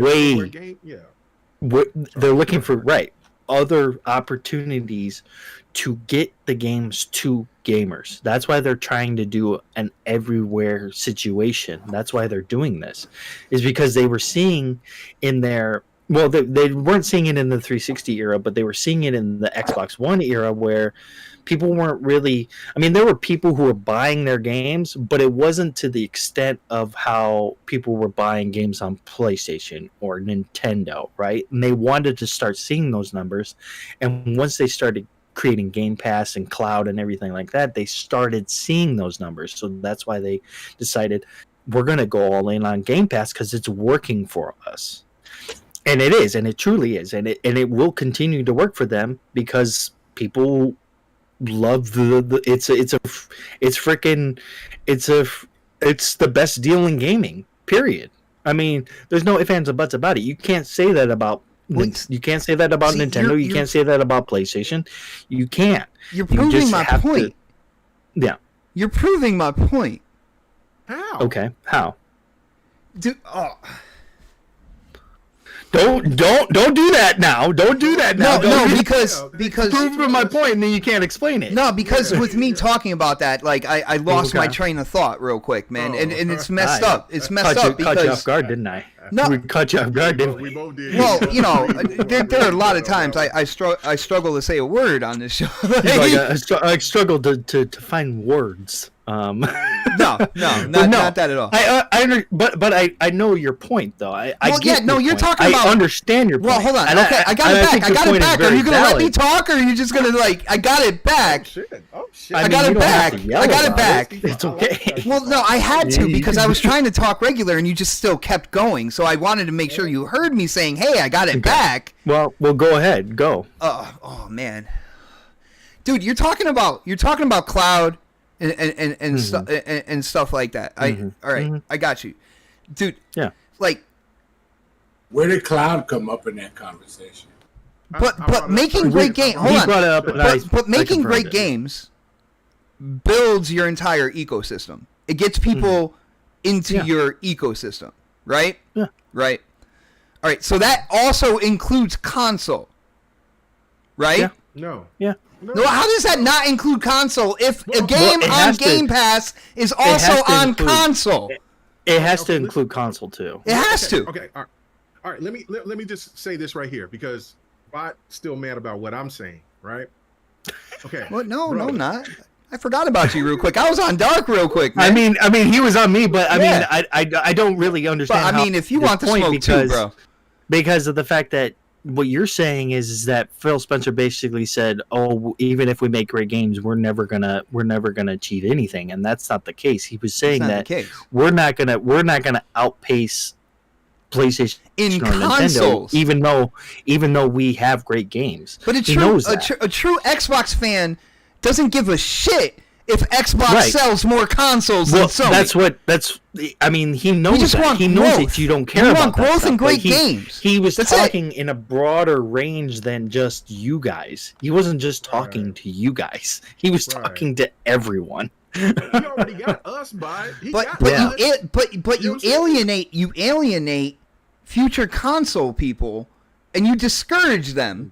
way they're looking for other opportunities to get the games to gamers. That's why they're trying to do an everywhere situation. That's why they're doing this, is because they were seeing in their they weren't seeing it in the 360 era, but they were seeing it in the Xbox One era, where people weren't really. I mean, there were people who were buying their games, but it wasn't to the extent of how people were buying games on PlayStation or Nintendo, right? And they wanted to start seeing those numbers, and once they started creating Game Pass and cloud and everything like that, they started seeing those numbers. So that's why they decided, we're going to go all in on Game Pass because it's working for us. And it is, and it truly is, and it will continue to work for them because people love it's the best deal in gaming. Period. I mean, there's no ifs, ands, or buts about it. You can't say that about you can't say that about Nintendo. You can't say that about PlayStation. You can't. You're proving my point. Yeah. You're proving my point. How? Okay. How? Dude, Don't do that now. Don't do that now. No, because proving my point, and then you can't explain it. No, because with me talking about that, like I lost my train of thought real quick, man, and it's messed up. It's messed up because caught you off guard, didn't I? No, we caught you off guard, didn't we? We both did. Well, you know, there are a lot of times I struggle to say a word on this show. I struggled to find words. No, not that at all. I know your point though. I get you're point. talking about. I understand your point. Well, hold on. And okay, I got it back. Are you gonna let me valid. talk, or are you just gonna I got it back? Oh shit! I got it back. I got it back. It's okay. Well, no, I had to because I was trying to talk regular, and you just still kept going. So I wanted to make sure you heard me saying, "Hey, I got it back." Well, go ahead. Go. Oh man, dude, you're talking about cloud and stuff and stuff like that. All right, I got you, dude. Yeah. Like, where did cloud come up in that conversation? But making great games. Hold on. Brought it up, but making great games builds your entire ecosystem. It gets people into your ecosystem, right? Yeah. Right. All right. So that also includes console, right? Yeah. No. Yeah. No, how does that not include console if a game on Game Pass is also on console? It has to include console too. It has to. Okay. All right. Let me just say this right here because I'm still mad about what I'm saying. Right. Okay. Well, no, I'm not. I forgot about you real quick. I was on dark real quick, man. I mean, he was on me, but I mean, I don't really understand. But I mean, if you want to smoke too, bro, because of the fact that what you're saying is that Phil Spencer basically said, "Oh, even if we make great games, we're never gonna achieve anything," and that's not the case. He was saying that we're not gonna outpace PlayStation in or consoles, Nintendo, even though we have great games. But a true Xbox fan doesn't give a shit if Xbox sells more consoles than Sony. I mean, he knows that. He knows that you don't care about growth and great games. He was talking in a broader range than just you guys. He wasn't just talking to you guys. He was talking to everyone. He already got us by. But you alienate future console people, and you discourage them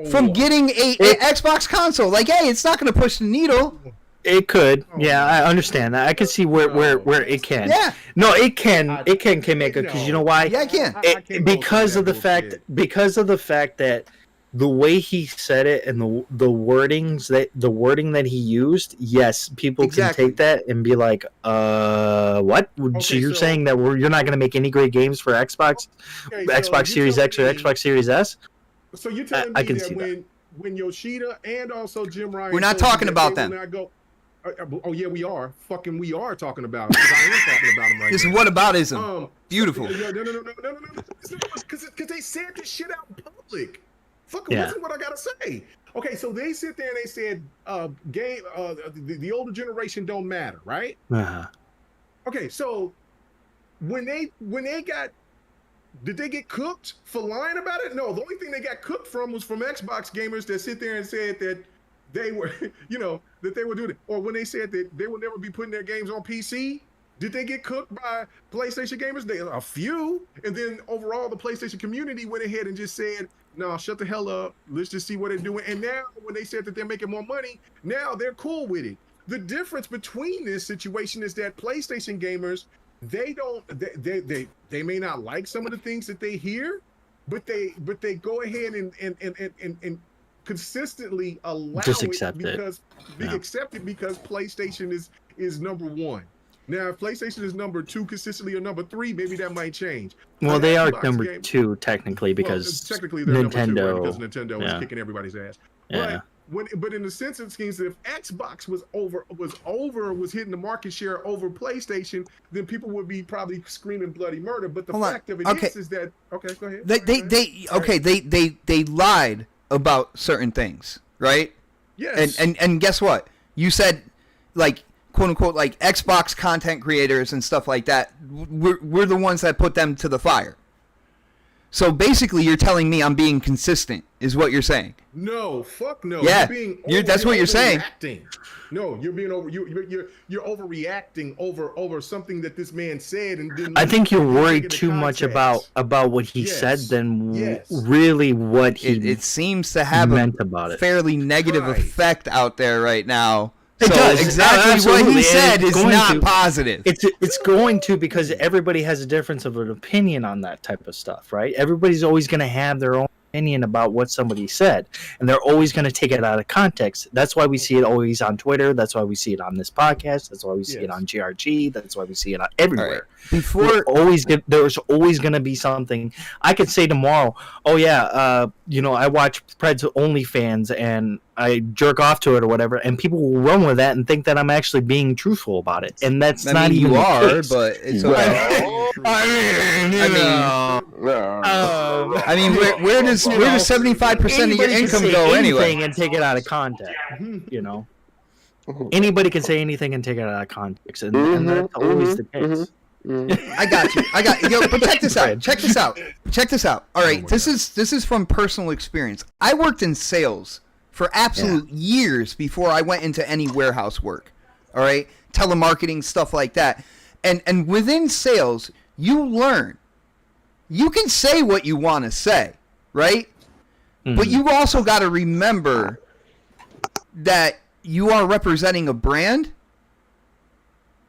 from getting a Xbox console. Like, hey, it's not going to push the needle. It could. Yeah, I understand that. I can see where it can. Yeah. No, it can. It can make it, because you know why? Yeah, it can. Because of the fact that the way he said it and the wording that he used, yes, people can take that and be like, what? So you're saying that you're not going to make any great games for Xbox, Xbox Series X or Xbox Series S? So you're telling me that when Yoshida and also Jim Ryan, we're not talking about them. Oh yeah, we are. Fucking, we are talking about them. I am talking about them right this now. Is what aboutism? Beautiful. No. Because they said this shit out in public. Fucking listen what I gotta say. Okay, so they sit there and they said, the older generation don't matter, right? Uh-huh. Okay, so when they got. Did they get cooked for lying about it? No, the only thing they got cooked from was from Xbox gamers that sit there and said that they were, that they were doing it. Or when they said that they would never be putting their games on PC, did they get cooked by PlayStation gamers? A few. And then overall, the PlayStation community went ahead and just said, no, shut the hell up. Let's just see what they're doing. And now when they said that they're making more money, now they're cool with it. The difference between this situation is that PlayStation gamers, they may not like some of the things that they hear, but they go ahead and consistently allow just accept it because PlayStation is number one. Now, if PlayStation is number two consistently or number three, maybe that might change. Well, they are number two technically because technically they're Nintendo, number two, right? Because Nintendo is kicking everybody's ass. Yeah. But in the sense of schemes, if Xbox was hitting the market share over PlayStation, then people would be probably screaming bloody murder. But the fact of it is that go ahead. They lied about certain things, right? Yes. And guess what? You said, like, quote unquote, like Xbox content creators and stuff like that. We're the ones that put them to the fire. So basically, you're telling me I'm being consistent, is what you're saying. No, fuck no. Yeah, that's what you're saying. No, you're being you're overreacting over something that this man said and didn't. I think you're worried too much about what he said than really what he it seems to have meant about it. Fairly negative effect out there right now. It does. Exactly what he said is not positive. It's going to, because everybody has a difference of an opinion on that type of stuff, right? Everybody's always going to have their own opinion about what somebody said, and they're always going to take it out of context. That's why we see it always on Twitter. That's why we see it on this podcast. That's why we see it on GRG. That's why we see it everywhere. Right. There's always going to be something. I could say tomorrow, oh yeah, I watch Pred's OnlyFans and I jerk off to it or whatever, and people will run with that and think that I'm actually being truthful about it, and that's not even the case. But it's okay. I mean, where does 75% of your income go anyway? And take it out of context, Anybody can say anything and take it out of context, and that's always the case. I got you. Yo, but check this out. All right, this is from personal experience. I worked in sales for absolute years before I went into any warehouse work. All right, telemarketing, stuff like that, and within sales, you learn. You can say what you want to say, right? Mm-hmm. But you also got to remember that you are representing a brand,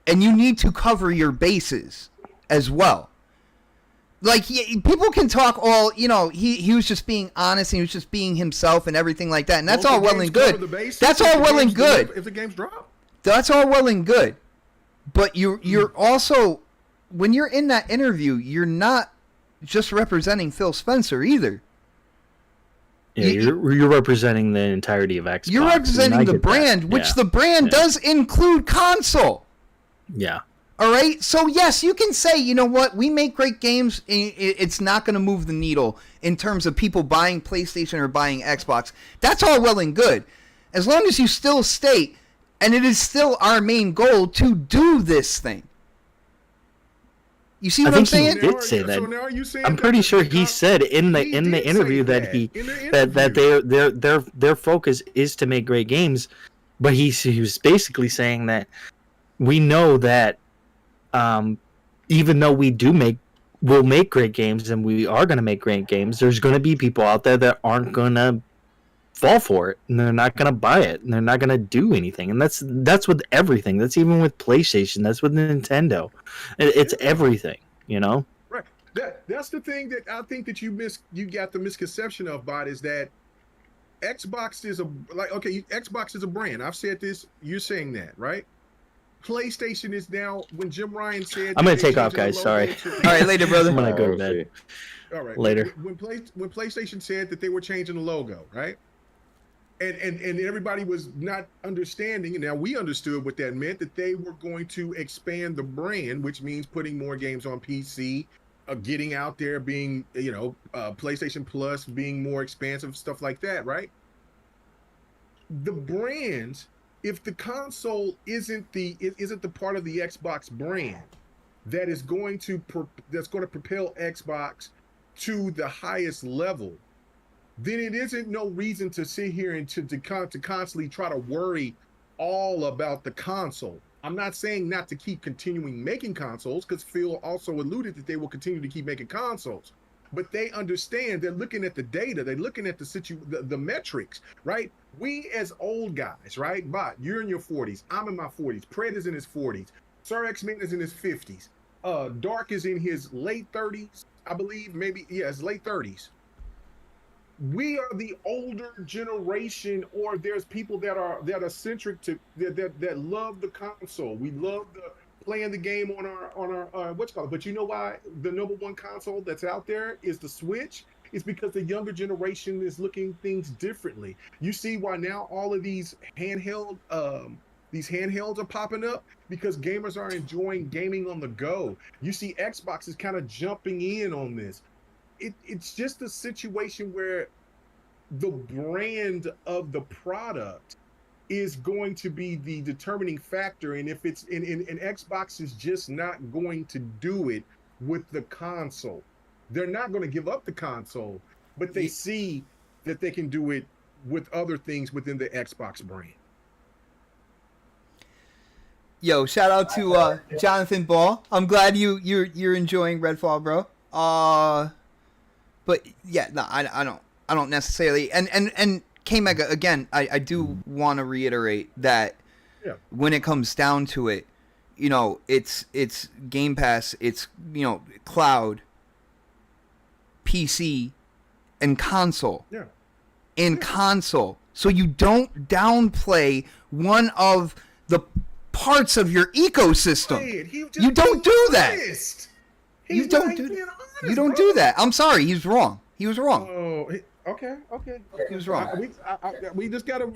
and you need to cover your bases as well. Like, people can talk all, he was just being honest, and he was just being himself and everything like that, and that's all well and good. That's all well and good. If the games drop. That's all well and good. But you're also, when you're in that interview, you're not just representing Phil Spencer either. Yeah, you're representing the entirety of Xbox. You're representing the brand, which the brand does include console. Yeah. All right? So, yes, you can say, you know what, we make great games. It's not going to move the needle in terms of people buying PlayStation or buying Xbox. That's all well and good. As long as you still state, and it is still our main goal to do this thing. You see what I'm saying? He did say that. I'm pretty sure he said in the interview that their focus is to make great games, but he was basically saying that we know that even though we'll make great games and we are going to make great games, there's going to be people out there that aren't going to fall for it, and they're not going to buy it, and they're not going to do anything. And that's with everything. That's even with PlayStation. That's with Nintendo. It's everything, Right. That's the thing that I think that you got the misconception of, Bot, is that Xbox is Xbox is a brand. I've said this. You're saying that, right? PlayStation is now, when Jim Ryan said, I'm going to take off, guys. Sorry. All right, later, brother. I'm going to go to bed. All right. Later. When PlayStation said that they were changing the logo, right? And everybody was not understanding, and now we understood what that meant, that they were going to expand the brand, which means putting more games on PC, getting out there, being, PlayStation Plus, being more expansive, stuff like that, right? The brands, if the console isn't the part of the Xbox brand that is going to propel Xbox to the highest level, then it isn't no reason to sit here and to constantly try to worry all about the console. I'm not saying not to keep continuing making consoles, because Phil also alluded that they will continue to keep making consoles. But they understand, they're looking at the data, they're looking at the metrics, right? We as old guys, right? Bot, you're in your 40s, I'm in my 40s, Pred is in his 40s, Sir X-Men is in his 50s, Dark is in his late 30s, I believe, maybe, his late 30s. We are the older generation, or there's people that are centric to that love the console. We love playing the game on our what's called. But you know why the number one console that's out there is the Switch? It's because the younger generation is looking things differently. You see why now all of these handhelds are popping up, because gamers are enjoying gaming on the go. You see Xbox is kind of jumping in on this. It's just a situation where the brand of the product is going to be the determining factor. And if it's in Xbox is just not going to do it with the console. They're not going to give up the console, but they see that they can do it with other things within the Xbox brand. Yo, shout out to Jonathan Ball. I'm glad you're enjoying Redfall, bro. But yeah, no, I don't necessarily. And K-Mega, again, I do want to reiterate that when it comes down to it, you know, it's Game Pass, it's, you know, cloud, PC, and console. Yeah. And console. So you don't downplay one of the parts of your ecosystem. You don't do that. You don't do that. I'm sorry, he's wrong. He was wrong. Oh, okay. He was wrong. We just gotta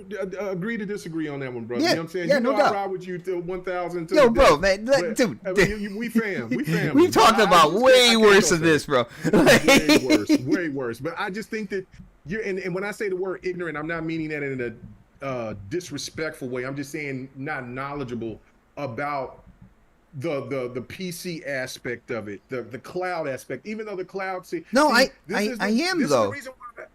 agree to disagree on that one, brother. Yeah, You know what I'm saying? yeah, you know no doubt. I ride with you till 1,000. Yo, bro, man, dude. We family. We've talked about way worse than this, bro. Way worse. But I just think that and when I say the word ignorant, I'm not meaning that in a disrespectful way. I'm just saying not knowledgeable about the PC aspect of it, the cloud aspect. Even though the cloud, I am though.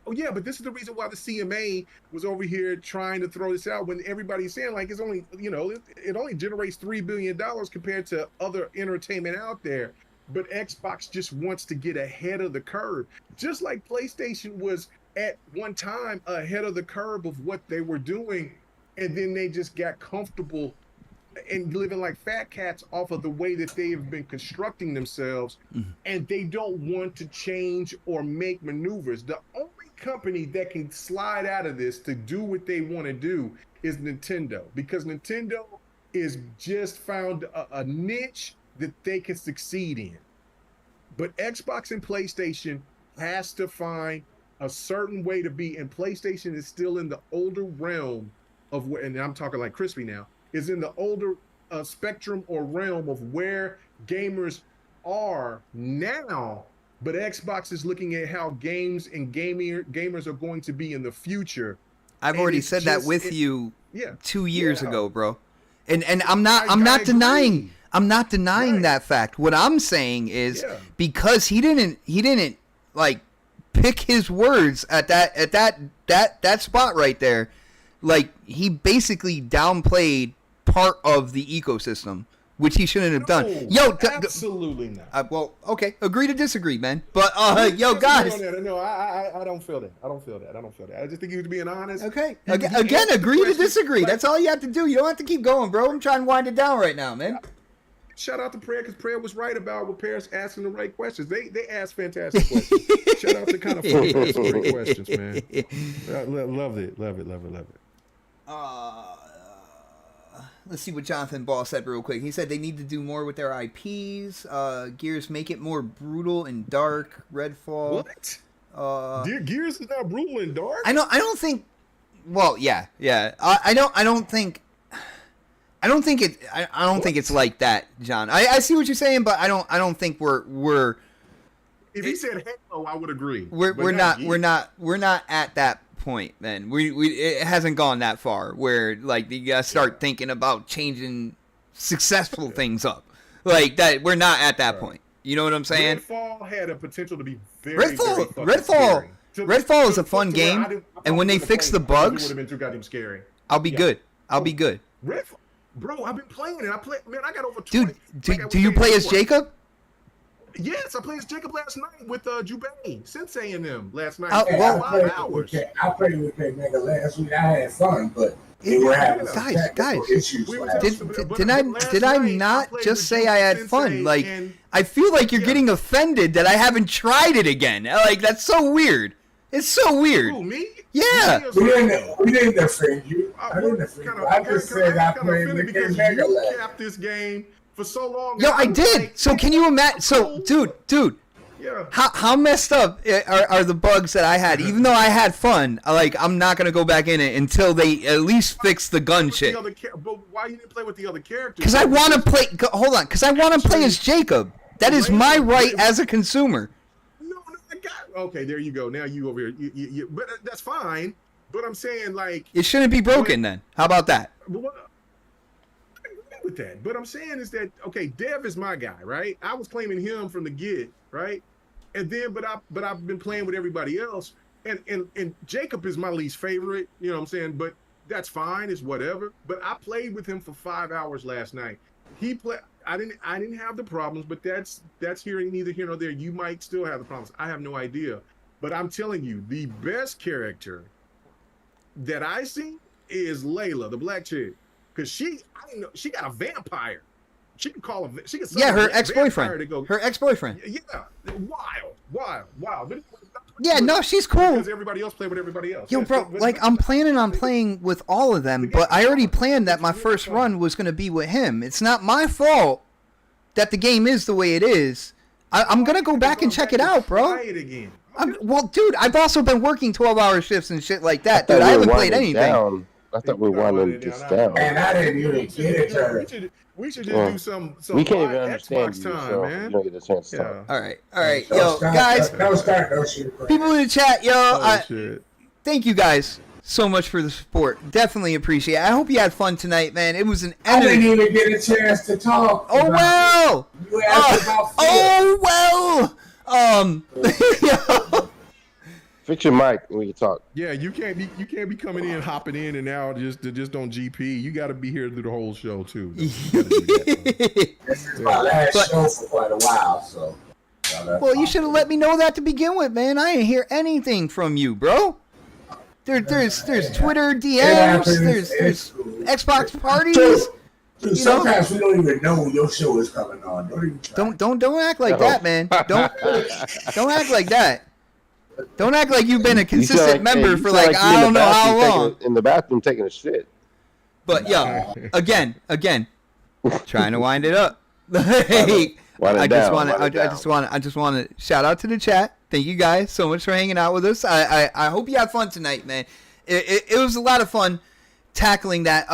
But this is the reason why the CMA was over here trying to throw this out when everybody's saying like it's only, you know, it only generates $3 billion compared to other entertainment out there. But Xbox just wants to get ahead of the curve, just like PlayStation was at one time ahead of the curve of what they were doing, and then they just got comfortable and living like fat cats off of the way that they have been constructing themselves, and they don't want to change or make maneuvers. The only company that can slide out of this to do what they want to do is Nintendo, because Nintendo is just found a niche that they can succeed in. But Xbox and PlayStation has to find a certain way to be, and PlayStation is still in the older realm of where, and I'm talking like Crispy now, is in the older spectrum or realm of where gamers are now, but Xbox is looking at how games and gamers are going to be in the future. I've already said that with you 2 years ago, bro. And I'm not denying that fact. What I'm saying is because he didn't like pick his words at that spot right there, like he basically downplayed part of the ecosystem, which he shouldn't have done. Yo, absolutely not. Well, okay, agree to disagree, man. But yo, guys, no, I don't feel that. I just think he was being honest. Okay, again, agree to disagree. That's all you have to do. You don't have to keep going, bro. I'm trying to wind it down right now, man. Shout out to Prayer, because Prayer was right about what Paris asking the right questions. They asked fantastic questions. Shout out to kind of folks some great questions, man. Love it. Let's see what Jonathan Ball said real quick. He said they need to do more with their IPs. Gears, make it more brutal and dark. Redfall. What? Gears is not brutal and dark? I don't think. Well, yeah. I don't think it's like that, John. I see what you're saying, but I don't think we're. If he said Halo, I would agree. We're not at that point, man. It hasn't gone that far where like you gotta start thinking about changing successful things up like that. We're not at that point. You know what I'm saying? Redfall had a potential to be Redfall is a fun game, and when they fix the bugs, it would have been too goddamn scary. I'll be good. Redfall, bro, I've been playing it. I got over 20. Dude, do you play as Jacob? Yes, I played as Jacob last night with Jubei, Sensei and them last night. I played with K-Mega last week. I had fun, but we were having guys, issues. Did I not just say I had fun? Like, I feel like you're getting offended that I haven't tried it again. Like, that's so weird. It's so weird. Who, me? Yeah. We didn't defend you. I didn't defend you. I just said I played with K-Mega last week. You capped this game for so long. Yo, I did. So can you imagine? So, dude. Yeah. How messed up are the bugs that I had? Even though I had fun, like I'm not gonna go back in it until they at least fix the gun shit. But why you didn't play with the other characters? Because I want to play. Hold on. Because I want to play as Jacob. That is my right as a consumer. No, I Okay, there you go. Now you over here. But that's fine. But I'm saying, like, It shouldn't be broken then. How about that? I agree with that. But I'm saying is that, okay, Dev is my guy, right? I was claiming him from the get, right? And then, but I've been playing with everybody else, and Jacob is my least favorite. You know what I'm saying? But that's fine. It's whatever. But I played with him for 5 hours last night. He played. I didn't have the problems, but that's neither here nor there. You might still have the problems. I have no idea. But I'm telling you, the best character that I see is Layla, the black chick, because I didn't know she got a vampire. She can call a. She can her ex-boyfriend. Her ex-boyfriend. Yeah, wild. Yeah, no, she's cool. Because everybody else played with everybody else. Yo, bro, like, I'm planning on playing with all of them, but I already planned that my first run was going to be with him. It's not my fault that the game is the way it is. I'm going to go back and check it out, bro. Try it again. Well, dude, I've also been working 12-hour shifts and shit like that, dude. I haven't played anything. I thought we wanted this down. And I didn't even get it. We should just do some we can't even understand Xbox you, time, so man. you don't get a chance to talk. All right. Yo, guys, people in the chat, yo, thank you guys so much for the support. Definitely appreciate it. I hope you had fun tonight, man. It was an I didn't even get a chance to talk. Oh, well. You asked about yo. Fix your mic when you talk. Yeah, you can't be coming in, hopping in and out just on GP. You got to be here through the whole show too. This is my last show for quite a while, so. Well, you should have let me know that to begin with, man. I didn't hear anything from you, bro. There's Twitter DMs, there's Xbox parties. Dude, sometimes we don't even know your show is coming on. Don't act like that, man. Don't act like that. Don't act like you've been a consistent member for like I don't know how long. In the bathroom taking a shit. But yo, again, trying to wind it up. I just want to shout out to the chat. Thank you guys so much for hanging out with us. I hope you had fun tonight, man. It was a lot of fun tackling that.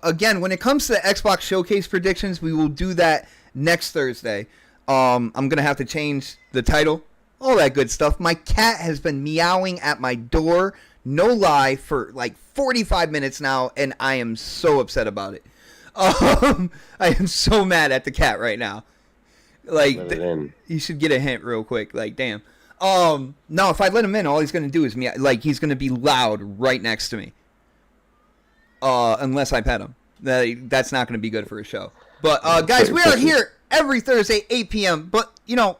Again, when it comes to the Xbox Showcase predictions, we will do that next Thursday. I'm gonna have to change the title. All that good stuff. My cat has been meowing at my door, no lie, for like 45 minutes now, and I am so upset about it. I am so mad at the cat right now. Like, you should get a hint real quick. Like, damn. No, if I let him in, all he's going to do is meow. Like, he's going to be loud right next to me. Unless I pet him. That's not going to be good for a show. But, guys, we are here every Thursday, 8 p.m. But, you know,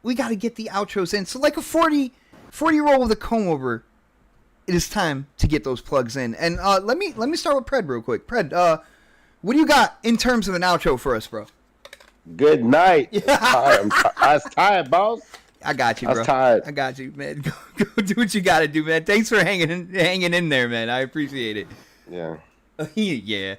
we got to get the outros in. So like a 40 roll with a comb over, it is time to get those plugs in. And let me start with Pred real quick. Pred, what do you got in terms of an outro for us, bro? Good night. I was tired, boss. I got you, bro. I was tired. I got you, man. Go do what you got to do, man. Thanks for hanging in there, man. I appreciate it. Yeah. Yeah.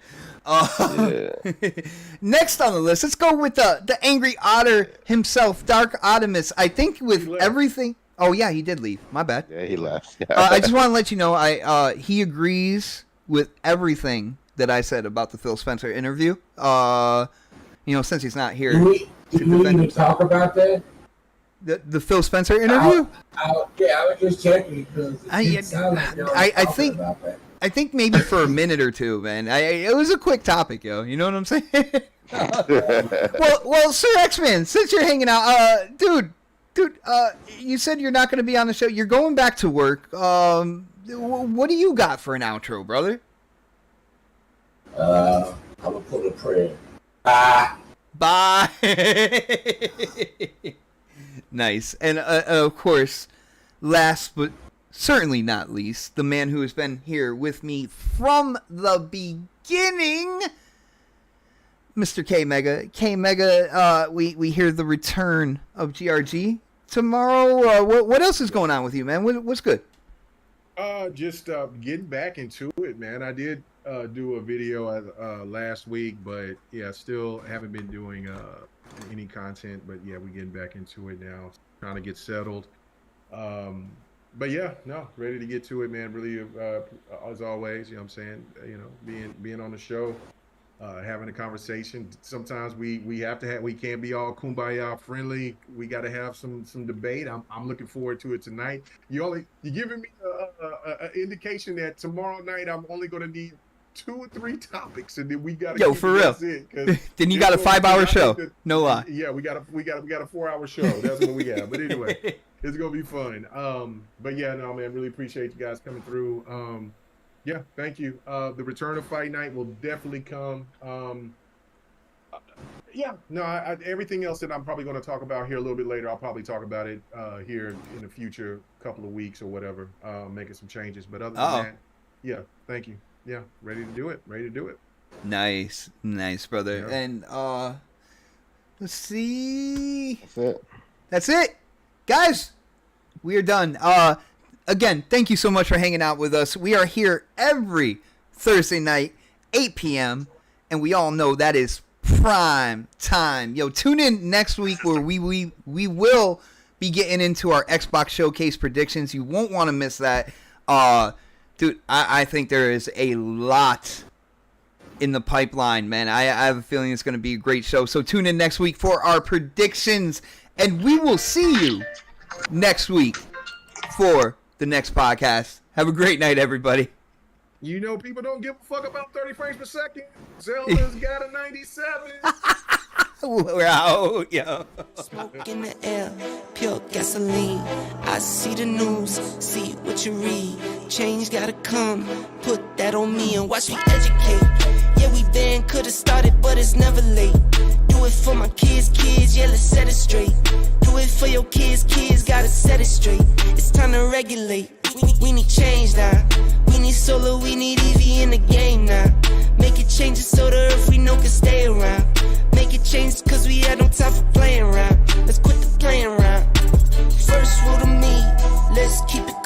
Next on the list, let's go with the angry otter himself, Dark Optimus. I think with everything. Oh yeah, he did leave. My bad. Yeah, he left. I just want to let you know, he agrees with everything that I said about the Phil Spencer interview. Since he's not here. Do we need to talk about that? The Phil Spencer interview? I was just checking because I think. About that. I think maybe for a minute or two, man. It was a quick topic, yo. You know what I'm saying? well, Sir X-Man, since you're hanging out, dude, you said you're not going to be on the show. You're going back to work. What do you got for an outro, brother? I'm gonna put a prayer. Bye. Nice, and of course, last but certainly not least, the man who has been here with me from the beginning, Mr. K Mega. K Mega, we hear the return of GRG tomorrow. What else is going on with you, man? What's good? Just getting back into it, man. I did do a video last week, but yeah, still haven't been doing any content. But yeah, we're getting back into it now, trying to get settled. But yeah, no, ready to get to it, man. Really, as always, you know what I'm saying? Being on the show, having a conversation. Sometimes we can't be all kumbaya friendly. We got to have some debate. I'm looking forward to it tonight. You're giving me an indication that tomorrow night I'm only going to need 2 or 3 topics, and then we got to. Yo, for real. Then you got a 5-hour show. No lie. Yeah, we got a 4-hour show. That's what we got. But anyway, it's gonna be fun. But yeah, no, man, really appreciate you guys coming through. Yeah, thank you. The return of Fight Night will definitely come. Yeah, no, everything else that I'm probably going to talk about here a little bit later, I'll probably talk about it here in the future couple of weeks or whatever, making some changes. But other than that, yeah, thank you. Yeah, ready to do it. Nice, brother. Yeah. And let's see. That's it. That's it, guys. We are done. Again, thank you so much for hanging out with us. We are here every Thursday night, 8 p.m., and we all know that is prime time. Yo, tune in next week where we will be getting into our Xbox Showcase predictions. You won't want to miss that. Dude, I think there is a lot in the pipeline, man. I have a feeling it's going to be a great show. So tune in next week for our predictions, and we will see you next week for the next podcast. Have a great night, everybody. You know, people don't give a fuck about 30 frames per second. Zelda's got a 97. We're out, yo. Smoke in the air, pure gasoline. I see the news, see what you read. Change gotta come, put that on me and watch me educate. Yeah, we then could've started, but it's never late. Do it for my kids, yeah, let's set it straight. Do it for your kids, gotta set it straight. It's time to regulate. We need change now. We need solar, we need EV in the game now. Make it changes so the earth we know can stay around. Make it change cause we had no time for playing around. Let's quit the playing around. First rule to me, let's keep it